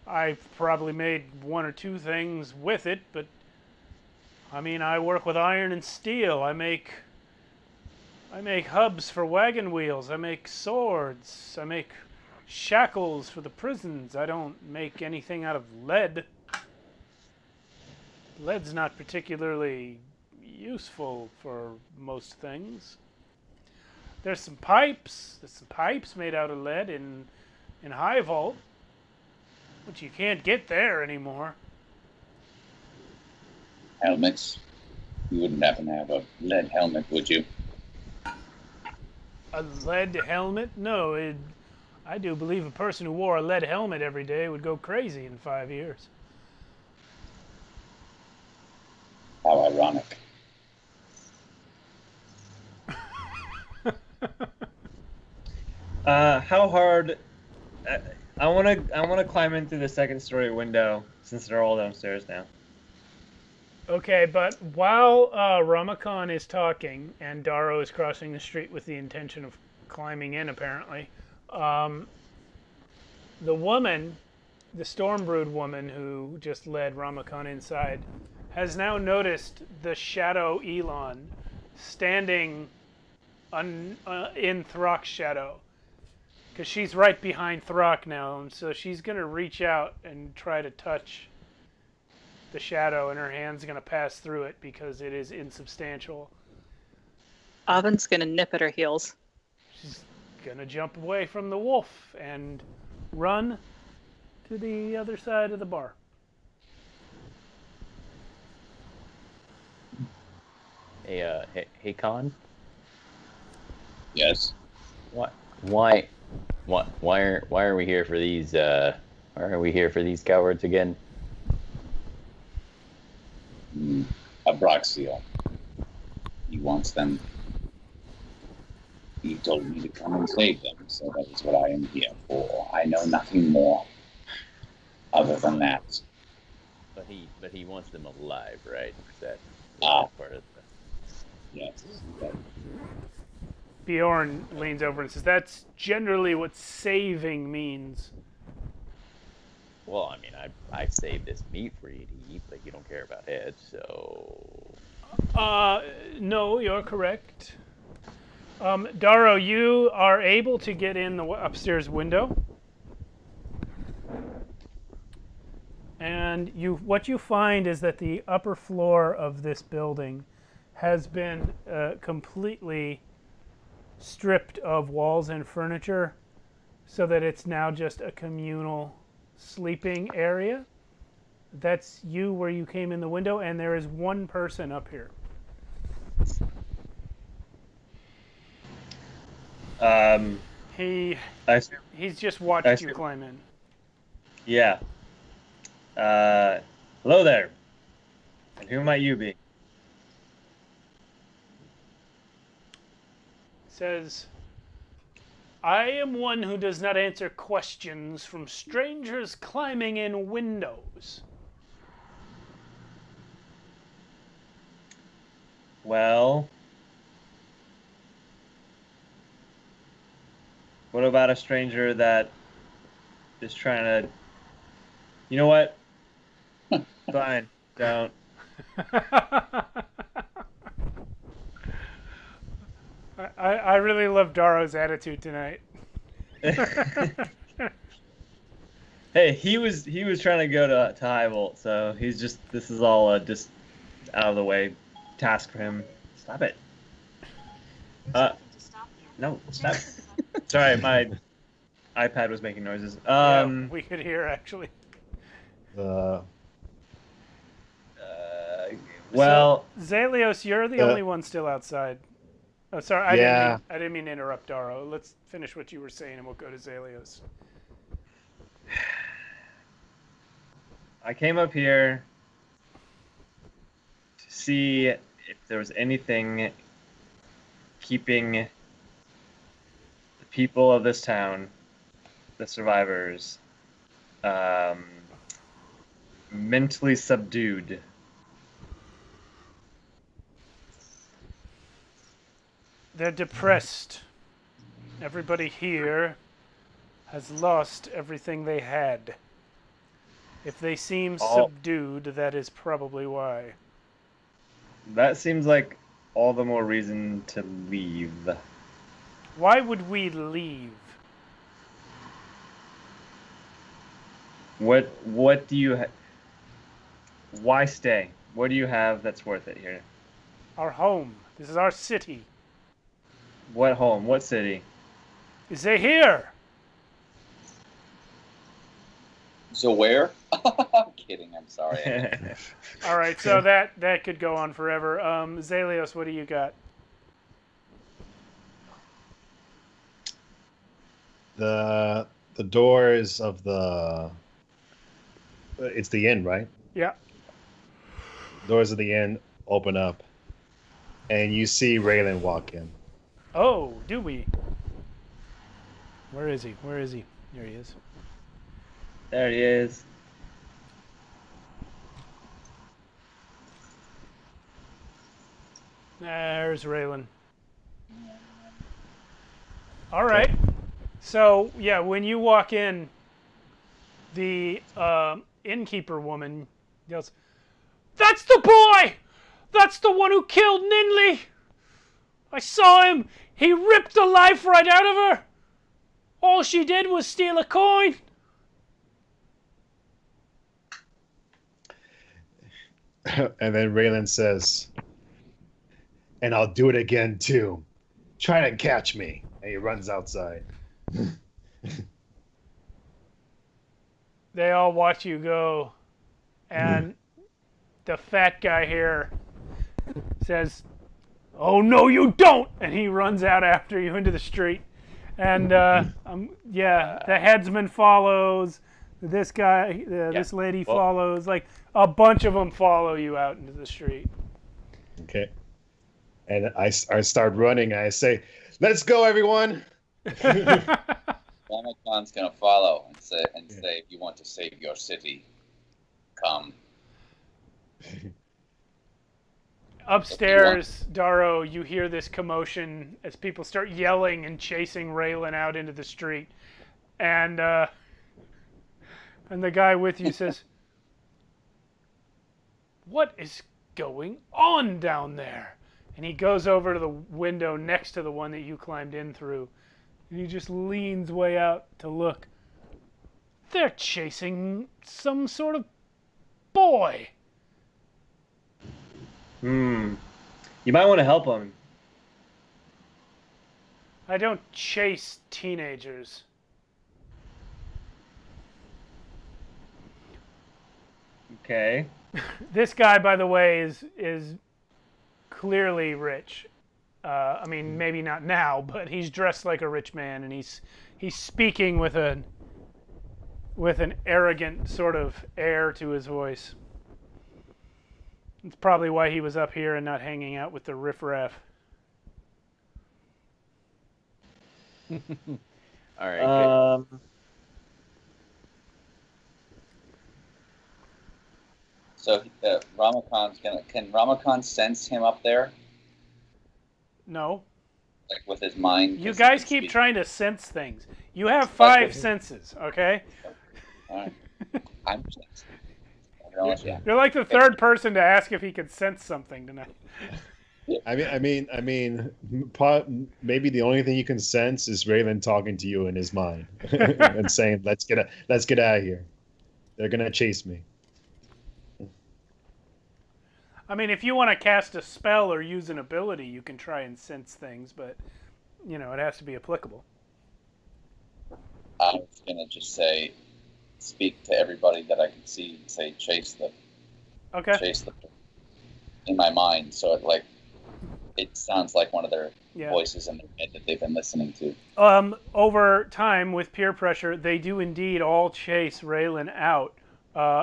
Speaker 2: I've probably made one or two things with it, but I work with iron and steel. I make hubs for wagon wheels. I make swords. I make shackles for the prisons. I don't make anything out of lead. Lead's not particularly useful for most things. There's some pipes. There's some pipes made out of lead in High Vault, which you can't get there anymore.
Speaker 7: Helmets. You wouldn't happen to have a lead helmet, would you?
Speaker 2: A lead helmet? No, I do believe a person who wore a lead helmet every day would go crazy in 5 years.
Speaker 7: How ironic.
Speaker 6: How hard? I want to climb in through the second story window since they're all downstairs now.
Speaker 2: Okay, but while Ramakon is talking and Darrow is crossing the street with the intention of climbing in, apparently, the woman, the Stormbrood woman who just led Ramakon inside, has now noticed the shadow Elon standing in Throck's shadow. Because she's right behind Throck now, and so she's going to reach out and try to touch the shadow, and her hand's going to pass through it because it is insubstantial.
Speaker 3: Oven's going to nip at her heels.
Speaker 2: She's going to jump away from the wolf and run to the other side of the bar.
Speaker 5: Hey, Con?
Speaker 7: Yes.
Speaker 5: Why are we here for these? Why are we here for these cowards again?
Speaker 7: Abraxia. He wants them. He told me to come and save them, so that is what I am here for. I know nothing more other than that.
Speaker 5: But he wants them alive, right? Is that part of the...
Speaker 7: Yes.
Speaker 2: Bjorn leans over and says, "That's generally what saving means."
Speaker 5: Well, I mean, I saved this meat for you to eat, but you don't care about heads, so...
Speaker 2: No, you're correct. Darrow, you are able to get in the upstairs window. And what you find is that the upper floor of this building has been completely stripped of walls and furniture, so that it's now just a communal sleeping area. That's you where you came in the window, and there is one person up here. He's just watched you climb in.
Speaker 6: Yeah. Hello there. And who might you be?
Speaker 2: Says, "I am one who does not answer questions from strangers climbing in windows."
Speaker 6: Well, what about a stranger that is trying to... You know what? Fine, don't.
Speaker 2: I really love Darrow's attitude tonight.
Speaker 6: Hey, he was trying to go to High Volt, so he's just... This is all just out of the way task for him. Stop it. No, stop. Sorry, my iPad was making noises.
Speaker 2: Yeah, we could hear, actually.
Speaker 6: Well,
Speaker 2: so, Zalios, you're the only one still outside. Oh, sorry, I didn't mean to interrupt, Darrow. Let's finish what you were saying, and we'll go to Zalios.
Speaker 6: I came up here to see if there was anything keeping the people of this town, the survivors, mentally subdued.
Speaker 2: They're depressed. Everybody here has lost everything they had. If they seem subdued, that is probably why.
Speaker 6: That seems like all the more reason to leave.
Speaker 2: Why would we leave?
Speaker 6: What do you why stay? What do you have that's worth it here?
Speaker 2: Our home. This is our city.
Speaker 6: What home? What city?
Speaker 2: Is they here?
Speaker 7: So where? I'm kidding. I'm sorry.
Speaker 2: All right, so that could go on forever. Zalios, what do you got?
Speaker 4: The doors of the... It's the inn, right?
Speaker 2: Yeah.
Speaker 4: Doors of the inn open up, and you see Raylan walk in.
Speaker 2: Oh, do we? Where is he? Where is he? There he is.
Speaker 6: There he is.
Speaker 2: There's Raylan. All right. So, yeah, when you walk in, the innkeeper woman yells, "That's the boy! That's the one who killed Ninley! I saw him! He ripped the life right out of her! All she did was steal a coin!"
Speaker 4: And then Raylan says, "And I'll do it again too. Try to catch me." And he runs outside.
Speaker 2: They all watch you go, and the fat guy here says, "Oh no, you don't!" And he runs out after you into the street. And yeah, the headsman follows. This guy, this lady follows. Like a bunch of them follow you out into the street.
Speaker 4: Okay. And I start running. I say, "Let's go, everyone!"
Speaker 7: Ramakan's gonna follow and say, "If you want to save your city, come."
Speaker 2: Upstairs, Darrow, you hear this commotion as people start yelling and chasing Raylan out into the street, and the guy with you says, "What is going on down there?" And he goes over to the window next to the one that you climbed in through, and he just leans way out to look. They're chasing some sort of boy.
Speaker 6: You might want to help him.
Speaker 2: I don't chase teenagers.
Speaker 6: Okay.
Speaker 2: This guy, by the way, is clearly rich. I mean, maybe not now, but he's dressed like a rich man, and he's speaking with an arrogant sort of air to his voice. It's probably why he was up here and not hanging out with the riffraff.
Speaker 5: All right.
Speaker 7: So Ramakan's gonna. Can Ramakan sense him up there?
Speaker 2: No.
Speaker 7: Like with his mind.
Speaker 2: You guys keep trying to sense things. You have 5 senses, okay?
Speaker 7: All right. I'm sensing.
Speaker 2: You're like the third person to ask if he could sense something tonight.
Speaker 4: I mean, maybe the only thing you can sense is Raylan talking to you in his mind and saying, "Let's get out of here. They're gonna chase me."
Speaker 2: I mean, if you want to cast a spell or use an ability, you can try and sense things, but it has to be applicable.
Speaker 7: I was gonna just speak to everybody that I can see and say, chase them.
Speaker 2: Okay.
Speaker 7: Chase them in my mind, so it sounds like one of their voices in their head that they've been listening to.
Speaker 2: Over time, with peer pressure, they do indeed all chase Raylan out,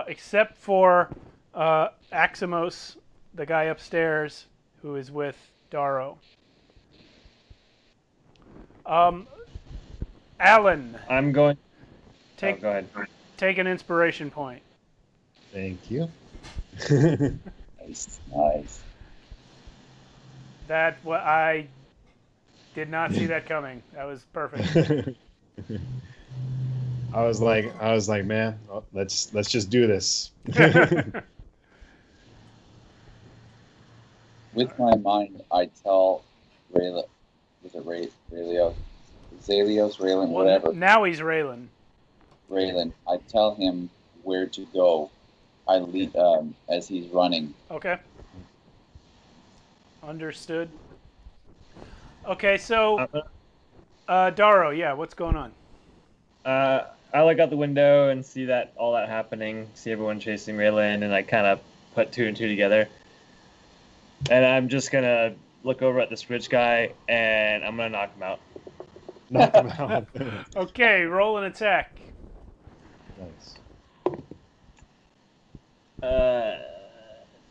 Speaker 2: except for Aximos, the guy upstairs, who is with Darrow. Alan.
Speaker 6: I'm going.
Speaker 2: Go ahead. Take an inspiration point.
Speaker 4: Thank you.
Speaker 7: Nice.
Speaker 2: I did not see that coming. That was perfect.
Speaker 4: I was like, man, let's just do this.
Speaker 7: With my mind, I tell Raylan, is it Raylios? Zalios, Raylan, whatever.
Speaker 2: Now he's Raylan.
Speaker 7: Raylan, I tell him where to go. I lead as he's running.
Speaker 2: Okay. Understood. Okay, so Darrow, what's going on?
Speaker 6: I look out the window and see all that happening. See everyone chasing Raylan, and I kind of put 2 and 2 together. And I'm just gonna look over at this rich guy, and I'm gonna knock him out.
Speaker 4: Knock him out.
Speaker 2: Okay, roll an attack.
Speaker 4: Nice.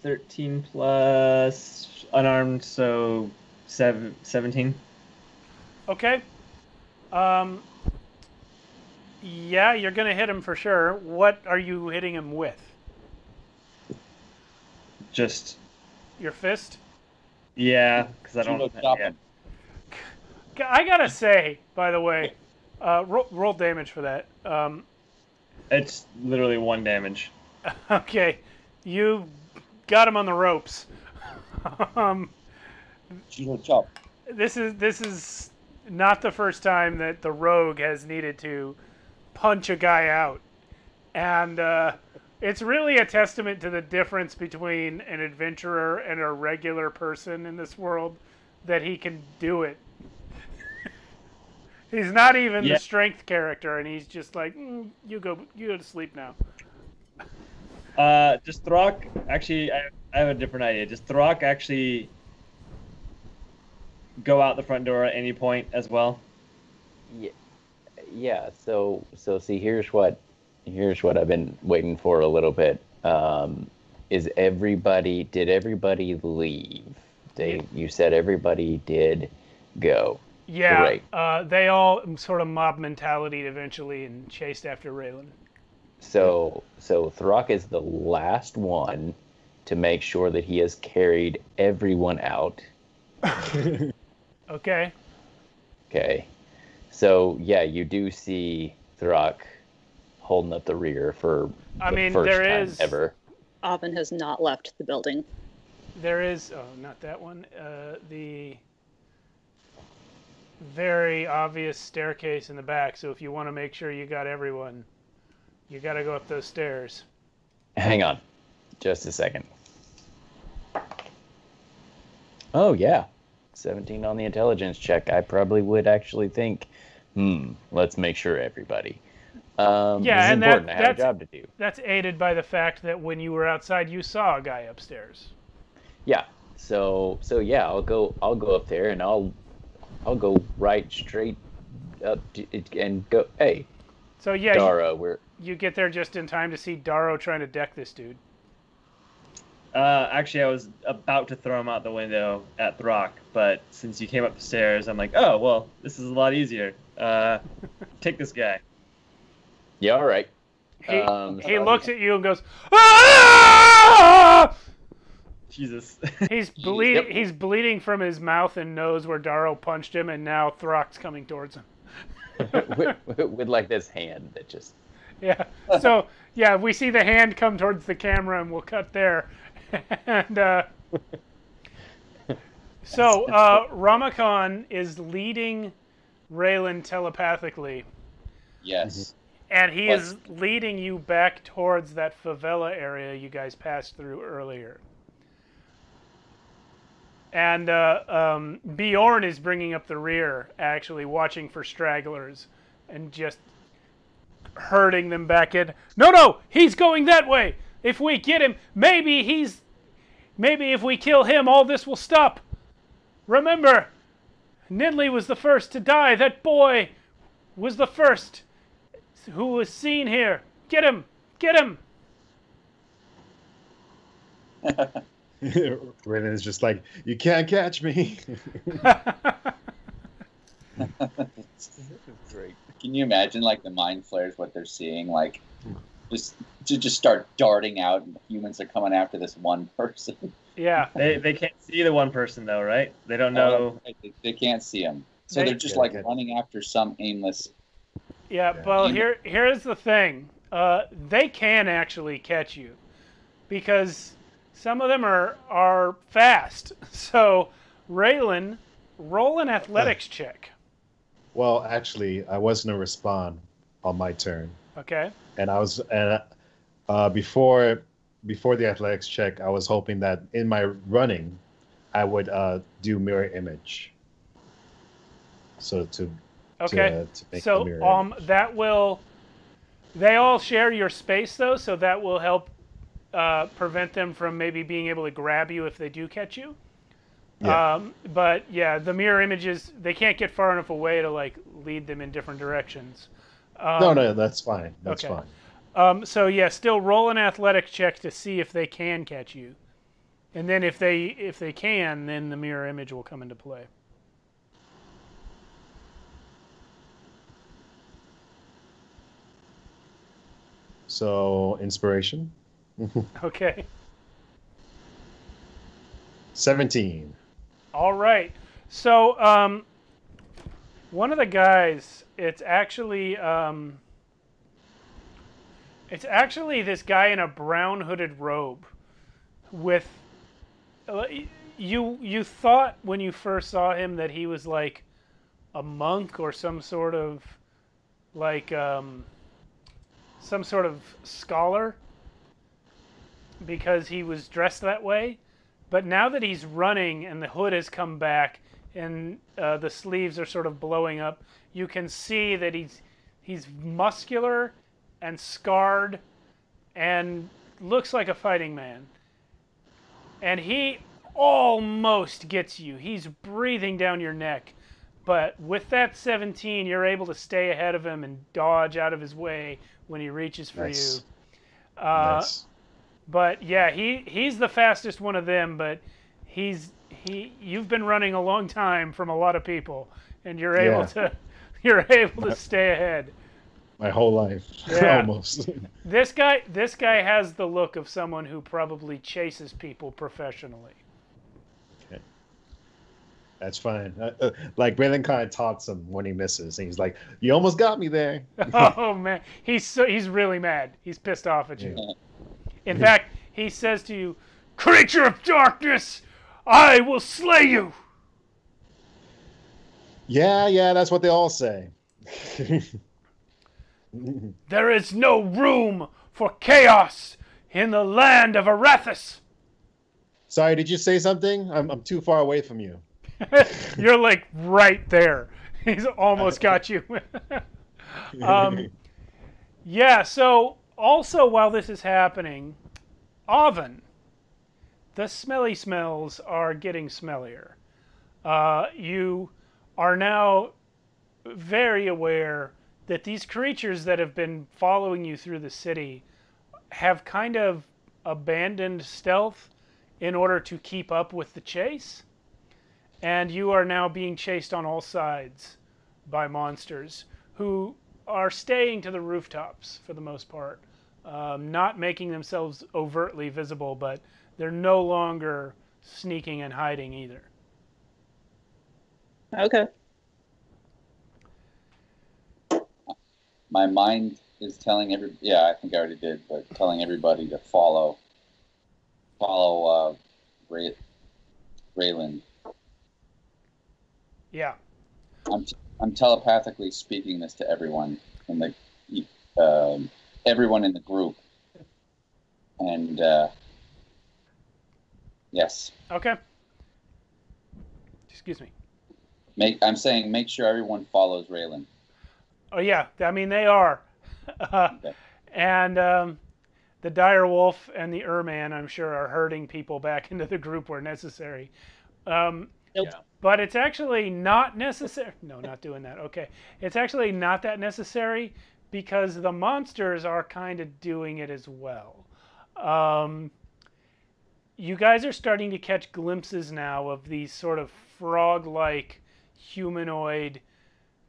Speaker 6: 13 plus unarmed, so 17.
Speaker 2: Okay. Yeah, you're gonna hit him for sure. What are you hitting him with?
Speaker 6: Just
Speaker 2: your fist?
Speaker 6: Yeah, because I don't.
Speaker 2: I gotta say, by the way, roll damage for that.
Speaker 6: It's literally 1 damage.
Speaker 2: Okay, you got him on the ropes. This is not the first time that the rogue has needed to punch a guy out, and it's really a testament to the difference between an adventurer and a regular person in this world that he can do it. He's not even the strength character, and he's just like, you go to sleep now.
Speaker 6: Just Throck, actually, I have a different idea. Just Throck actually go out the front door at any point as well?
Speaker 5: Yeah. So see, here's what I've been waiting for a little bit. Did everybody leave? You said everybody did go.
Speaker 2: Yeah.
Speaker 5: Great.
Speaker 2: They all sort of mob mentality eventually and chased after Raylan.
Speaker 5: So Throck is the last one to make sure that he has carried everyone out.
Speaker 2: Okay.
Speaker 5: Okay. So yeah, you do see Throck holding up the rear for the first time ever.
Speaker 3: Avin has not left the building.
Speaker 2: There is, not that one. The very obvious staircase in the back. So if you want to make sure you got everyone, you got to go up those stairs.
Speaker 5: Hang on, just a second. Oh yeah, 17 on the intelligence check. I probably would actually think, let's make sure everybody.
Speaker 2: Yeah,
Speaker 5: this is
Speaker 2: and
Speaker 5: important. I have a job to do.
Speaker 2: That's aided by the fact that when you were outside, you saw a guy upstairs.
Speaker 5: Yeah. So yeah, I'll go up there and I'll go right straight up and go. Hey.
Speaker 2: So yeah,
Speaker 5: Darrow,
Speaker 2: you get there just in time to see Darrow trying to deck this dude.
Speaker 6: Actually, I was about to throw him out the window at Throck, but since you came up the stairs, I'm like, oh well, this is a lot easier. Take this guy.
Speaker 5: Yeah, all right.
Speaker 2: He looks at you and goes, "Ah!"
Speaker 6: Jesus.
Speaker 2: He's bleeding. He's bleeding from his mouth and nose where Darrow punched him, and now Throck's coming towards him.
Speaker 5: with like this hand that just.
Speaker 2: Yeah. So yeah, we see the hand come towards the camera, and we'll cut there. And so Ramakon is leading Raylan telepathically.
Speaker 7: Yes.
Speaker 2: And he is leading you back towards that favela area you guys passed through earlier. And Bjorn is bringing up the rear, actually watching for stragglers and just herding them back in. No, he's going that way. If we get him, maybe if we kill him, all this will stop. Remember, Nidley was the first to die. That boy was the first who was seen here. Get him! Get him!
Speaker 4: Raylan is just like, you can't catch me.
Speaker 7: Great. Can you imagine like the mind flares what they're seeing? Like just start darting out and humans are coming after this one person.
Speaker 2: Yeah.
Speaker 6: They can't see the one person though, right? They don't know.
Speaker 7: They can't see him. So they're just running after some aimless.
Speaker 2: Yeah, well, here's the thing. They can actually catch you because some of them are fast. So, Raylan, roll an athletics check.
Speaker 4: Well, actually, I was going to respond on my turn.
Speaker 2: Okay.
Speaker 4: And I was before the athletics check, I was hoping that in my running, I would do mirror image. So to make the mirror image.
Speaker 2: That will. They all share your space though, so that will help prevent them from maybe being able to grab you if they do catch you.
Speaker 4: Yeah.
Speaker 2: But yeah, the mirror images, they can't get far enough away to like lead them in different directions.
Speaker 4: No, that's fine. That's fine.
Speaker 2: So yeah, still roll an athletics check to see if they can catch you, and then if they can, then the mirror image will come into play.
Speaker 4: So inspiration.
Speaker 2: Okay.
Speaker 4: 17.
Speaker 2: All right. So one of the guys, it's actually this guy in a brown hooded robe with you thought when you first saw him that he was like a monk or some sort of scholar because he was dressed that way. But now that he's running and the hood has come back and the sleeves are sort of blowing up, you can see that he's muscular and scarred and looks like a fighting man. And he almost gets you. He's breathing down your neck. But with that 17, you're able to stay ahead of him and dodge out of his way when he reaches for you.
Speaker 4: Nice.
Speaker 2: But yeah, he's the fastest one of them, but you've been running a long time from a lot of people, and you're able to stay ahead.
Speaker 4: My whole life.
Speaker 2: Yeah.
Speaker 4: Almost.
Speaker 2: This guy has the look of someone who probably chases people professionally.
Speaker 4: Okay. That's fine. Like Raylan kind of taunts him when he misses, and he's like, "You almost got me there."
Speaker 2: Oh man, he's really mad. He's pissed off at you.
Speaker 7: Yeah.
Speaker 2: In fact, he says to you, "Creature of darkness, I will slay you."
Speaker 4: Yeah, that's what they all say.
Speaker 2: There is no room for chaos in the land of Arathis.
Speaker 4: Sorry, did you say something? I'm too far away from you.
Speaker 2: You're like right there. He's almost got you. Yeah, so also while this is happening, Oven, the smelly smells are getting smellier. You are now very aware that these creatures that have been following you through the city have kind of abandoned stealth in order to keep up with the chase. And you are now being chased on all sides by monsters who are staying to the rooftops for the most part, not making themselves overtly visible, but they're no longer sneaking and hiding either.
Speaker 3: Okay.
Speaker 7: My mind is telling I think I already did, but telling everybody to follow Raylan.
Speaker 2: Yeah.
Speaker 7: I'm telepathically speaking this to everyone in the group, and yes.
Speaker 2: Okay. Excuse me.
Speaker 7: I'm saying make sure everyone follows Raylan.
Speaker 2: Oh yeah, I mean they are,
Speaker 7: Okay.
Speaker 2: and the dire wolf and the Urman, I'm sure, are herding people back into the group where necessary.
Speaker 3: Nope.
Speaker 2: Yeah. But it's actually not necessary. No, not doing that. Okay, it's actually not that necessary because the monsters are kind of doing it as well. You guys are starting to catch glimpses now of these sort of frog-like humanoid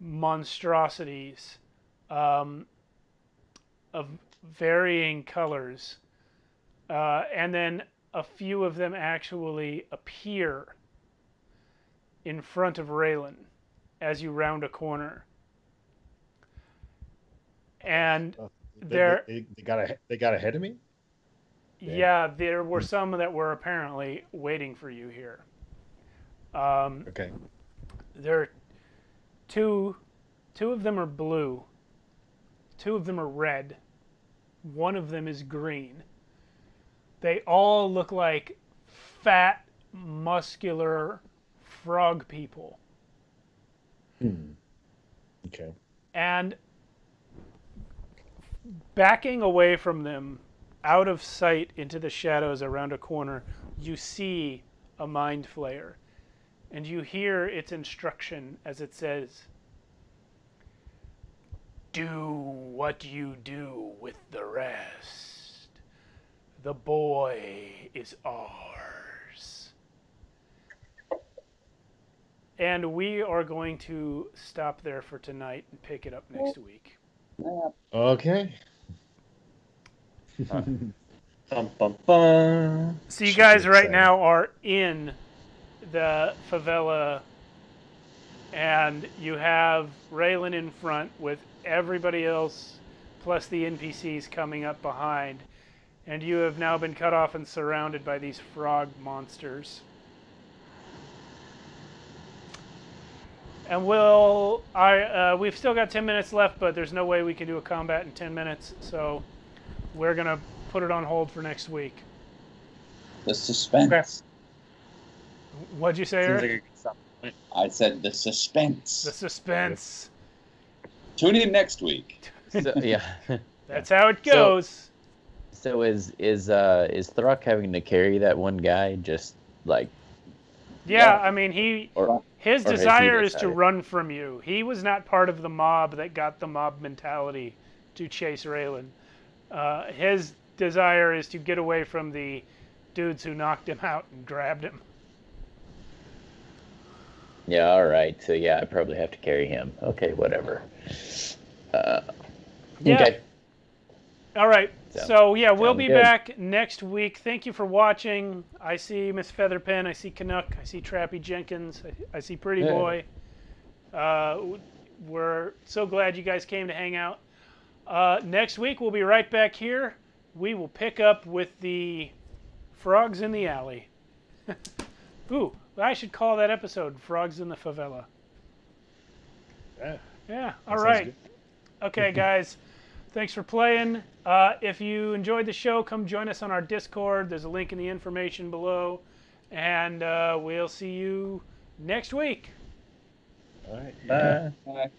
Speaker 2: monstrosities of varying colors, and then a few of them actually appear in front of Raylan as you round a corner, and
Speaker 4: they got ahead of me.
Speaker 2: Yeah, there were some that were apparently waiting for you here.
Speaker 4: Okay.
Speaker 2: There are two of them are blue. 2 of them are red. 1 of them is green. They all look like fat, muscular frog people.
Speaker 4: Okay.
Speaker 2: And backing away from them, out of sight into the shadows around a corner, you see a mind flayer. And you hear its instruction as it says, "Do what you do with the rest. The boy is ours." And we are going to stop there for tonight and pick it up next week.
Speaker 4: Okay.
Speaker 6: Bum, bum, bum.
Speaker 2: So you guys right now are in the favela, and you have Raylan in front with everybody else plus the NPCs coming up behind, and you have now been cut off and surrounded by these frog monsters. And we've still got 10 minutes left, but there's no way we can do a combat in 10 minutes, so we're going to put it on hold for next week.
Speaker 7: The suspense.
Speaker 6: Okay.
Speaker 2: What'd you say,
Speaker 6: Seems
Speaker 2: Eric?
Speaker 6: like a good stop point.
Speaker 7: I said the suspense.
Speaker 2: The suspense.
Speaker 7: Tune in next week.
Speaker 5: So, yeah.
Speaker 2: That's how it goes.
Speaker 5: So is Thruck having to carry that one guy just Like,
Speaker 2: yeah, I mean, his desire is to
Speaker 5: decided.
Speaker 2: run from you. He was not part of the mob that got the mob mentality to chase Raylan. His desire is to get away from the dudes who knocked him out and grabbed him.
Speaker 5: Yeah, all right. So, yeah, I probably have to carry him. Okay, whatever.
Speaker 2: Yeah.
Speaker 5: Okay.
Speaker 2: All right. So, yeah, we'll be
Speaker 5: good.
Speaker 2: back next week. Thank you for watching. I see Miss Featherpen. I see Canuck. I see Trappy Jenkins. I see Pretty Boy. We're so glad you guys came to hang out. Next week, we'll be right back here. We will pick up with the Frogs in the Alley. Ooh, I should call that episode Frogs in the Favela. Yeah, all right. Okay, guys. Thanks for playing. If you enjoyed the show, come join us on our Discord. There's a link in the information below. And we'll see you next week.
Speaker 4: All right.
Speaker 5: Bye.
Speaker 7: Bye.